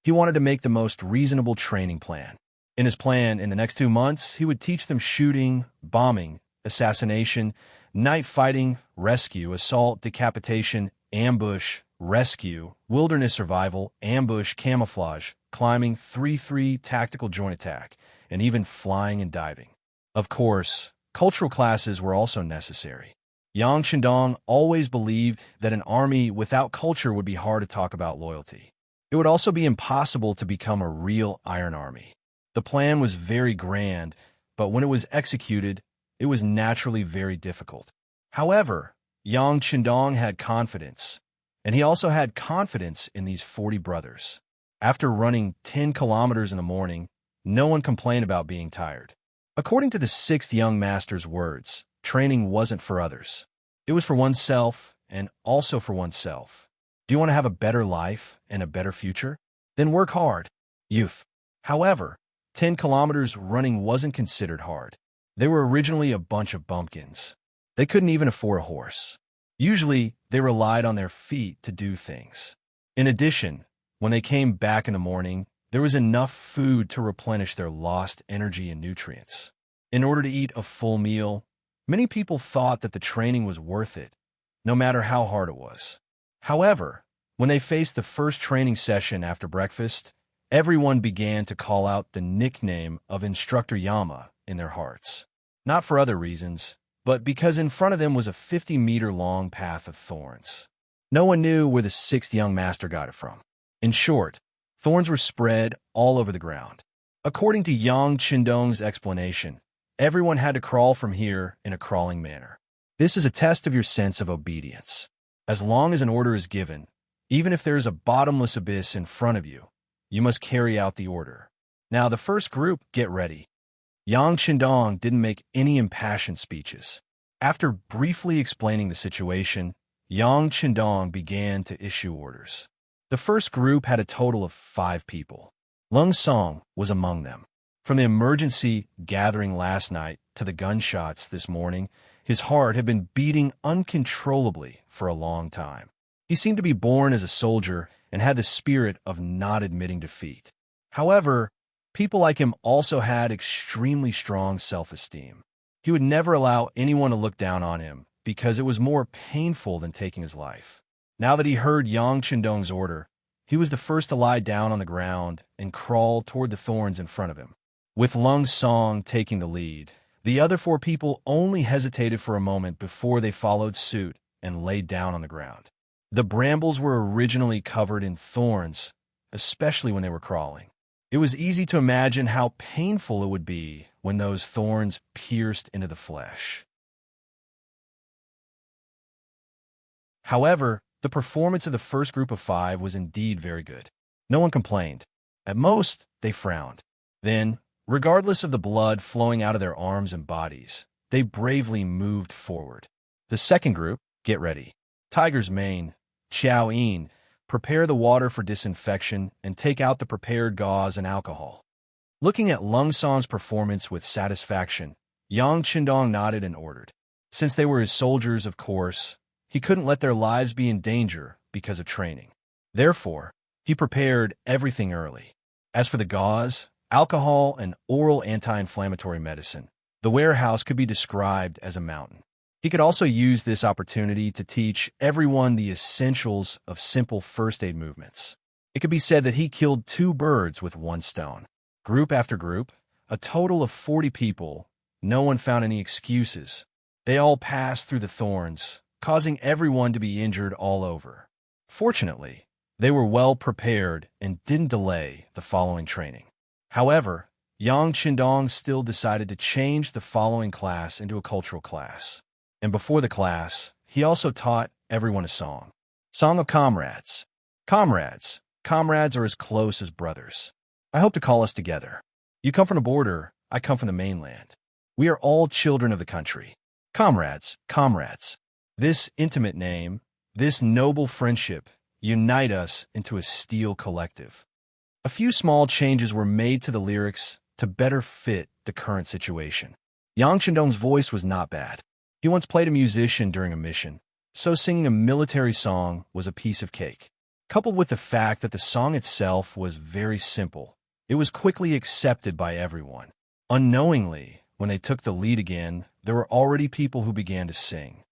He wanted to make the most reasonable training plan. In his plan, in the next 2 months, he would teach them shooting, bombing, assassination, night fighting, rescue, assault, decapitation, ambush, rescue, wilderness survival, ambush, camouflage, climbing, 3-3 tactical joint attack, and even flying and diving. Of course, cultural classes were also necessary. Yang Qindong always believed that an army without culture would be hard to talk about loyalty. It would also be impossible to become a real Iron Army. The plan was very grand, but when it was executed, it was naturally very difficult. However, Yang Qindong had confidence, and he also had confidence in these 40 brothers. After running 10 kilometers in the morning, no one complained about being tired. According to the sixth young master's words, training wasn't for others. It was for oneself and also for oneself. Do you want to have a better life and a better future? Then work hard, youth. However, 10 kilometers running wasn't considered hard. They were originally a bunch of bumpkins. They couldn't even afford a horse. Usually, they relied on their feet to do things. In addition, when they came back in the morning, there was enough food to replenish their lost energy and nutrients. In order to eat a full meal, many people thought that the training was worth it, no matter how hard it was. However, when they faced the first training session after breakfast, everyone began to call out the nickname of Instructor Yama in their hearts. Not for other reasons, but because in front of them was a 50-meter-long path of thorns. No one knew where the sixth young master got it from. In short, thorns were spread all over the ground. According to Yang Qindong's explanation, everyone had to crawl from here in a crawling manner. This is a test of your sense of obedience. As long as an order is given, even if there is a bottomless abyss in front of you, you must carry out the order. Now, the first group, get ready. Yang Qindong didn't make any impassioned speeches. After briefly explaining the situation, Yang Qindong began to issue orders. The first group had a total of 5 people. Lung Song was among them. From the emergency gathering last night to the gunshots this morning, his heart had been beating uncontrollably for a long time. He seemed to be born as a soldier and had the spirit of not admitting defeat. However, people like him also had extremely strong self-esteem. He would never allow anyone to look down on him because it was more painful than taking his life. Now that he heard Yang Qindong's order, he was the first to lie down on the ground and crawl toward the thorns in front of him. With Lung Song taking the lead, the other 4 people only hesitated for a moment before they followed suit and laid down on the ground. The brambles were originally covered in thorns, especially when they were crawling. It was easy to imagine how painful it would be when those thorns pierced into the flesh. However, the performance of the first group of 5 was indeed very good. No one complained. At most, they frowned. Then, regardless of the blood flowing out of their arms and bodies, they bravely moved forward. The second group, get ready. Tiger's Mane, Chow Yin, prepare the water for disinfection and take out the prepared gauze and alcohol. Looking at Lung Song's performance with satisfaction, Yang Qindong nodded and ordered. Since they were his soldiers, of course, he couldn't let their lives be in danger because of training. Therefore, he prepared everything early. As for the gauze, alcohol, and oral anti-inflammatory medicine, the warehouse could be described as a mountain. He could also use this opportunity to teach everyone the essentials of simple first aid movements. It could be said that he killed 2 birds with 1 stone. Group after group, a total of 40 people, no one found any excuses. They all passed through the thorns, causing everyone to be injured all over. Fortunately, they were well prepared and didn't delay the following training. However, Yang Qindong still decided to change the following class into a cultural class. And before the class, he also taught everyone a song. Song of Comrades. Comrades. Comrades are as close as brothers. I hope to call us together. You come from the border, I come from the mainland. We are all children of the country. Comrades, comrades. This intimate name, this noble friendship, unite us into a steel collective. A few small changes were made to the lyrics to better fit the current situation. Yang Qindong's voice was not bad. He once played a musician during a mission, so singing a military song was a piece of cake. Coupled with the fact that the song itself was very simple, it was quickly accepted by everyone. Unknowingly, when they took the lead again, there were already people who began to sing.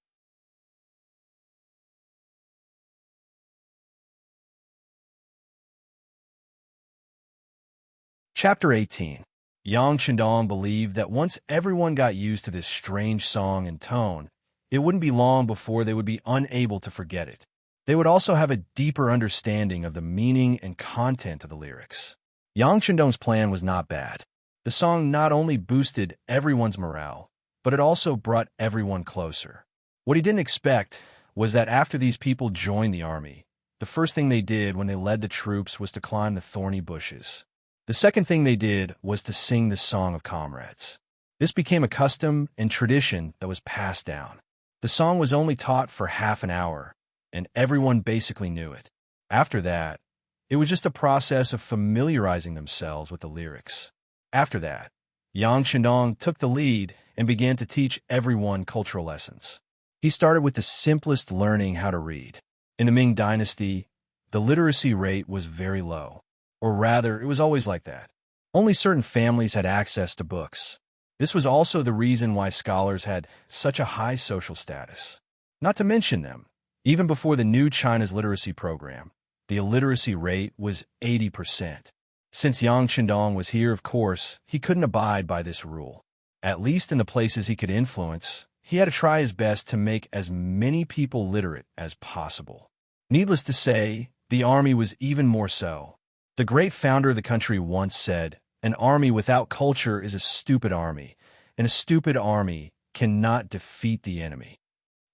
Chapter 18. Yang Qindong believed that once everyone got used to this strange song and tone, it wouldn't be long before they would be unable to forget it. They would also have a deeper understanding of the meaning and content of the lyrics. Yang Qindong's plan was not bad. The song not only boosted everyone's morale, but it also brought everyone closer. What he didn't expect was that after these people joined the army, the first thing they did when they led the troops was to climb the thorny bushes. The second thing they did was to sing the Song of Comrades. This became a custom and tradition that was passed down. The song was only taught for half an hour, and everyone basically knew it. After that, it was just a process of familiarizing themselves with the lyrics. After that, Yang Qindong took the lead and began to teach everyone cultural lessons. He started with the simplest learning how to read. In the Ming Dynasty, the literacy rate was very low. Or rather, it was always like that. Only certain families had access to books. This was also the reason why scholars had such a high social status. Not to mention them, even before the new China's literacy program, the illiteracy rate was 80%. Since Yang Qindong was here, of course, he couldn't abide by this rule. At least in the places he could influence, he had to try his best to make as many people literate as possible. Needless to say, the army was even more so. The great founder of the country once said, "An army without culture is a stupid army, and a stupid army cannot defeat the enemy."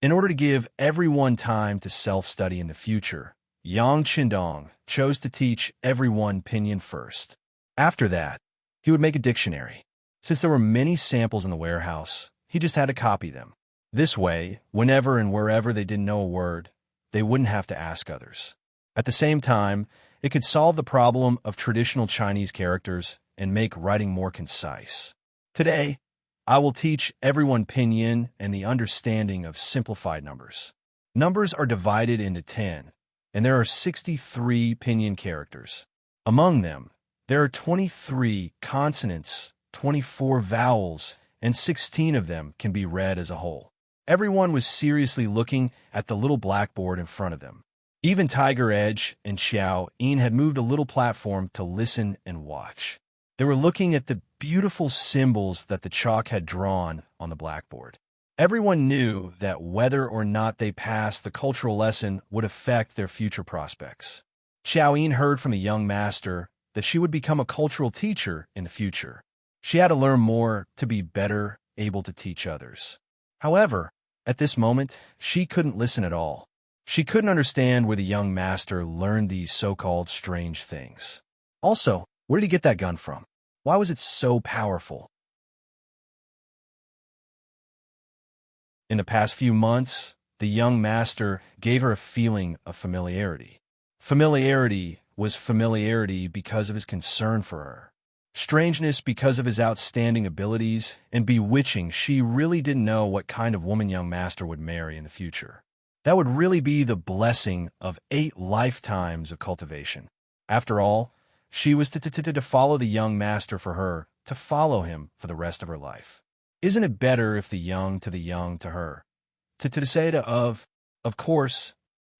In order to give everyone time to self-study in the future, Yang Qindong chose to teach everyone pinyin first. After that, he would make a dictionary. Since there were many samples in the warehouse, he just had to copy them. This way, whenever and wherever they didn't know a word, they wouldn't have to ask others. At the same time, it could solve the problem of traditional Chinese characters and make writing more concise. Today, I will teach everyone pinyin and the understanding of simplified numbers. Numbers are divided into 10, and there are 63 pinyin characters. Among them, there are 23 consonants, 24 vowels, and 16 of them can be read as a whole. Everyone was seriously looking at the little blackboard in front of them. Even Tiger Edge and Xiao Yin had moved a little platform to listen and watch. They were looking at the beautiful symbols that the chalk had drawn on the blackboard. Everyone knew that whether or not they passed the cultural lesson would affect their future prospects. Xiao Yin heard from a young master that she would become a cultural teacher in the future. She had to learn more to be better able to teach others. However, at this moment, she couldn't listen at all. She couldn't understand where the young master learned these so-called strange things. Also, where did he get that gun from? Why was it so powerful? In the past few months, the young master gave her a feeling of familiarity. Familiarity was familiarity because of his concern for her. Strangeness because of his outstanding abilities, and bewitching she really didn't know what kind of woman young master would marry in the future. That would really be the blessing of 8 lifetimes of cultivation. After all, she was to follow the young master for her, to follow him for the rest of her life. Isn't it better if the young to her? to say of course,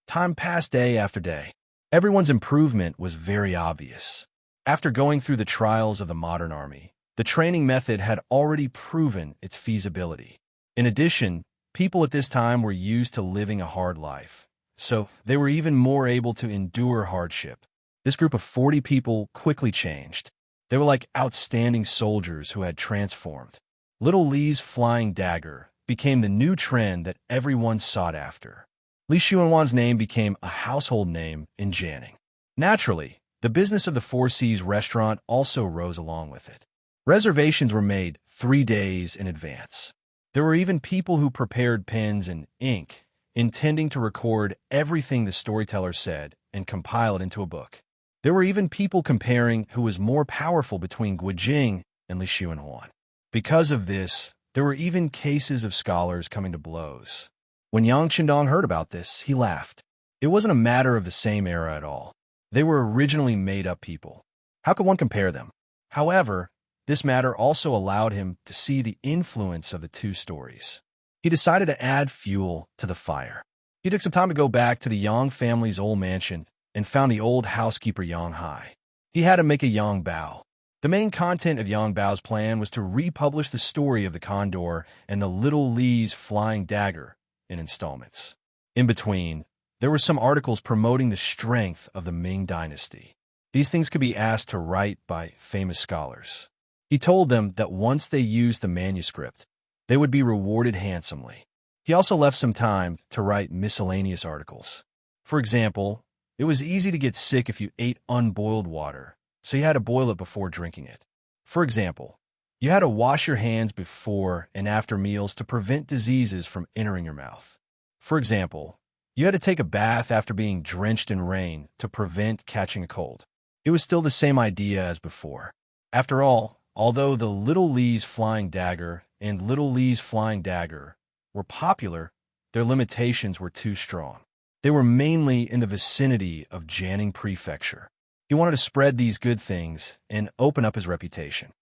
time passed day after day. Everyone's improvement was very obvious. After going through the trials of the modern army, the training method had already proven its feasibility. In addition, people at this time were used to living a hard life, so they were even more able to endure hardship. This group of 40 people quickly changed. They were like outstanding soldiers who had transformed. Little Li's flying dagger became the new trend that everyone sought after. Li Xuanwan's name became a household name in Jianing. Naturally, the business of the Four Seas restaurant also rose along with it. Reservations were made 3 days in advance. There were even people who prepared pens and ink, intending to record everything the storyteller said and compile it into a book. There were even people comparing who was more powerful between Guijing and Li Xuanhuan. Because of this, there were even cases of scholars coming to blows. When Yang Qindong heard about this, he laughed. It wasn't a matter of the same era at all. They were originally made-up people. How could one compare them? However, this matter also allowed him to see the influence of the two stories. He decided to add fuel to the fire. He took some time to go back to the Yang family's old mansion and found the old housekeeper Yang Hai. He had to make a Yang Bao. The main content of Yang Bao's plan was to republish the story of the Condor and the Little Li's flying dagger in installments. In between, there were some articles promoting the strength of the Ming dynasty. These things could be asked to write by famous scholars. He told them that once they used the manuscript, they would be rewarded handsomely. He also left some time to write miscellaneous articles. For example, it was easy to get sick if you ate unboiled water, so you had to boil it before drinking it. For example, you had to wash your hands before and after meals to prevent diseases from entering your mouth. For example, you had to take a bath after being drenched in rain to prevent catching a cold. It was still the same idea as before. After all, although the Little Li's flying dagger and Little Li's flying dagger were popular, their limitations were too strong. They were mainly in the vicinity of Jianing Prefecture. He wanted to spread these good things and open up his reputation.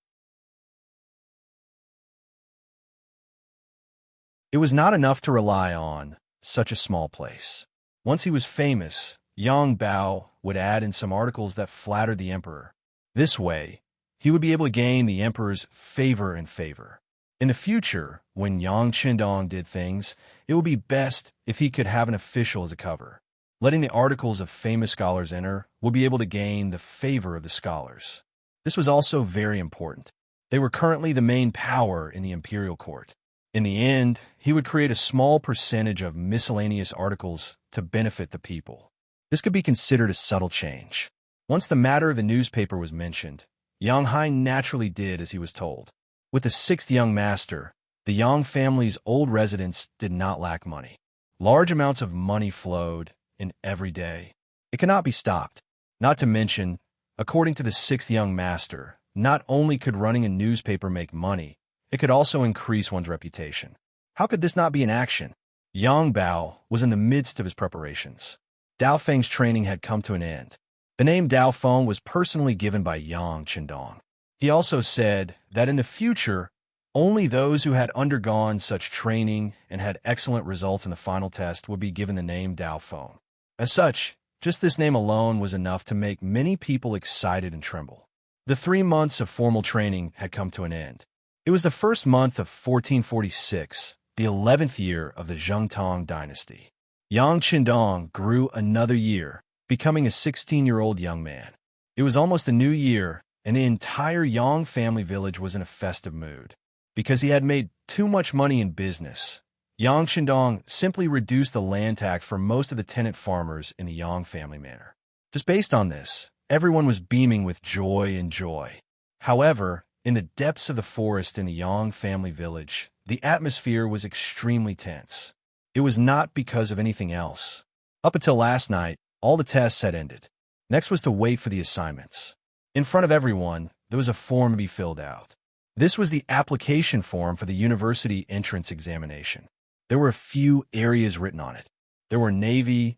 It was not enough to rely on such a small place. Once he was famous, Yang Bao would add in some articles that flattered the emperor. This way, he would be able to gain the emperor's favor and favor. In the future, when Yang Qindong did things, it would be best if he could have an official as a cover. Letting the articles of famous scholars enter would be able to gain the favor of the scholars. This was also very important. They were currently the main power in the imperial court. In the end, he would create a small percentage of miscellaneous articles to benefit the people. This could be considered a subtle change. Once the matter of the newspaper was mentioned, Yang Hai naturally did as he was told. With the sixth young master, the Yang family's old residents did not lack money. Large amounts of money flowed in every day. It cannot be stopped. Not to mention, according to the sixth young master, not only could running a newspaper make money, it could also increase one's reputation. How could this not be in action? Yang Bao was in the midst of his preparations. Dao Feng's training had come to an end. The name Dao Feng was personally given by Yang Qindong. He also said that in the future, only those who had undergone such training and had excellent results in the final test would be given the name Dao Feng. As such, just this name alone was enough to make many people excited and tremble. The 3 months of formal training had come to an end. It was the first month of 1446, the 11th year of the Zhengtong dynasty. Yang Qindong grew another year, becoming a 16-year-old young man. It was almost a new year, and the entire Yang family village was in a festive mood. Because he had made too much money in business, Yang Qindong simply reduced the land tax for most of the tenant farmers in the Yang family manor. Just based on this, everyone was beaming with joy and joy. However, in the depths of the forest in the Yang family village, the atmosphere was extremely tense. It was not because of anything else. Up until last night, all the tests had ended. Next was to wait for the assignments. In front of everyone, there was a form to be filled out. This was the application form for the university entrance examination. There were a few areas written on it. There were Navy,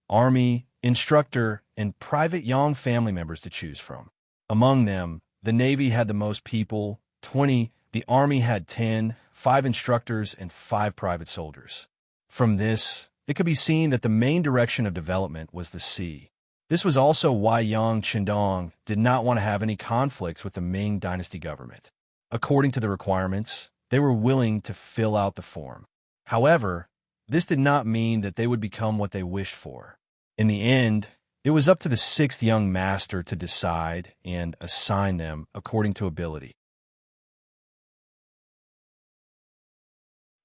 Army, instructor, and private Yang family members to choose from. Among them, the Navy had the most people, 20, the Army had 10, 5 instructors, and 5 private soldiers. From this, it could be seen that the main direction of development was the sea. This was also why Yang Qindong did not want to have any conflicts with the Ming Dynasty government. According to the requirements, they were willing to fill out the form. However, this did not mean that they would become what they wished for. In the end, it was up to the sixth young master to decide and assign them according to ability.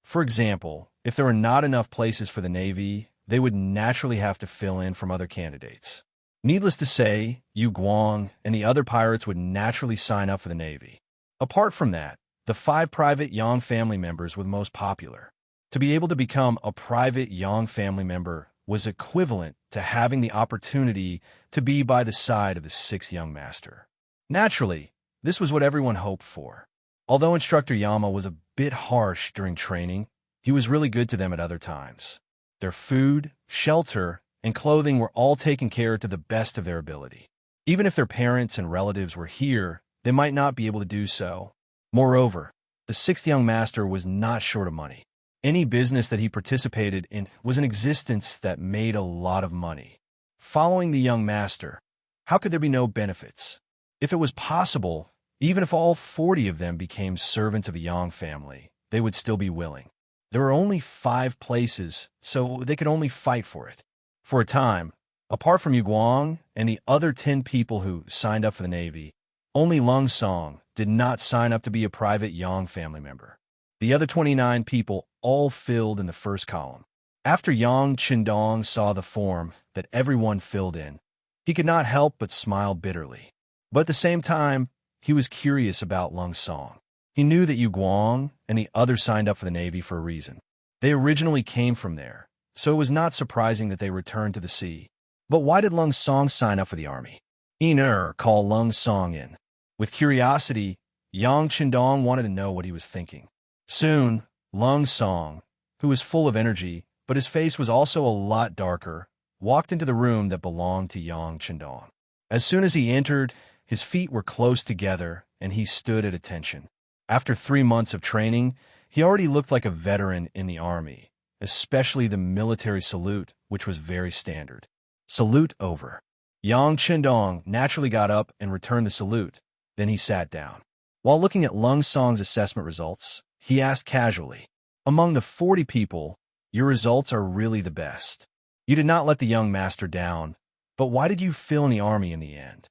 For example, if there were not enough places for the Navy, they would naturally have to fill in from other candidates. Needless to say, Yu Guang and the other pirates would naturally sign up for the Navy. Apart from that, the 5 private Yang family members were the most popular. To be able to become a private Yang family member was equivalent to having the opportunity to be by the side of the 6th young master. Naturally, this was what everyone hoped for. Although Instructor Yama was a bit harsh during training, he was really good to them at other times. Their food, shelter, and clothing were all taken care of to the best of their ability. Even if their parents and relatives were here, they might not be able to do so. Moreover, the 6th young master was not short of money. Any business that he participated in was an existence that made a lot of money. Following the young master, how could there be no benefits? If it was possible, even if all 40 of them became servants of the Yang family, they would still be willing. There were only 5 places, so they could only fight for it. For a time, apart from Yu Guang and the other 10 people who signed up for the Navy, only Lung Song did not sign up to be a private Yang family member. The other 29 people all filled in the first column. After Yang Qindong saw the form that everyone filled in, he could not help but smile bitterly. But at the same time, he was curious about Lung Song. He knew that Yu Guang and the others signed up for the Navy for a reason. They originally came from there, so it was not surprising that they returned to the sea. But why did Lung Song sign up for the army? Enrich called Lung Song in. With curiosity, Yang Qindong wanted to know what he was thinking. Soon, Lung Song, who was full of energy, but his face was also a lot darker, walked into the room that belonged to Yang Qindong. As soon as he entered, his feet were close together, and he stood at attention. After 3 months of training, he already looked like a veteran in the army, especially the military salute, which was very standard. Salute over. Yang Qindong naturally got up and returned the salute. Then he sat down. While looking at Lung Song's assessment results, he asked casually, "Among the 40 people, your results are really the best. You did not let the young master down, but why did you fill in the army in the end?"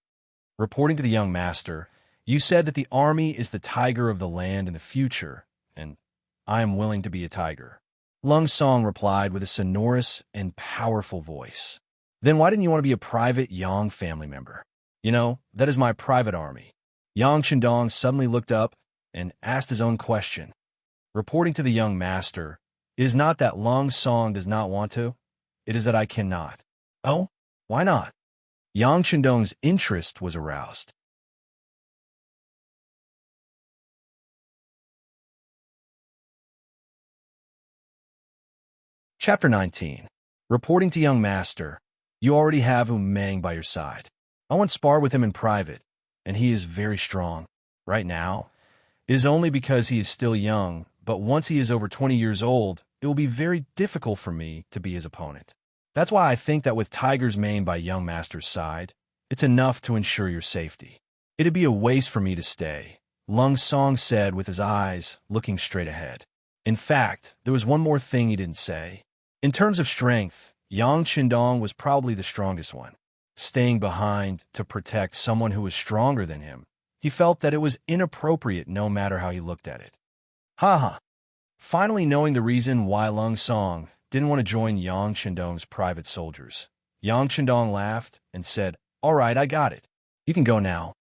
Reporting to the young master, "You said that the army is the tiger of the land in the future, and I am willing to be a tiger." Lung Song replied with a sonorous and powerful voice. "Then why didn't you want to be a private Yang family member? You know, that is my private army." Yang Qindong suddenly looked up and asked his own question. Reporting to the young master, "It is not that Lung Song does not want to, it is that I cannot." "Oh, why not?" Yang Qindong's interest was aroused. Chapter 19. Reporting to young master, "You already have Meng by your side. I once sparred with him in private, and he is very strong. Right now, it is only because he is still young, but once he is over 20 years old, it will be very difficult for me to be his opponent. That's why I think that with Tiger's Mane by young master's side, it's enough to ensure your safety. It'd be a waste for me to stay," Lung Song said with his eyes looking straight ahead. In fact, there was one more thing he didn't say. In terms of strength, Yang Qindong was probably the strongest one. Staying behind to protect someone who was stronger than him, he felt that it was inappropriate no matter how he looked at it. Haha. Finally knowing the reason why Lung Song didn't want to join Yang Qindong's private soldiers, Yang Qindong laughed and said, "All right, I got it. You can go now."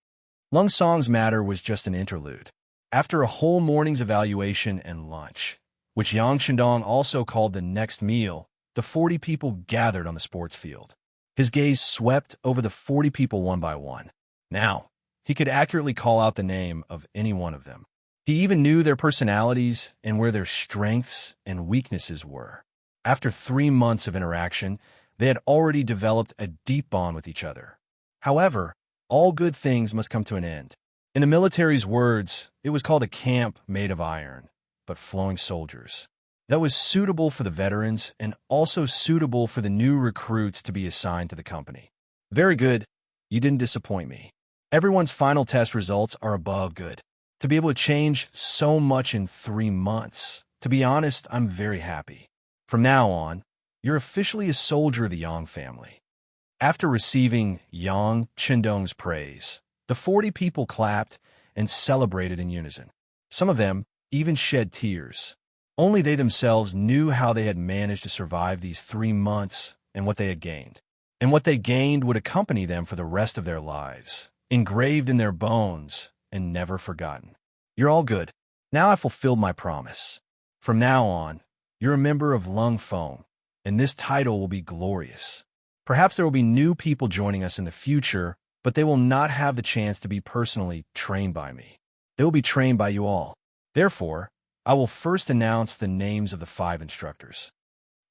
Lung Song's matter was just an interlude. After a whole morning's evaluation and lunch, which Yang Qindong also called the next meal, the 40 people gathered on the sports field. His gaze swept over the 40 people one by one. Now, he could accurately call out the name of any one of them. He even knew their personalities and where their strengths and weaknesses were. After 3 months of interaction, they had already developed a deep bond with each other. However, all good things must come to an end. In the military's words, it was called a camp made of iron, but flowing soldiers. that was suitable for the veterans and also suitable for the new recruits to be assigned to the company. Very good. You didn't disappoint me. Everyone's final test results are above good. To be able to change so much in 3 months, to be honest, I'm very happy. From now on, you're officially a soldier of the Yang family. After receiving Yang Qindong's praise, the 40 people clapped and celebrated in unison. Some of them even shed tears. Only they themselves knew how they had managed to survive these 3 months and what they had gained. And what they gained would accompany them for the rest of their lives, engraved in their bones and never forgotten. You're all good. Now I fulfilled my promise. From now on, you're a member of Lung Feng, and this title will be glorious. Perhaps there will be new people joining us in the future, but they will not have the chance to be personally trained by me. They will be trained by you all. Therefore, I will first announce the names of the 5 instructors.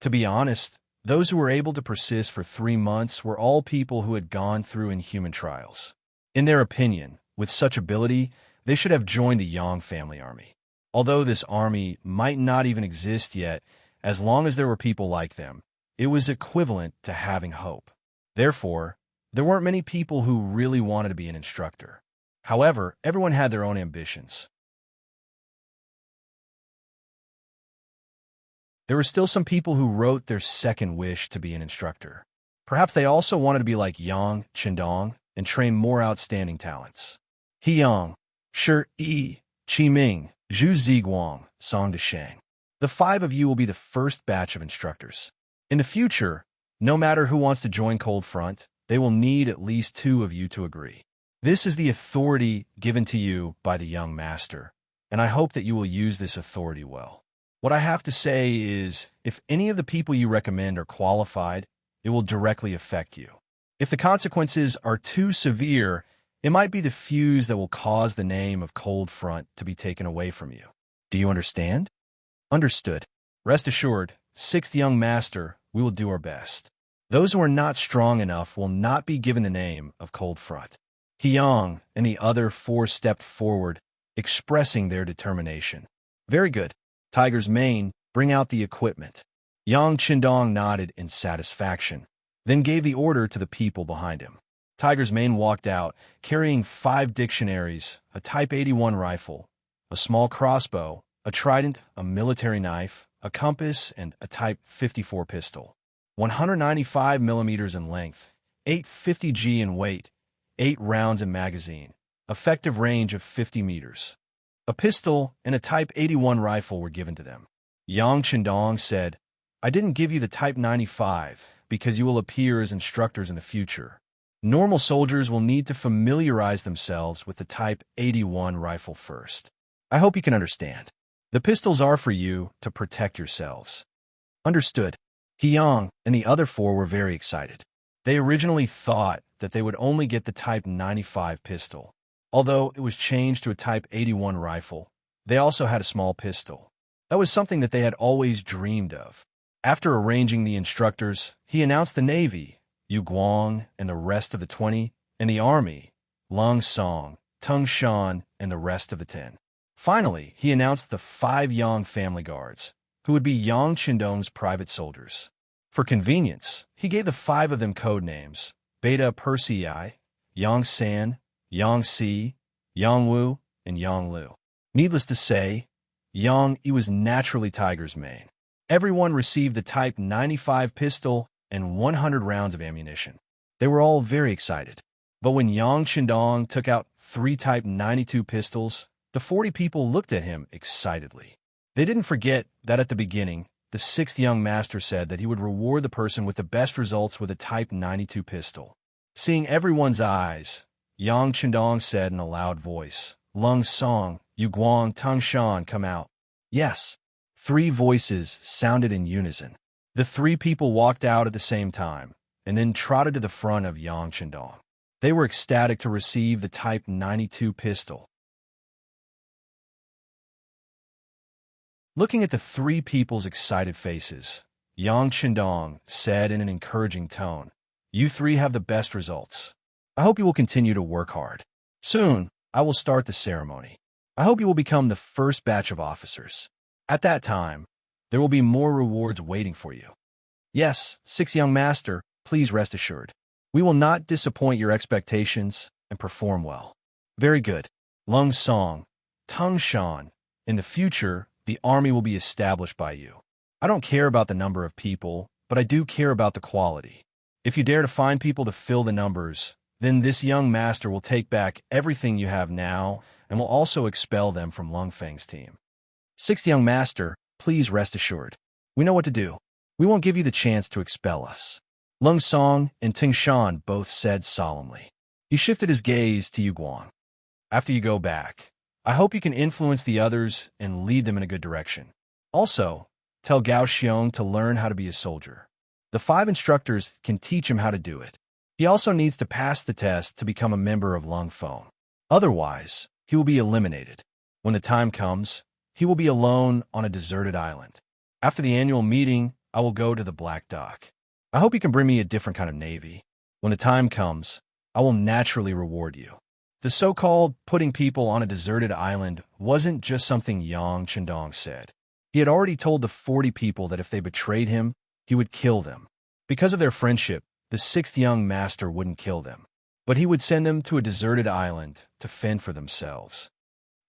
To be honest, those who were able to persist for 3 months were all people who had gone through inhuman trials. In their opinion, with such ability, they should have joined the Yang family army. Although this army might not even exist yet, as long as there were people like them, it was equivalent to having hope. Therefore, there weren't many people who really wanted to be an instructor. However, everyone had their own ambitions. There were still some people who wrote their second wish to be an instructor. Perhaps they also wanted to be like Yang Qindong and train more outstanding talents. He Yang, Shi Yi, Qi Ming, Zhu Ziguang, Song Deshang. The 5 of you will be the first batch of instructors. In the future, no matter who wants to join Cold Front, they will need at least 2 of you to agree. This is the authority given to you by the young master, and I hope that you will use this authority well. What I have to say is, if any of the people you recommend are qualified, it will directly affect you. If the consequences are too severe, it might be the fuse that will cause the name of Cold Front to be taken away from you. Do you understand? Understood. Rest assured, 6th young master, we will do our best. Those who are not strong enough will not be given the name of Cold Front. Yang and the other 4 stepped forward, expressing their determination. Very good. Tiger's Mane, bring out the equipment. Yang Qindong nodded in satisfaction, then gave the order to the people behind him. Tiger's Mane walked out, carrying 5 dictionaries, a Type 81 rifle, a small crossbow, a trident, a military knife, a compass, and a Type 54 pistol. 195 millimeters in length, 850 G in weight, 8 rounds in magazine, effective range of 50 meters. A pistol and a Type 81 rifle were given to them. Yang Qindong said, I didn't give you the Type 95 because you will appear as instructors in the future. Normal soldiers will need to familiarize themselves with the Type 81 rifle first. I hope you can understand. The pistols are for you to protect yourselves. Understood. Yang and the other 4 were very excited. They originally thought that they would only get the Type 95 pistol. Although it was changed to a Type 81 rifle, they also had a small pistol. That was something that they had always dreamed of. After arranging the instructors, he announced the Navy, Yu Guang and the rest of the 20, and the Army, Long Song, Tung Shan, and the rest of the 10. Finally, he announced the 5 Yang family guards, who would be Yang Qindong's private soldiers. For convenience, he gave the 5 of them code names, Beta Persei, Yang San, Yang Si, Yang Wu, and Yang Lu. Needless to say, Yang Yi was naturally Tiger's Mane. Everyone received the Type 95 pistol and 100 rounds of ammunition. They were all very excited. But when Yang Qindong took out 3 Type 92 pistols, the 40 people looked at him excitedly. They didn't forget that at the beginning, the 6th young master said that he would reward the person with the best results with a Type 92 pistol. Seeing everyone's eyes, Yang Qindong said in a loud voice, Lung Song, Yu Guang, Tung Shan, come out. Yes. 3 voices sounded in unison. The 3 people walked out at the same time, and then trotted to the front of Yang Qindong. They were ecstatic to receive the Type 92 pistol. Looking at the 3 people's excited faces, Yang Qindong said in an encouraging tone, You 3 have the best results. I hope you will continue to work hard. Soon, I will start the ceremony. I hope you will become the first batch of officers. At that time, There will be more rewards waiting for you. Yes, sixth young master, please rest assured. We will not disappoint your expectations and perform well. Very good. Lung Song, Tung Shan. In the future, the army will be established by you. I don't care about the number of people, but I do care about the quality. If you dare to find people to fill the numbers, then this young master will take back everything you have now and will also expel them from Lung Feng's team. Sixth young master, please rest assured. We know what to do. We won't give you the chance to expel us. Lung Song and Ting Shan both said solemnly. He shifted his gaze to Yu Guang. After you go back, I hope you can influence the others and lead them in a good direction. Also, tell Gao Xiong to learn how to be a soldier. The 5 instructors can teach him how to do it. He also needs to pass the test to become a member of Lung Feng. Otherwise, he will be eliminated. When the time comes, he will be alone on a deserted island. After the annual meeting, I will go to the Black Dock. I hope you can bring me a different kind of navy. When the time comes, I will naturally reward you. The so-called putting people on a deserted island wasn't just something Yang Chendong said. He had already told the 40 people that if they betrayed him, he would kill them. Because of their friendship, the 6th young master wouldn't kill them, but he would send them to a deserted island to fend for themselves.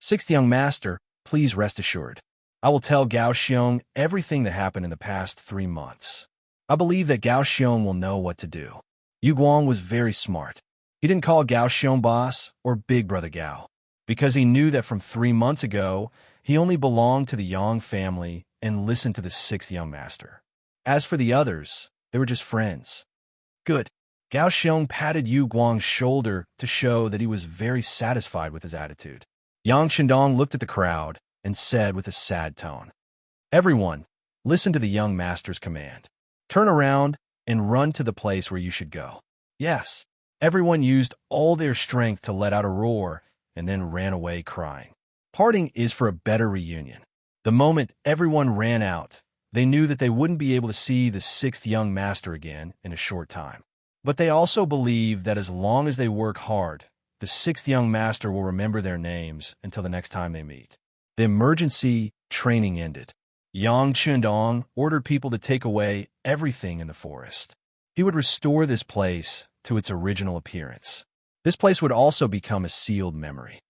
6th young master, please rest assured. I will tell Gao Xiong everything that happened in the past 3 months. I believe that Gao Xiong will know what to do. Yu Guang was very smart. He didn't call Gao Xiong boss or Big Brother Gao, because he knew that from 3 months ago, he only belonged to the Yang family and listened to the 6th young master. As for the others, they were just friends. Good. Gao Xiong patted Yu Guang's shoulder to show that he was very satisfied with his attitude. Yang Chendong looked at the crowd and said with a sad tone, "Everyone, listen to the young master's command. Turn around and run to the place where you should go." Yes, everyone used all their strength to let out a roar and then ran away crying. Parting is for a better reunion. The moment everyone ran out, they knew that they wouldn't be able to see the 6th young master again in a short time. But they also believed that as long as they work hard, the 6th young master will remember their names until the next time they meet. The emergency training ended. Yang Chendong ordered people to take away everything in the forest. He would restore this place to its original appearance. This place would also become a sealed memory.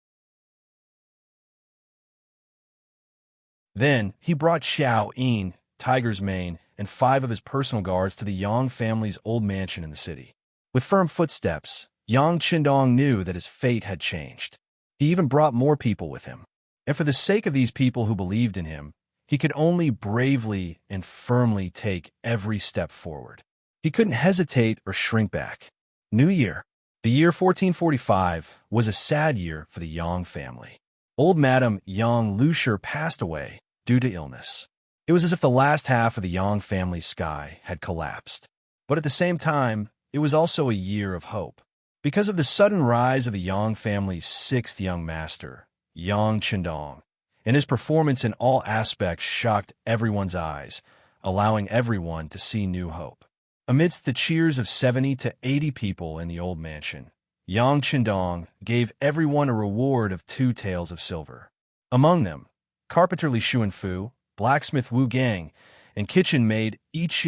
Then he brought Xiao Yin, Tiger's Mane, and 5 of his personal guards to the Yang family's old mansion in the city. With firm footsteps, Yang Chendong knew that his fate had changed. He even brought more people with him. And for the sake of these people who believed in him, he could only bravely and firmly take every step forward. He couldn't hesitate or shrink back. New Year. The year 1445 was a sad year for the Yang family. Old Madame Yang Lusher passed away due to illness. It was as if the last half of the Yang family's sky had collapsed. But at the same time, it was also a year of hope. Because of the sudden rise of the Yang family's 6th young master, Yang Chendong, and his performance in all aspects shocked everyone's eyes, allowing everyone to see new hope. Amidst the cheers of 70 to 80 people in the old mansion, Yang Chendong gave everyone a reward of 2 taels of silver. Among them, carpenter Li Xuanfu, blacksmith Wu Gang, and kitchen maid each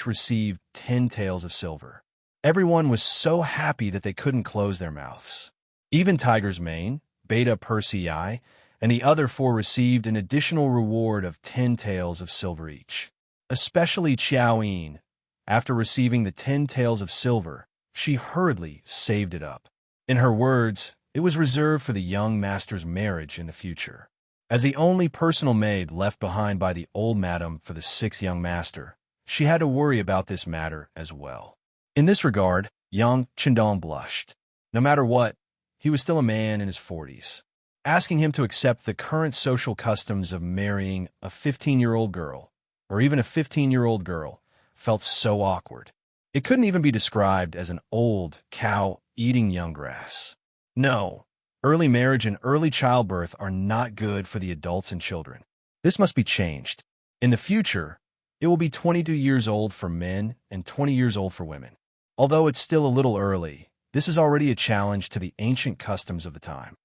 received 10 taels of silver. Everyone was so happy that they couldn't close their mouths. Even Tiger's Mane, Beta Persei, and the other 4 received an additional reward of 10 taels of silver each. Especially Xiao Yin. After receiving the 10 taels of silver, she hurriedly saved it up. In her words, it was reserved for the young master's marriage in the future. As the only personal maid left behind by the old madam for the 6th young master, she had to worry about this matter as well. In this regard, Yang Chendong blushed. No matter what, he was still a man in his 40s. Asking him to accept the current social customs of marrying a 15-year-old girl, or even a 15-year-old girl, felt so awkward. It couldn't even be described as an old cow eating young grass. No, early marriage and early childbirth are not good for the adults and children. This must be changed. In the future, it will be 22 years old for men and 20 years old for women. Although it's still a little early, this is already a challenge to the ancient customs of the time.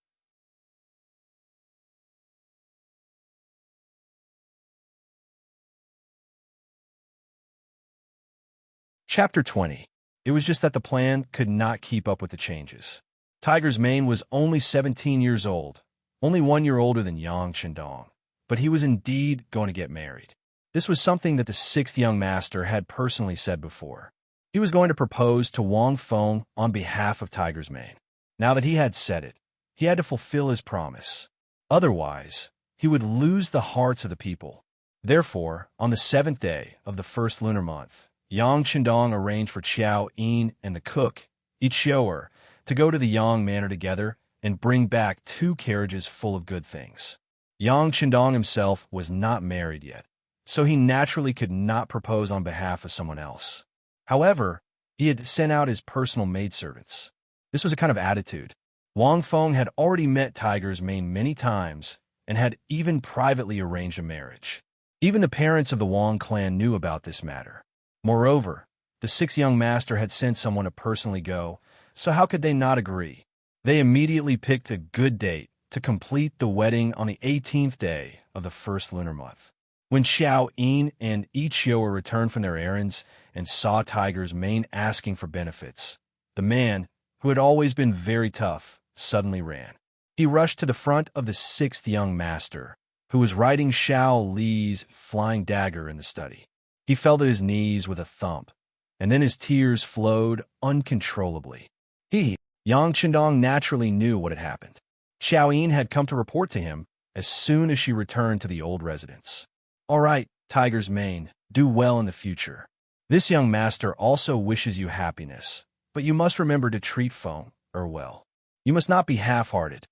Chapter 20. It was just that the plan could not keep up with the changes. Tiger's mane was only 17 years old, only 1 year older than Yang Shandong, but he was indeed going to get married. This was something that the sixth young master had personally said before. He was going to propose to Wang Feng on behalf of Tiger's mane. Now that he had said it, he had to fulfill his promise. Otherwise, he would lose the hearts of the people. Therefore, on the 7th day of the first lunar month, Yang Shandong arranged for Qiao Yin and the cook, each shower, to go to the Yang manor together and bring back 2 carriages full of good things. Yang Shandong himself was not married yet, so he naturally could not propose on behalf of someone else. However, he had sent out his personal maidservants. This was a kind of attitude. Wang Feng had already met Tiger's mane many times and had even privately arranged a marriage. Even the parents of the Wang clan knew about this matter. Moreover, the sixth young master had sent someone to personally go, so how could they not agree? They immediately picked a good date to complete the wedding on the 18th day of the first lunar month. When Xiao Yin and Ichio returned from their errands and saw Tiger's mane asking for benefits, the man, who had always been very tough, suddenly ran. He rushed to the front of the sixth young master, who was riding Xiao Li's flying dagger in the study. He fell to his knees with a thump, and then his tears flowed uncontrollably. Yang Shandong, naturally knew what had happened. Xiao Yin had come to report to him as soon as she returned to the old residence. All right, Tiger's mane, do well in the future. This young master also wishes you happiness, but you must remember to treat Feng well. You must not be half-hearted.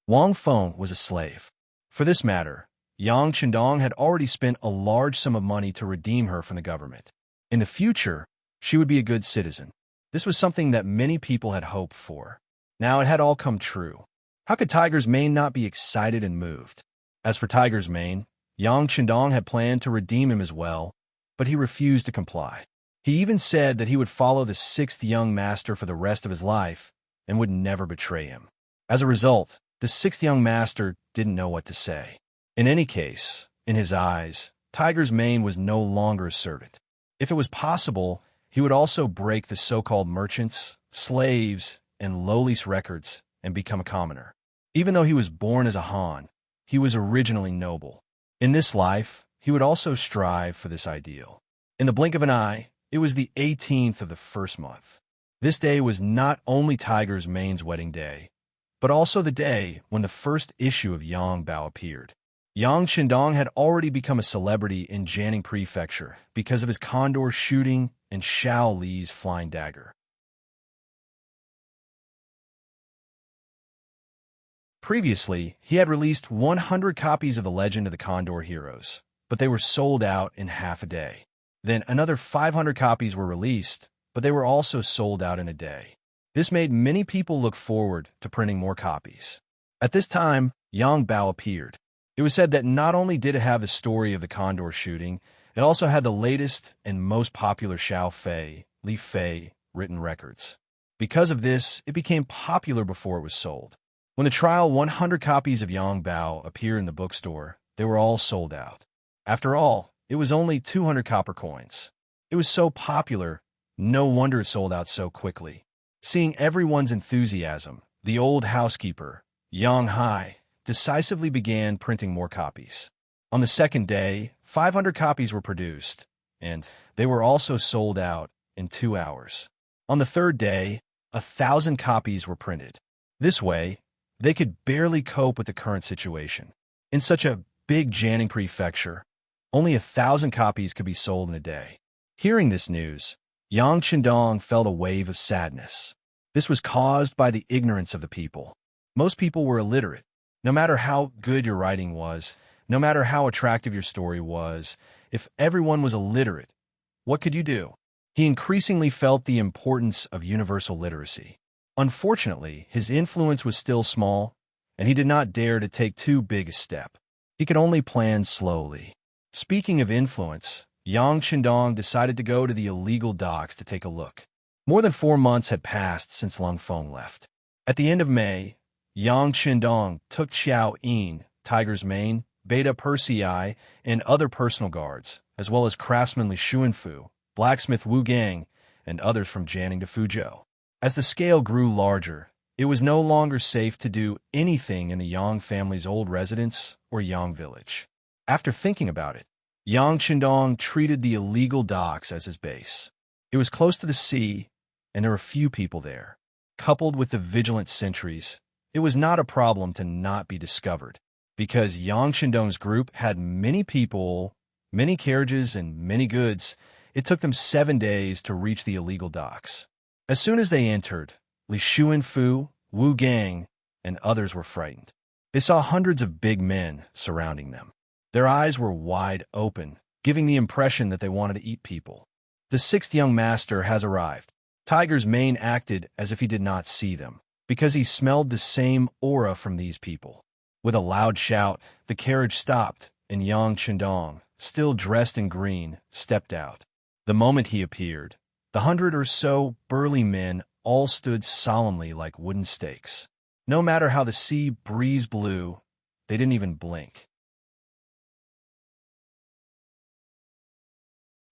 Wang Feng was a slave. For this matter, Yang Shandong had already spent a large sum of money to redeem her from the government. In the future, she would be a good citizen. This was something that many people had hoped for. Now it had all come true. How could Tiger's mane not be excited and moved? As for Tiger's mane, Yang Shandong had planned to redeem him as well, but he refused to comply. He even said that he would follow the sixth young master for the rest of his life and would never betray him. As a result, the sixth young master didn't know what to say. In any case, in his eyes, Tiger's mane was no longer a servant. If it was possible, he would also break the so-called merchants, slaves, and lowliest records and become a commoner. Even though he was born as a Han, he was originally noble. In this life, he would also strive for this ideal. In the blink of an eye, it was the 18th of the first month. This day was not only Tiger's mane's wedding day, but also the day when the first issue of Yang Bao appeared. Yang Shandong had already become a celebrity in Jiangning Prefecture because of his condor shooting and Xiao Li's flying dagger. Previously, he had released 100 copies of the Legend of the Condor Heroes, but they were sold out in half a day. Then another 500 copies were released, but they were also sold out in a day. This made many people look forward to printing more copies. At this time, Yang Bao appeared. It was said that not only did it have the story of the condor shooting, it also had the latest and most popular Xiao Fei, Li Fei written records. Because of this, it became popular before it was sold. When the trial 100 copies of Yang Bao appeared in the bookstore, they were all sold out. After all, it was only 200 copper coins. It was so popular, no wonder it sold out so quickly. Seeing everyone's enthusiasm, the old housekeeper, Yang Hai, decisively began printing more copies. On the second day, 500 copies were produced, and they were also sold out in 2 hours. On the third day, 1,000 copies were printed. This way, they could barely cope with the current situation. In such a big Jiangning prefecture, only 1,000 copies could be sold in a day. Hearing this news, Yang Shandong felt a wave of sadness. This was caused by the ignorance of the people. Most people were illiterate. No matter how good your writing was, no matter how attractive your story was, if everyone was illiterate, what could you do? He increasingly felt the importance of universal literacy. Unfortunately, his influence was still small, and he did not dare to take too big a step. He could only plan slowly. Speaking of influence, Yang Shandong decided to go to the illegal docks to take a look. More than 4 months had passed since Lung Feng left. At the end of May, Yang Shandong took Xiao Yin, Tiger's mane, Beta Persei, and other personal guards, as well as craftsman Li Xuanfu, blacksmith Wu Gang, and others from Jianing to Fuzhou. As the scale grew larger, it was no longer safe to do anything in the Yang family's old residence or Yang village. After thinking about it, Yang Qindong treated the illegal docks as his base. It was close to the sea, and there were few people there. Coupled with the vigilant sentries, it was not a problem to not be discovered, because Yang Qindong's group had many people, many carriages, and many goods. It took them 7 days to reach the illegal docks. As soon as they entered, Li Xuanfu, Wu Gang, and others were frightened. They saw hundreds of big men surrounding them. Their eyes were wide open, giving the impression that they wanted to eat people. The sixth young master has arrived. Tiger's mane acted as if he did not see them, because he smelled the same aura from these people. With a loud shout, the carriage stopped, and Yang Qindong, still dressed in green, stepped out. The moment he appeared, the 100 or so burly men all stood solemnly like wooden stakes. No matter how the sea breeze blew, they didn't even blink.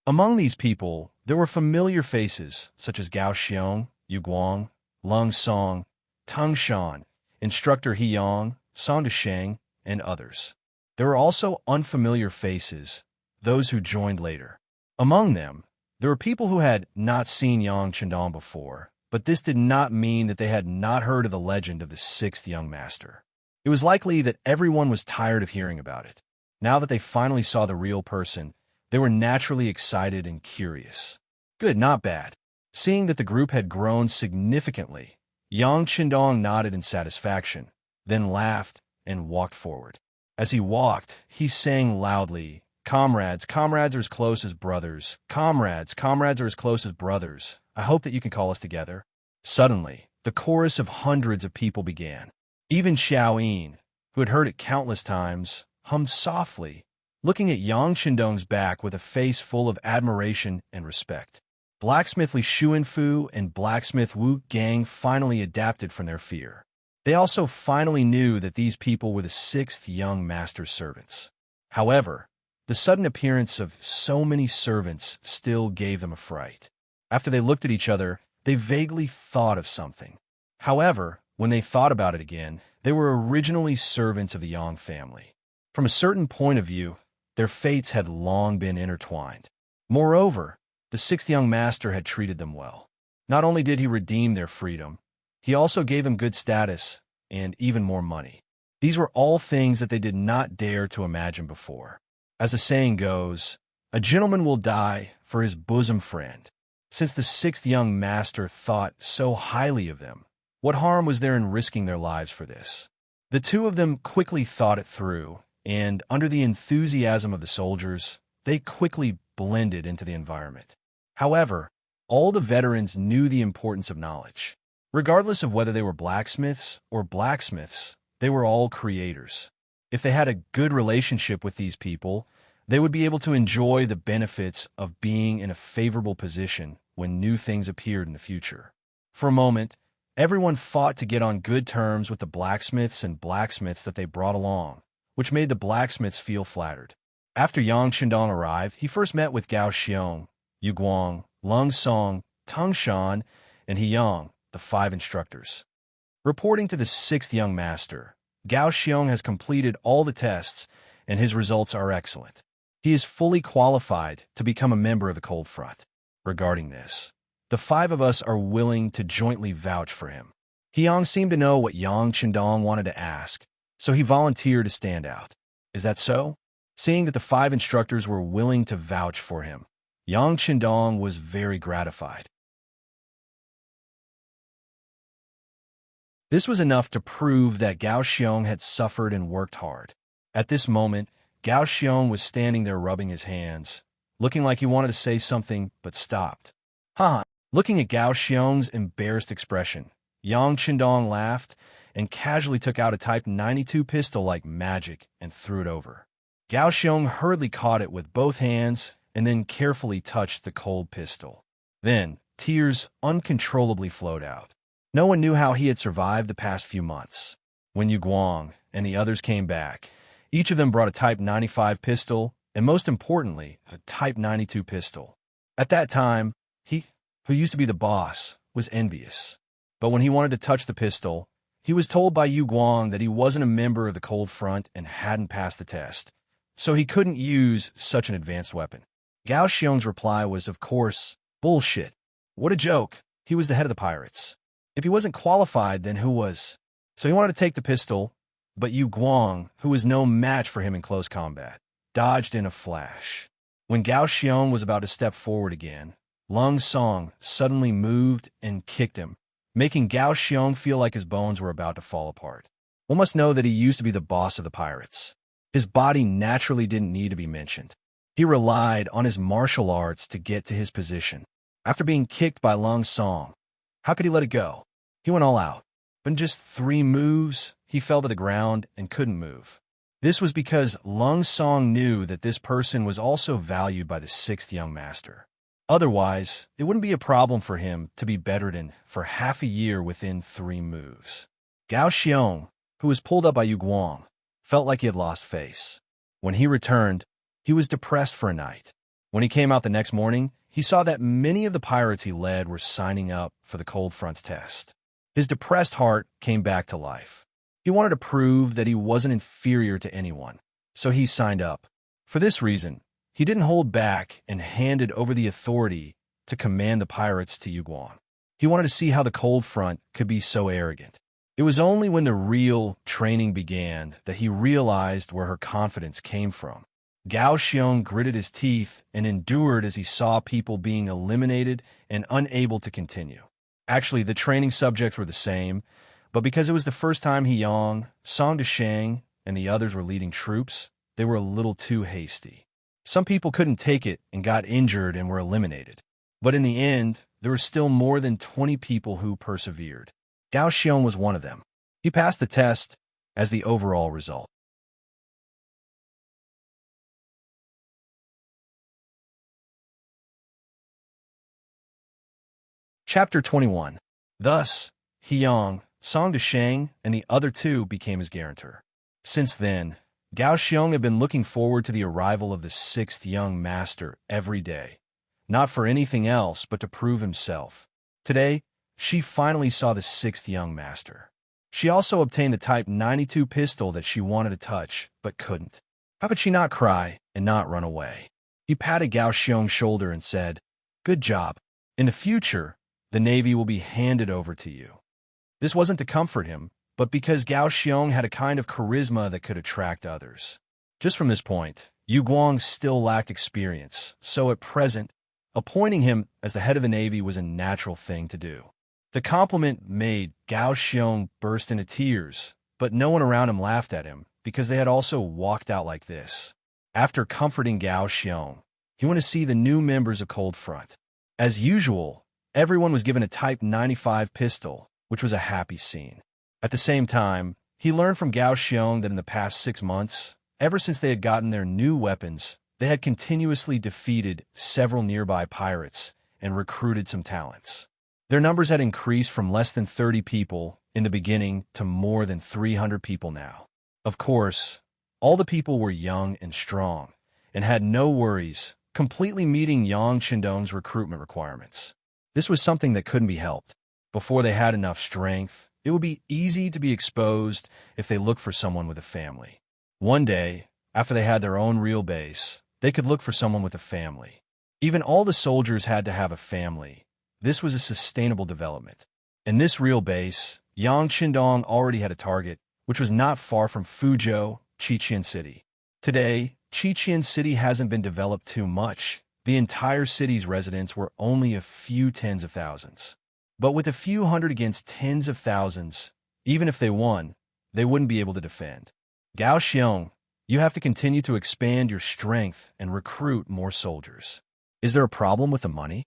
Among these people, there were familiar faces such as Gao Xiong, Yu Guang, Lung Song, Teng Shan, Instructor He Yang, Song Desheng, and others. There were also unfamiliar faces, those who joined later. Among them, there were people who had not seen Yang Qindong before, but this did not mean that they had not heard of the legend of the sixth young master. It was likely that everyone was tired of hearing about it. Now that they finally saw the real person, they were naturally excited and curious. Good, not bad. Seeing that the group had grown significantly, Yang Qindong nodded in satisfaction, then laughed and walked forward. As he walked, he sang loudly, "Comrades, comrades are as close as brothers. Comrades, comrades are as close as brothers. I hope that you can call us together." Suddenly, the chorus of hundreds of people began. Even Xiao Yin, who had heard it countless times, hummed softly, looking at Yang Qindong's back with a face full of admiration and respect. Blacksmith Li Xuanfu and Blacksmith Wu Gang finally adapted from their fear. They also finally knew that these people were the sixth young master's servants. However, the sudden appearance of so many servants still gave them a fright. After they looked at each other, they vaguely thought of something. However, when they thought about it again, they were originally servants of the Yang family. From a certain point of view, their fates had long been intertwined. Moreover, the sixth young master had treated them well. Not only did he redeem their freedom, he also gave them good status and even more money. These were all things that they did not dare to imagine before. As the saying goes, a gentleman will die for his bosom friend. Since the sixth young master thought so highly of them, what harm was there in risking their lives for this? The two of them quickly thought it through, and under the enthusiasm of the soldiers, they quickly blended into the environment. However, all the veterans knew the importance of knowledge. Regardless of whether they were blacksmiths or blacksmiths, they were all creators. If they had a good relationship with these people, they would be able to enjoy the benefits of being in a favorable position when new things appeared in the future. For a moment, everyone fought to get on good terms with the blacksmiths and blacksmiths that they brought along, which made the blacksmiths feel flattered. After Yang Qindong arrived, he first met with Gao Xiong, Yu Guang, Lung Song, Teng Shan, and He Yang, the 5 instructors. Reporting to the sixth young master, Gao Xiong has completed all the tests, and his results are excellent. He is fully qualified to become a member of the Cold Front. Regarding this, the 5 of us are willing to jointly vouch for him. He Yang seemed to know what Yang Qindong wanted to ask, so he volunteered to stand out. Is that so? Seeing that the 5 instructors were willing to vouch for him, Yang Qindong was very gratified. This was enough to prove that Gao Xiong had suffered and worked hard. At this moment, Gao Xiong was standing there rubbing his hands, looking like he wanted to say something but stopped. Haha. Looking at Gao Xiong's embarrassed expression, Yang Qindong laughed and casually took out a Type 92 pistol like magic and threw it over. Gao Xiong hurriedly caught it with both hands and then carefully touched the cold pistol. Then, tears uncontrollably flowed out. No one knew how he had survived the past few months. When Yu Guang and the others came back, each of them brought a Type 95 pistol, and most importantly, a Type 92 pistol. At that time, he who used to be the boss, was envious. But when he wanted to touch the pistol, he was told by Yu Guang that he wasn't a member of the Cold Front and hadn't passed the test, so he couldn't use such an advanced weapon. Gao Xiong's reply was, of course, bullshit. What a joke. He was the head of the pirates. If he wasn't qualified, then who was? So he wanted to take the pistol, but Yu Guang, who was no match for him in close combat, dodged in a flash. When Gao Xiong was about to step forward again, Lung Song suddenly moved and kicked him, making Gao Xiong feel like his bones were about to fall apart. One must know that he used to be the boss of the pirates. His body naturally didn't need to be mentioned. He relied on his martial arts to get to his position. After being kicked by Lung Song, how could he let it go? He went all out. But in just 3 moves, he fell to the ground and couldn't move. This was because Lung Song knew that this person was also valued by the 6th young master. Otherwise, it wouldn't be a problem for him to be bedridden for half a year within 3 moves. Gao Xiong, who was pulled up by Yu Guang, felt like he had lost face. When he returned, he was depressed for a night. When he came out the next morning, he saw that many of the pirates he led were signing up for the Cold Front's test. His depressed heart came back to life. He wanted to prove that he wasn't inferior to anyone, so he signed up. For this reason, he didn't hold back and handed over the authority to command the pirates to Yu Guang. He wanted to see how the Cold Front could be so arrogant. It was only when the real training began that he realized where her confidence came from. Gao Xiong gritted his teeth and endured as he saw people being eliminated and unable to continue. Actually, the training subjects were the same, but because it was the first time He Yang, Song Deshang, and the others were leading troops, they were a little too hasty. Some people couldn't take it and got injured and were eliminated. But in the end, there were still more than 20 people who persevered. Gao Xiong was one of them. He passed the test as the overall result. Chapter 21. Thus, He Yang, Song Deshang, and the other 2 became his guarantor. Since then, Gao Xiong had been looking forward to the arrival of the 6th young master every day, not for anything else but to prove himself. Today, she finally saw the 6th young master. She also obtained the Type 92 pistol that she wanted to touch, but couldn't. How could she not cry and not run away? He patted Gao Xiong's shoulder and said, "Good job. In the future, the Navy will be handed over to you." This wasn't to comfort him, but because Gao Xiong had a kind of charisma that could attract others. Just from this point, Yu Guang still lacked experience, so at present, appointing him as the head of the Navy was a natural thing to do. The compliment made Gao Xiong burst into tears, but no one around him laughed at him because they had also walked out like this. After comforting Gao Xiong, he went to see the new members of Cold Front. As usual, everyone was given a Type 95 pistol, which was a happy scene. At the same time, he learned from Gao Xiong that in the past 6 months, ever since they had gotten their new weapons, they had continuously defeated several nearby pirates and recruited some talents. Their numbers had increased from less than 30 people in the beginning to more than 300 people now. Of course, all the people were young and strong and had no worries, completely meeting Yang Qindong's recruitment requirements. This was something that couldn't be helped. Before they had enough strength, it would be easy to be exposed if they looked for someone with a family. One day, after they had their own real base, they could look for someone with a family. Even all the soldiers had to have a family. This was a sustainable development. In this real base, Yang Qindong already had a target, which was not far from Fuzhou, Qiqian City. Today, Qiqian City hasn't been developed too much. The entire city's residents were only a few tens of thousands. But with a few hundred against tens of thousands, even if they won, they wouldn't be able to defend. Gao Xiong, you have to continue to expand your strength and recruit more soldiers. Is there a problem with the money?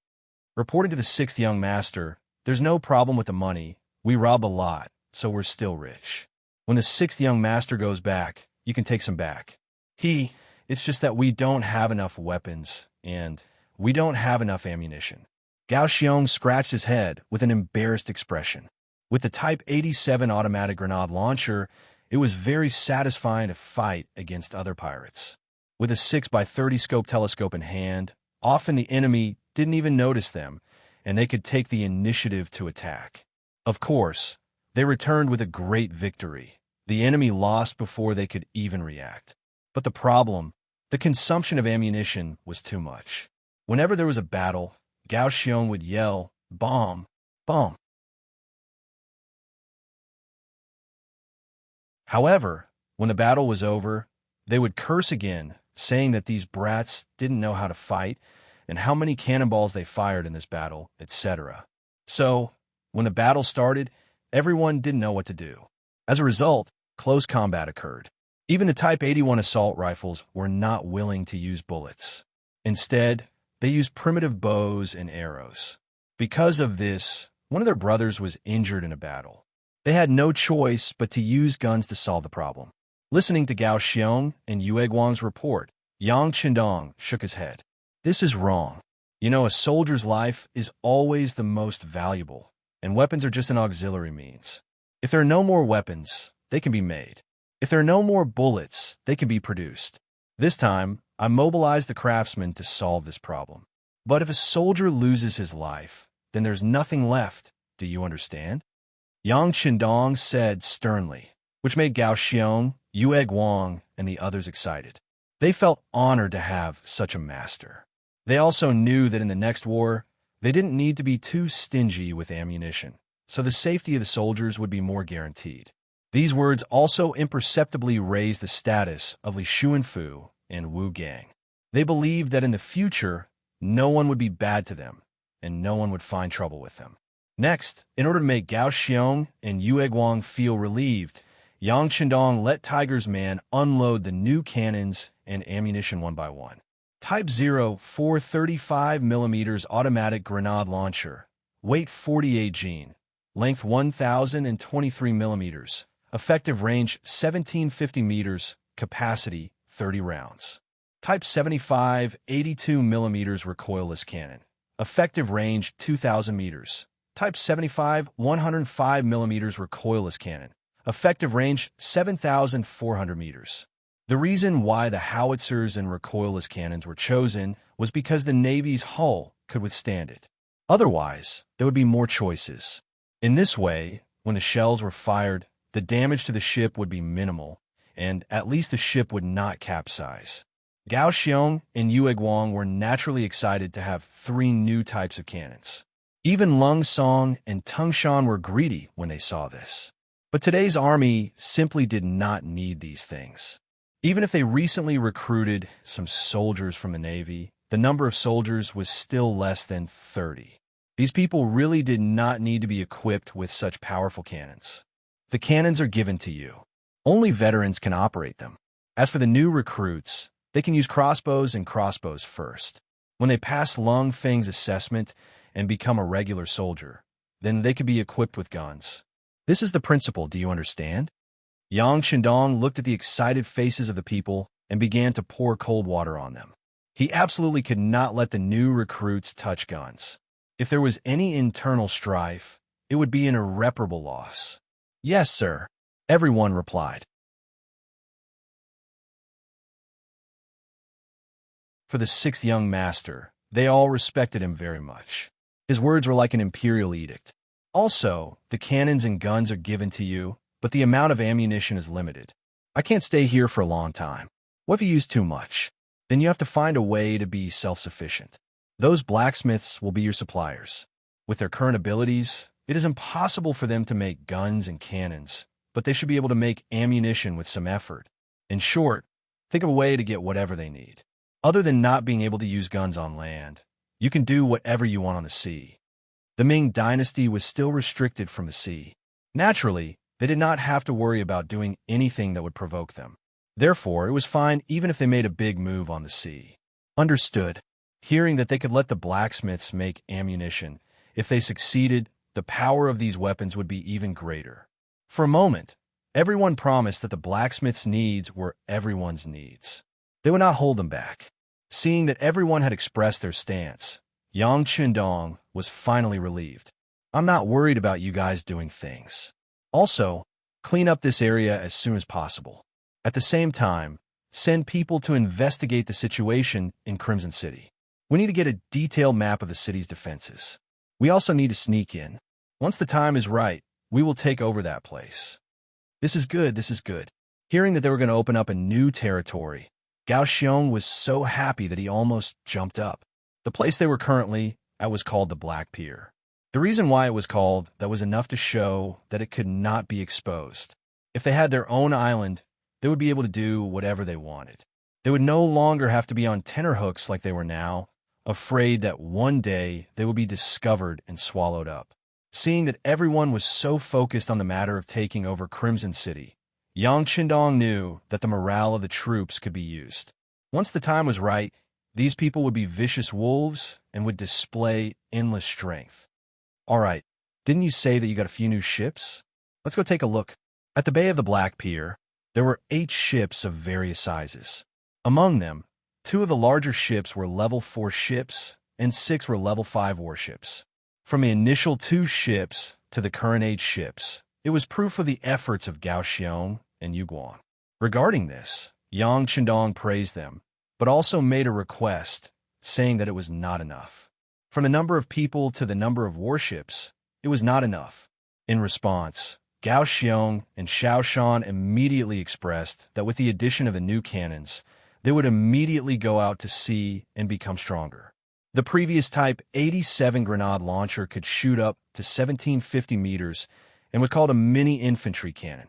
Reporting to the 6th young master, there's no problem with the money. We rob a lot, so we're still rich. When the 6th young master goes back, you can take some back. It's just that we don't have enough weapons, and we don't have enough ammunition. Gao Xiong scratched his head with an embarrassed expression. With the Type 87 automatic grenade launcher, it was very satisfying to fight against other pirates. With a 6x30 scope telescope in hand, often the enemy didn't even notice them, and they could take the initiative to attack. Of course, they returned with a great victory. The enemy lost before they could even react. But the problem, the consumption of ammunition, was too much. Whenever there was a battle, Gao Xiong would yell, "Bomb! Bomb!" However, when the battle was over, they would curse again, saying that these brats didn't know how to fight and how many cannonballs they fired in this battle, etc. So, when the battle started, everyone didn't know what to do. As a result, close combat occurred. Even the Type 81 assault rifles were not willing to use bullets. Instead, they used primitive bows and arrows. Because of this, one of their brothers was injured in a battle. They had no choice but to use guns to solve the problem. Listening to Gao Xiong and Yue Guang's report, Yang Qindong shook his head. This is wrong. You know, a soldier's life is always the most valuable, and weapons are just an auxiliary means. If there are no more weapons, they can be made. If there are no more bullets, they can be produced. This time, I mobilized the craftsmen to solve this problem. But if a soldier loses his life, then there's nothing left. Do you understand? Yang Qindong said sternly, which made Gao Xiong, Yue Guang, and the others excited. They felt honored to have such a master. They also knew that in the next war, they didn't need to be too stingy with ammunition, so the safety of the soldiers would be more guaranteed. These words also imperceptibly raised the status of Li Xuanfu and Wu Gang. They believed that in the future, no one would be bad to them, and no one would find trouble with them. Next, in order to make Gao Xiong and Yue Guang feel relieved, Yang Qindong let Tiger's man unload the new cannons and ammunition one by one. Type 0 435mm automatic grenade launcher, weight 48 Gene, length 1,023mm, effective range 1,750 meters, capacity 30 rounds. Type 75 82mm recoilless cannon, effective range 2,000 meters. Type 75 105mm recoilless cannon, effective range 7,400 meters. The reason why the howitzers and recoilless cannons were chosen was because the Navy's hull could withstand it. Otherwise, there would be more choices. In this way, when the shells were fired, the damage to the ship would be minimal, and at least the ship would not capsize. Gao Xiong and Yue Guang were naturally excited to have 3 new types of cannons. Even Lung Song and Tung Shan were greedy when they saw this. But today's army simply did not need these things. Even if they recently recruited some soldiers from the Navy, the number of soldiers was still less than 30. These people really did not need to be equipped with such powerful cannons. The cannons are given to you. Only veterans can operate them. As for the new recruits, they can use crossbows and crossbows first. When they pass Lung Feng's assessment and become a regular soldier, then they can be equipped with guns. This is the principle, do you understand? Yang Qindong looked at the excited faces of the people and began to pour cold water on them. He absolutely could not let the new recruits touch guns. If there was any internal strife, it would be an irreparable loss. Yes, sir, everyone replied. For the 6th young master, they all respected him very much. His words were like an imperial edict. Also, the cannons and guns are given to you, but the amount of ammunition is limited. I can't stay here for a long time. What if you use too much? Then you have to find a way to be self-sufficient. Those blacksmiths will be your suppliers. With their current abilities, it is impossible for them to make guns and cannons, but they should be able to make ammunition with some effort. In short, think of a way to get whatever they need. Other than not being able to use guns on land, you can do whatever you want on the sea. The Ming Dynasty was still restricted from the sea. Naturally, they did not have to worry about doing anything that would provoke them. Therefore, it was fine even if they made a big move on the sea. Understood. Hearing that they could let the blacksmiths make ammunition, if they succeeded, the power of these weapons would be even greater. For a moment, everyone promised that the blacksmith's needs were everyone's needs. They would not hold them back. Seeing that everyone had expressed their stance, Yang Qindong was finally relieved. I'm not worried about you guys doing things. Also, clean up this area as soon as possible. At the same time, send people to investigate the situation in Crimson City. We need to get a detailed map of the city's defenses. We also need to sneak in. Once the time is right, we will take over that place. This is good, this is good. Hearing that they were going to open up a new territory, Gao Xiong was so happy that he almost jumped up. The place they were currently at was called the Black Pier. The reason why it was called that was enough to show that it could not be exposed. If they had their own island, they would be able to do whatever they wanted. They would no longer have to be on tenterhooks like they were now, afraid that one day they would be discovered and swallowed up. Seeing that everyone was so focused on the matter of taking over Crimson City, Yang Qindong knew that the morale of the troops could be used. Once the time was right, these people would be vicious wolves and would display endless strength. All right, didn't you say that you got a few new ships? Let's go take a look. At the Bay of the Black Pier, there were 8 ships of various sizes. Among them, 2 of the larger ships were level 4 ships, and 6 were level 5 warships. From the initial 2 ships to the current 8 ships, it was proof of the efforts of Gao Xiong and Yu Guang. Regarding this, Yang Qindong praised them, but also made a request, saying that it was not enough. From the number of people to the number of warships, it was not enough. In response, Gao Xiong and Xiao Shan immediately expressed that with the addition of the new cannons, they would immediately go out to sea and become stronger. The previous Type 87 grenade launcher could shoot up to 1750 meters and was called a mini infantry cannon.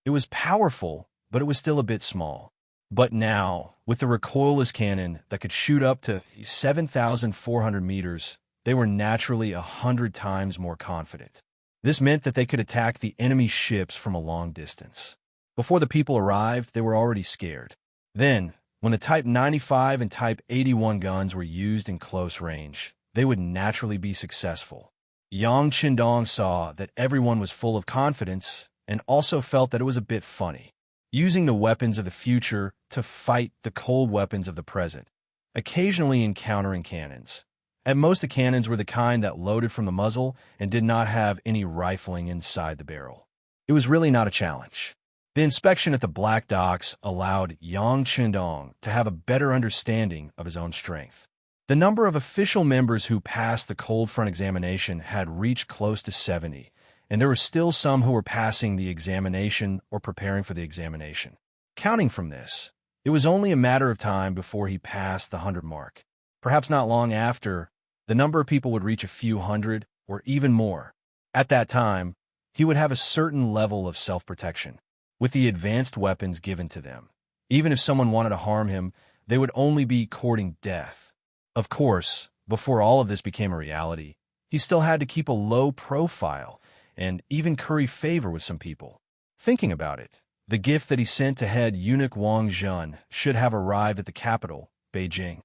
It was powerful, but it was still a bit small. But now, with the recoilless cannon that could shoot up to 7,400 meters, they were naturally 100 times more confident. This meant that they could attack the enemy ships from a long distance. Before the people arrived, they were already scared. Then, when the Type 95 and Type 81 guns were used in close range, they would naturally be successful. Yang Qindong saw that everyone was full of confidence and also felt that it was a bit funny, using the weapons of the future to fight the cold weapons of the present, occasionally encountering cannons. At most, the cannons were the kind that loaded from the muzzle and did not have any rifling inside the barrel. It was really not a challenge. The inspection at the Black Docks allowed Yang Qindong to have a better understanding of his own strength. The number of official members who passed the cold front examination had reached close to 70, and there were still some who were passing the examination or preparing for the examination. Counting from this, it was only a matter of time before he passed the 100 mark. Perhaps not long after, the number of people would reach a few hundred or even more. At that time, he would have a certain level of self-protection, with the advanced weapons given to them. Even if someone wanted to harm him, they would only be courting death. Of course, before all of this became a reality, he still had to keep a low profile and even curry favor with some people. Thinking about it, the gift that he sent to head eunuch Wang Zhen should have arrived at the capital, Beijing.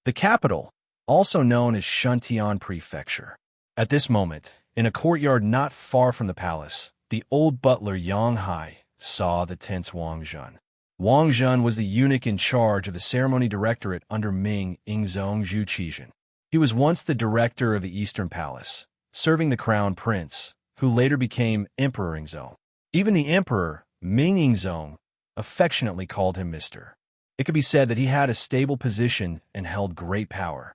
The capital, also known as Shuntian Prefecture. At this moment, in a courtyard not far from the palace, the old butler Yang Hai saw the tense Wang Zhen. Wang Zhen was the eunuch in charge of the ceremony directorate under Ming Ingzong Zhu Qizhen. He was once the director of the Eastern Palace, serving the crown prince, who later became Emperor Ingzong. Even the emperor, Ming Ingzong, affectionately called him Mr. It could be said that he had a stable position and held great power.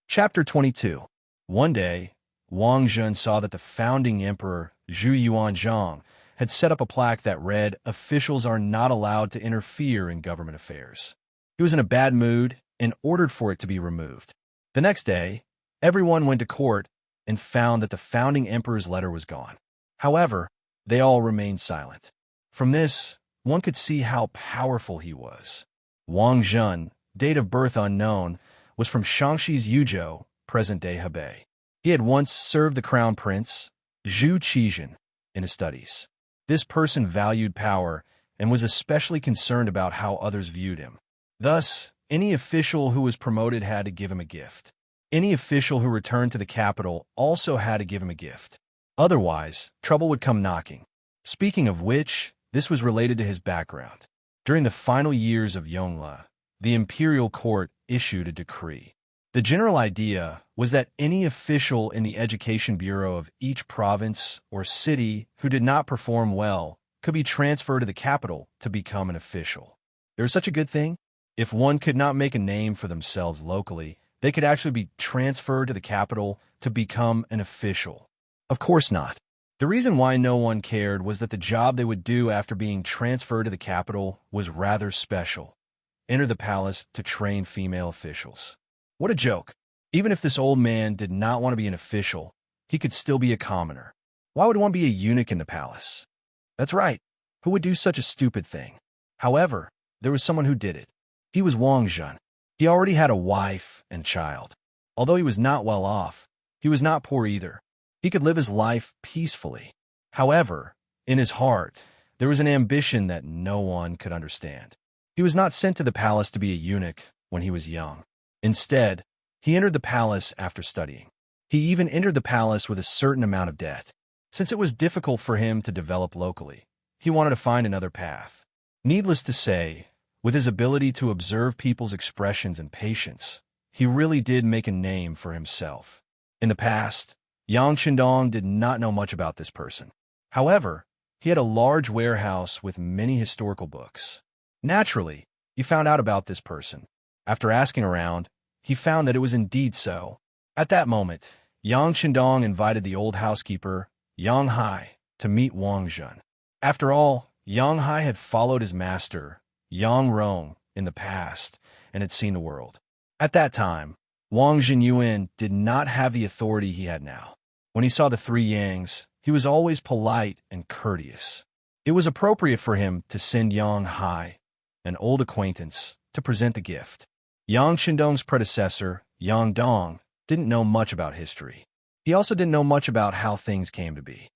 Chapter 22. One day, Wang Zhen saw that the founding emperor, Zhu Yuanzhang, had set up a plaque that read, "Officials are not allowed to interfere in government affairs." He was in a bad mood and ordered for it to be removed. The next day, everyone went to court and found that the founding emperor's letter was gone. However, they all remained silent. From this, one could see how powerful he was. Wang Zhen, date of birth unknown, was from Shaanxi's Yuzhou, present-day Hebei. He had once served the crown prince, Zhu Qizhen, in his studies. This person valued power and was especially concerned about how others viewed him. Thus, any official who was promoted had to give him a gift. Any official who returned to the capital also had to give him a gift. Otherwise, trouble would come knocking. Speaking of which, this was related to his background. During the final years of Yongle, the imperial court issued a decree. The general idea was that any official in the education bureau of each province or city who did not perform well could be transferred to the capital to become an official. There was such a good thing. If one could not make a name for themselves locally, they could actually be transferred to the capital to become an official. Of course not. The reason why no one cared was that the job they would do after being transferred to the capital was rather special. Enter the palace to train female officials. What a joke. Even if this old man did not want to be an official, he could still be a commoner. Why would one be a eunuch in the palace? That's right. Who would do such a stupid thing? However, there was someone who did it. He was Wang Zhen. He already had a wife and child. Although he was not well off, he was not poor either. He could live his life peacefully. However, in his heart, there was an ambition that no one could understand. He was not sent to the palace to be a eunuch when he was young. Instead, he entered the palace after studying. He even entered the palace with a certain amount of debt. Since it was difficult for him to develop locally, he wanted to find another path. Needless to say, with his ability to observe people's expressions and patience, he really did make a name for himself. In the past, Yang Qindong did not know much about this person. However, he had a large warehouse with many historical books. Naturally, he found out about this person. After asking around, he found that it was indeed so. At that moment, Yang Qindong invited the old housekeeper, Yang Hai, to meet Wang Zhen. After all, Yang Hai had followed his master, Yang Rong, in the past and had seen the world. At that time, Wang Zhenyuan did not have the authority he had now. When he saw the three Yangs, he was always polite and courteous. It was appropriate for him to send Yang Hai, an old acquaintance, to present the gift. Yang Qindong's predecessor, Yang Dong, didn't know much about history. He also didn't know much about how things came to be.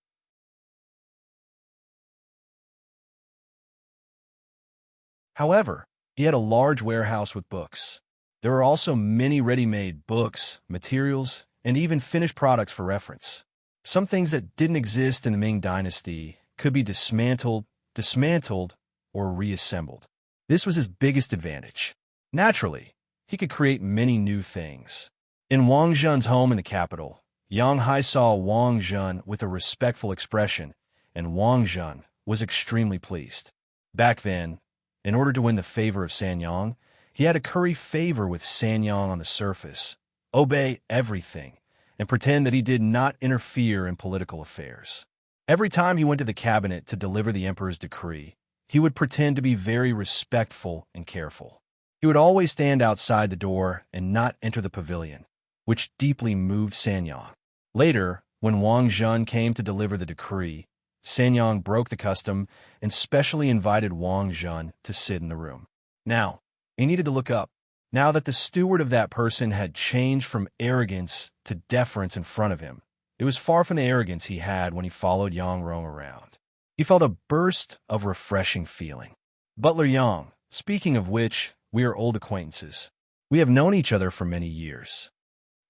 However, he had a large warehouse with books. There were also many ready-made books, materials, and even finished products for reference. Some things that didn't exist in the Ming Dynasty could be dismantled, or reassembled. This was his biggest advantage. Naturally, he could create many new things. In Wang Zhen's home in the capital, Yang Hai saw Wang Zhen with a respectful expression, and Wang Zhen was extremely pleased. Back then, in order to win the favor of Sanyang, he had to curry favor with Sanyang on the surface, obey everything, and pretend that he did not interfere in political affairs. Every time he went to the cabinet to deliver the emperor's decree, he would pretend to be very respectful and careful. He would always stand outside the door and not enter the pavilion, which deeply moved Sanyang. Later, when Wang Zhen came to deliver the decree, Sanyang broke the custom and specially invited Wang Zhen to sit in the room. Now, he needed to look up. Now that the steward of that person had changed from arrogance to deference in front of him, it was far from the arrogance he had when he followed Yang Rong around. He felt a burst of refreshing feeling. Butler Yang, speaking of which, we are old acquaintances. We have known each other for many years.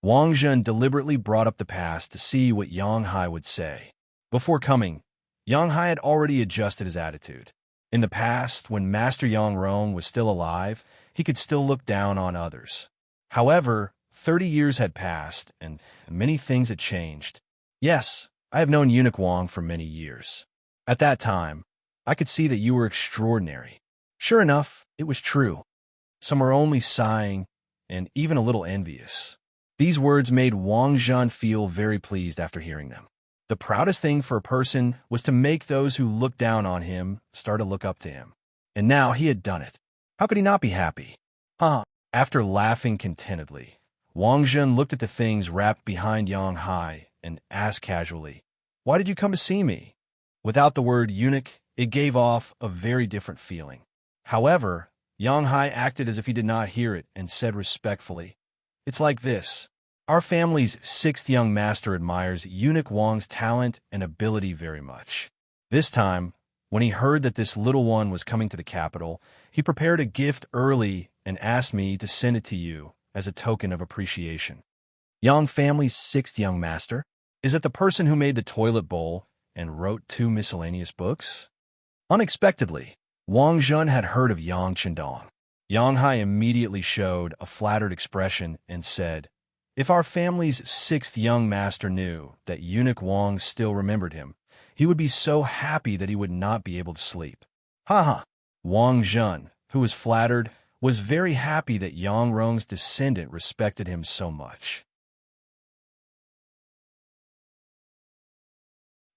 Wang Zhen deliberately brought up the past to see what Yang Hai would say. Before coming, Yang Hai had already adjusted his attitude. In the past, when Master Yang Rong was still alive, he could still look down on others. However, 30 years had passed, and many things had changed. Yes, I have known Eunuch Wang for many years. At that time, I could see that you were extraordinary. Sure enough, it was true. Some were only sighing, and even a little envious. These words made Wang Zhen feel very pleased after hearing them. The proudest thing for a person was to make those who looked down on him start to look up to him. And now he had done it. How could he not be happy? After laughing contentedly, Wang Zhen looked at the things wrapped behind Yang Hai and asked casually, "Why did you come to see me?" Without the word eunuch, it gave off a very different feeling. However, Yang Hai acted as if he did not hear it and said respectfully, "It's like this. Our family's sixth young master admires Eunuch Wang's talent and ability very much. This time, when he heard that this little one was coming to the capital, he prepared a gift early and asked me to send it to you as a token of appreciation." Yang family's sixth young master? Is it the person who made the toilet bowl and wrote 2 miscellaneous books? Unexpectedly, Wang Zhen had heard of Yang Qindong. Yang Hai immediately showed a flattered expression and said, "If our family's sixth young master knew that eunuch Wang still remembered him, he would be so happy that he would not be able to sleep." Ha ha! Wang Zhen, who was flattered, was very happy that Yang Rong's descendant respected him so much.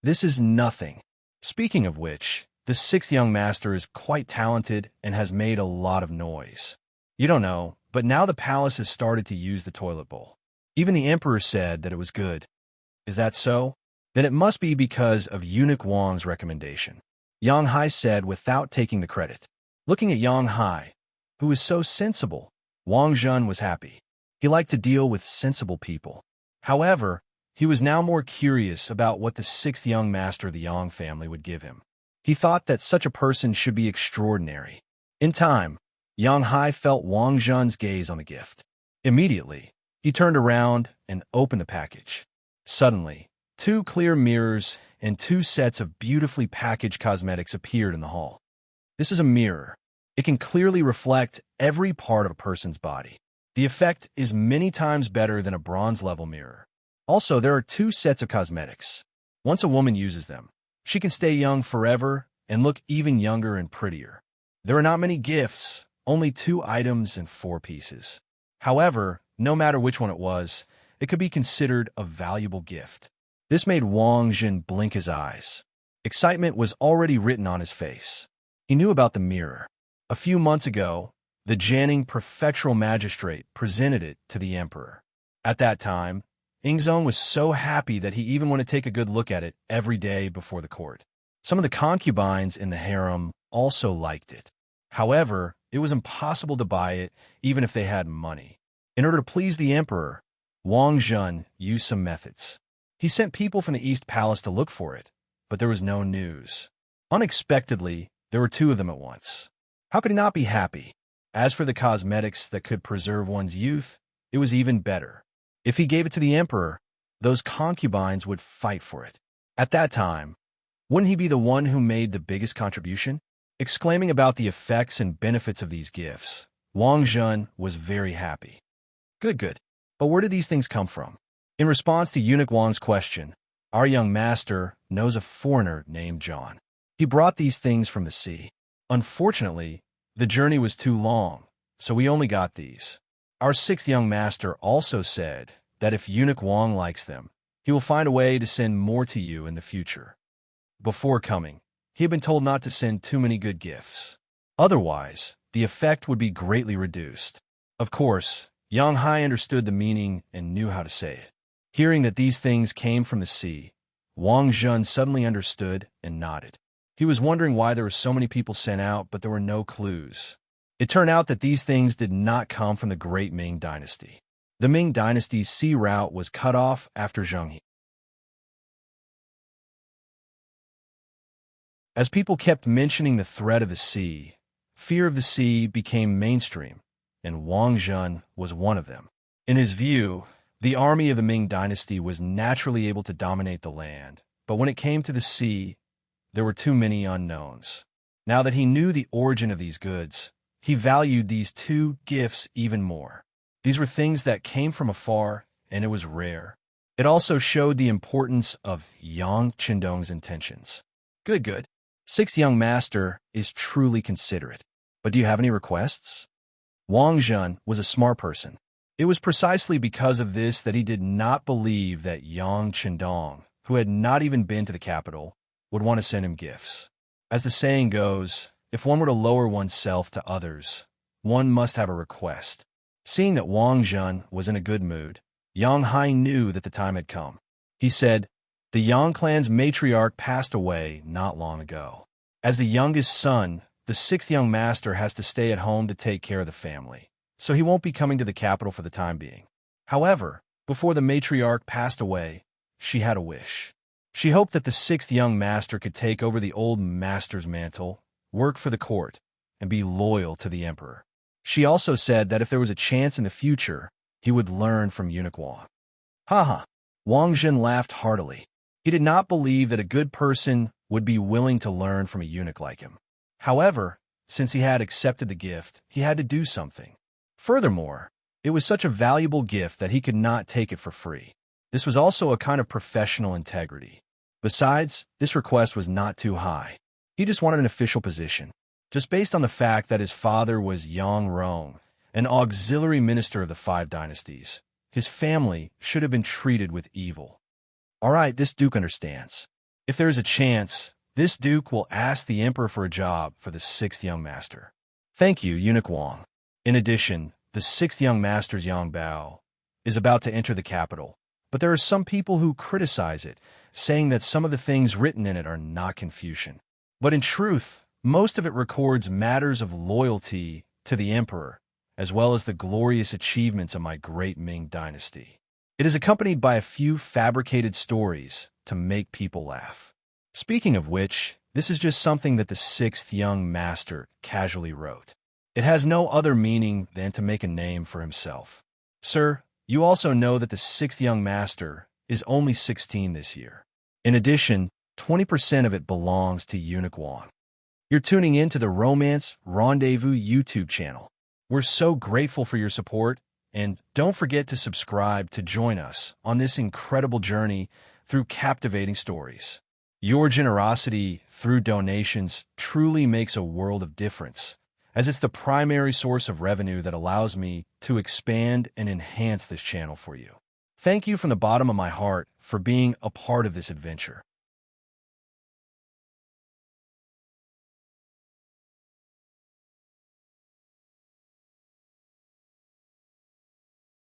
This is nothing. Speaking of which, the sixth young master is quite talented and has made a lot of noise. You don't know, but now the palace has started to use the toilet bowl. Even the emperor said that it was good. Is that so? Then it must be because of eunuch Wang's recommendation. Yang Hai said without taking the credit. Looking at Yang Hai, who was so sensible, Wang Zhen was happy. He liked to deal with sensible people. However, he was now more curious about what the sixth young master of the Yang family would give him. He thought that such a person should be extraordinary. In time, Yang Hai felt Wang Zhen's gaze on the gift. Immediately, he turned around and opened the package. Suddenly, 2 clear mirrors and 2 sets of beautifully packaged cosmetics appeared in the hall. This is a mirror. It can clearly reflect every part of a person's body. The effect is many times better than a bronze-level mirror. Also, there are 2 sets of cosmetics. Once a woman uses them, she can stay young forever and look even younger and prettier. There are not many gifts, only 2 items and 4 pieces. However, no matter which one it was, it could be considered a valuable gift. This made Wang Zhen blink his eyes. Excitement was already written on his face. He knew about the mirror. A few months ago, the Jianing prefectural magistrate presented it to the emperor. At that time, Ingzong was so happy that he even wanted to take a good look at it every day before the court. Some of the concubines in the harem also liked it. However, it was impossible to buy it even if they had money. In order to please the emperor, Wang Zhen used some methods. He sent people from the East Palace to look for it, but there was no news. Unexpectedly, there were 2 of them at once. How could he not be happy? As for the cosmetics that could preserve one's youth, it was even better. If he gave it to the emperor, those concubines would fight for it. At that time, wouldn't he be the one who made the biggest contribution? Exclaiming about the effects and benefits of these gifts, Wang Zhen was very happy. Good. But where did these things come from? In response to eunuch Wang's question, our young master knows a foreigner named John. He brought these things from the sea. Unfortunately, the journey was too long, so we only got these. Our sixth young master also said that if eunuch Wang likes them, he will find a way to send more to you in the future. Before coming, he had been told not to send too many good gifts. Otherwise, the effect would be greatly reduced. Of course, Yang Hai understood the meaning and knew how to say it. Hearing that these things came from the sea, Wang Zhen suddenly understood and nodded. He was wondering why there were so many people sent out, but there were no clues. It turned out that these things did not come from the great Ming dynasty. The Ming dynasty's sea route was cut off after Zhenghe. As people kept mentioning the threat of the sea, fear of the sea became mainstream, and Wang Zhen was one of them. In his view, the army of the Ming dynasty was naturally able to dominate the land, but when it came to the sea, there were too many unknowns. Now that he knew the origin of these goods, he valued these 2 gifts even more. These were things that came from afar, and it was rare. It also showed the importance of Yang Qindong's intentions. Good. Sixth young master is truly considerate. But do you have any requests? Wang Zhen was a smart person. It was precisely because of this that he did not believe that Yang Qindong, who had not even been to the capital, would want to send him gifts. As the saying goes, if one were to lower oneself to others, one must have a request. Seeing that Wang Zhen was in a good mood, Yang Hai knew that the time had come. He said, "The Yang clan's matriarch passed away not long ago. As the youngest son, the sixth young master has to stay at home to take care of the family, so he won't be coming to the capital for the time being. However, before the matriarch passed away, she had a wish. She hoped that the sixth young master could take over the old master's mantle, work for the court, and be loyal to the emperor. She also said that if there was a chance in the future, he would learn from eunuch Wang." Ha! Wang Zhen laughed heartily. He did not believe that a good person would be willing to learn from a eunuch like him. However, Since he had accepted the gift, he had to do something. Furthermore, it was such a valuable gift that he could not take it for free. This was also a kind of professional integrity. Besides, this request was not too high. He just wanted an official position. Just based on the fact that his father was Yang Rong, an auxiliary minister of the Five Dynasties, his family should have been treated with evil. All right, this duke understands. If there is a chance, this duke will ask the emperor for a job for the sixth young master. Thank you, Eunuch Wang. In addition, the sixth young master's Yang Bao is about to enter the capital, but there are some people who criticize it, saying that some of the things written in it are not Confucian. But in truth, most of it records matters of loyalty to the emperor, as well as the glorious achievements of my great Ming dynasty. It is accompanied by a few fabricated stories to make people laugh. Speaking of which, this is just something that the sixth young master casually wrote. It has no other meaning than to make a name for himself. Sir, you also know that the sixth young master is only 16 this year. In addition, 20% of it belongs to Eunuch Wang. You're tuning in to the Romance Rendezvous YouTube channel. We're so grateful for your support, and don't forget to subscribe to join us on this incredible journey through captivating stories. Your generosity through donations truly makes a world of difference, as it's the primary source of revenue that allows me to expand and enhance this channel for you. Thank you from the bottom of my heart for being a part of this adventure.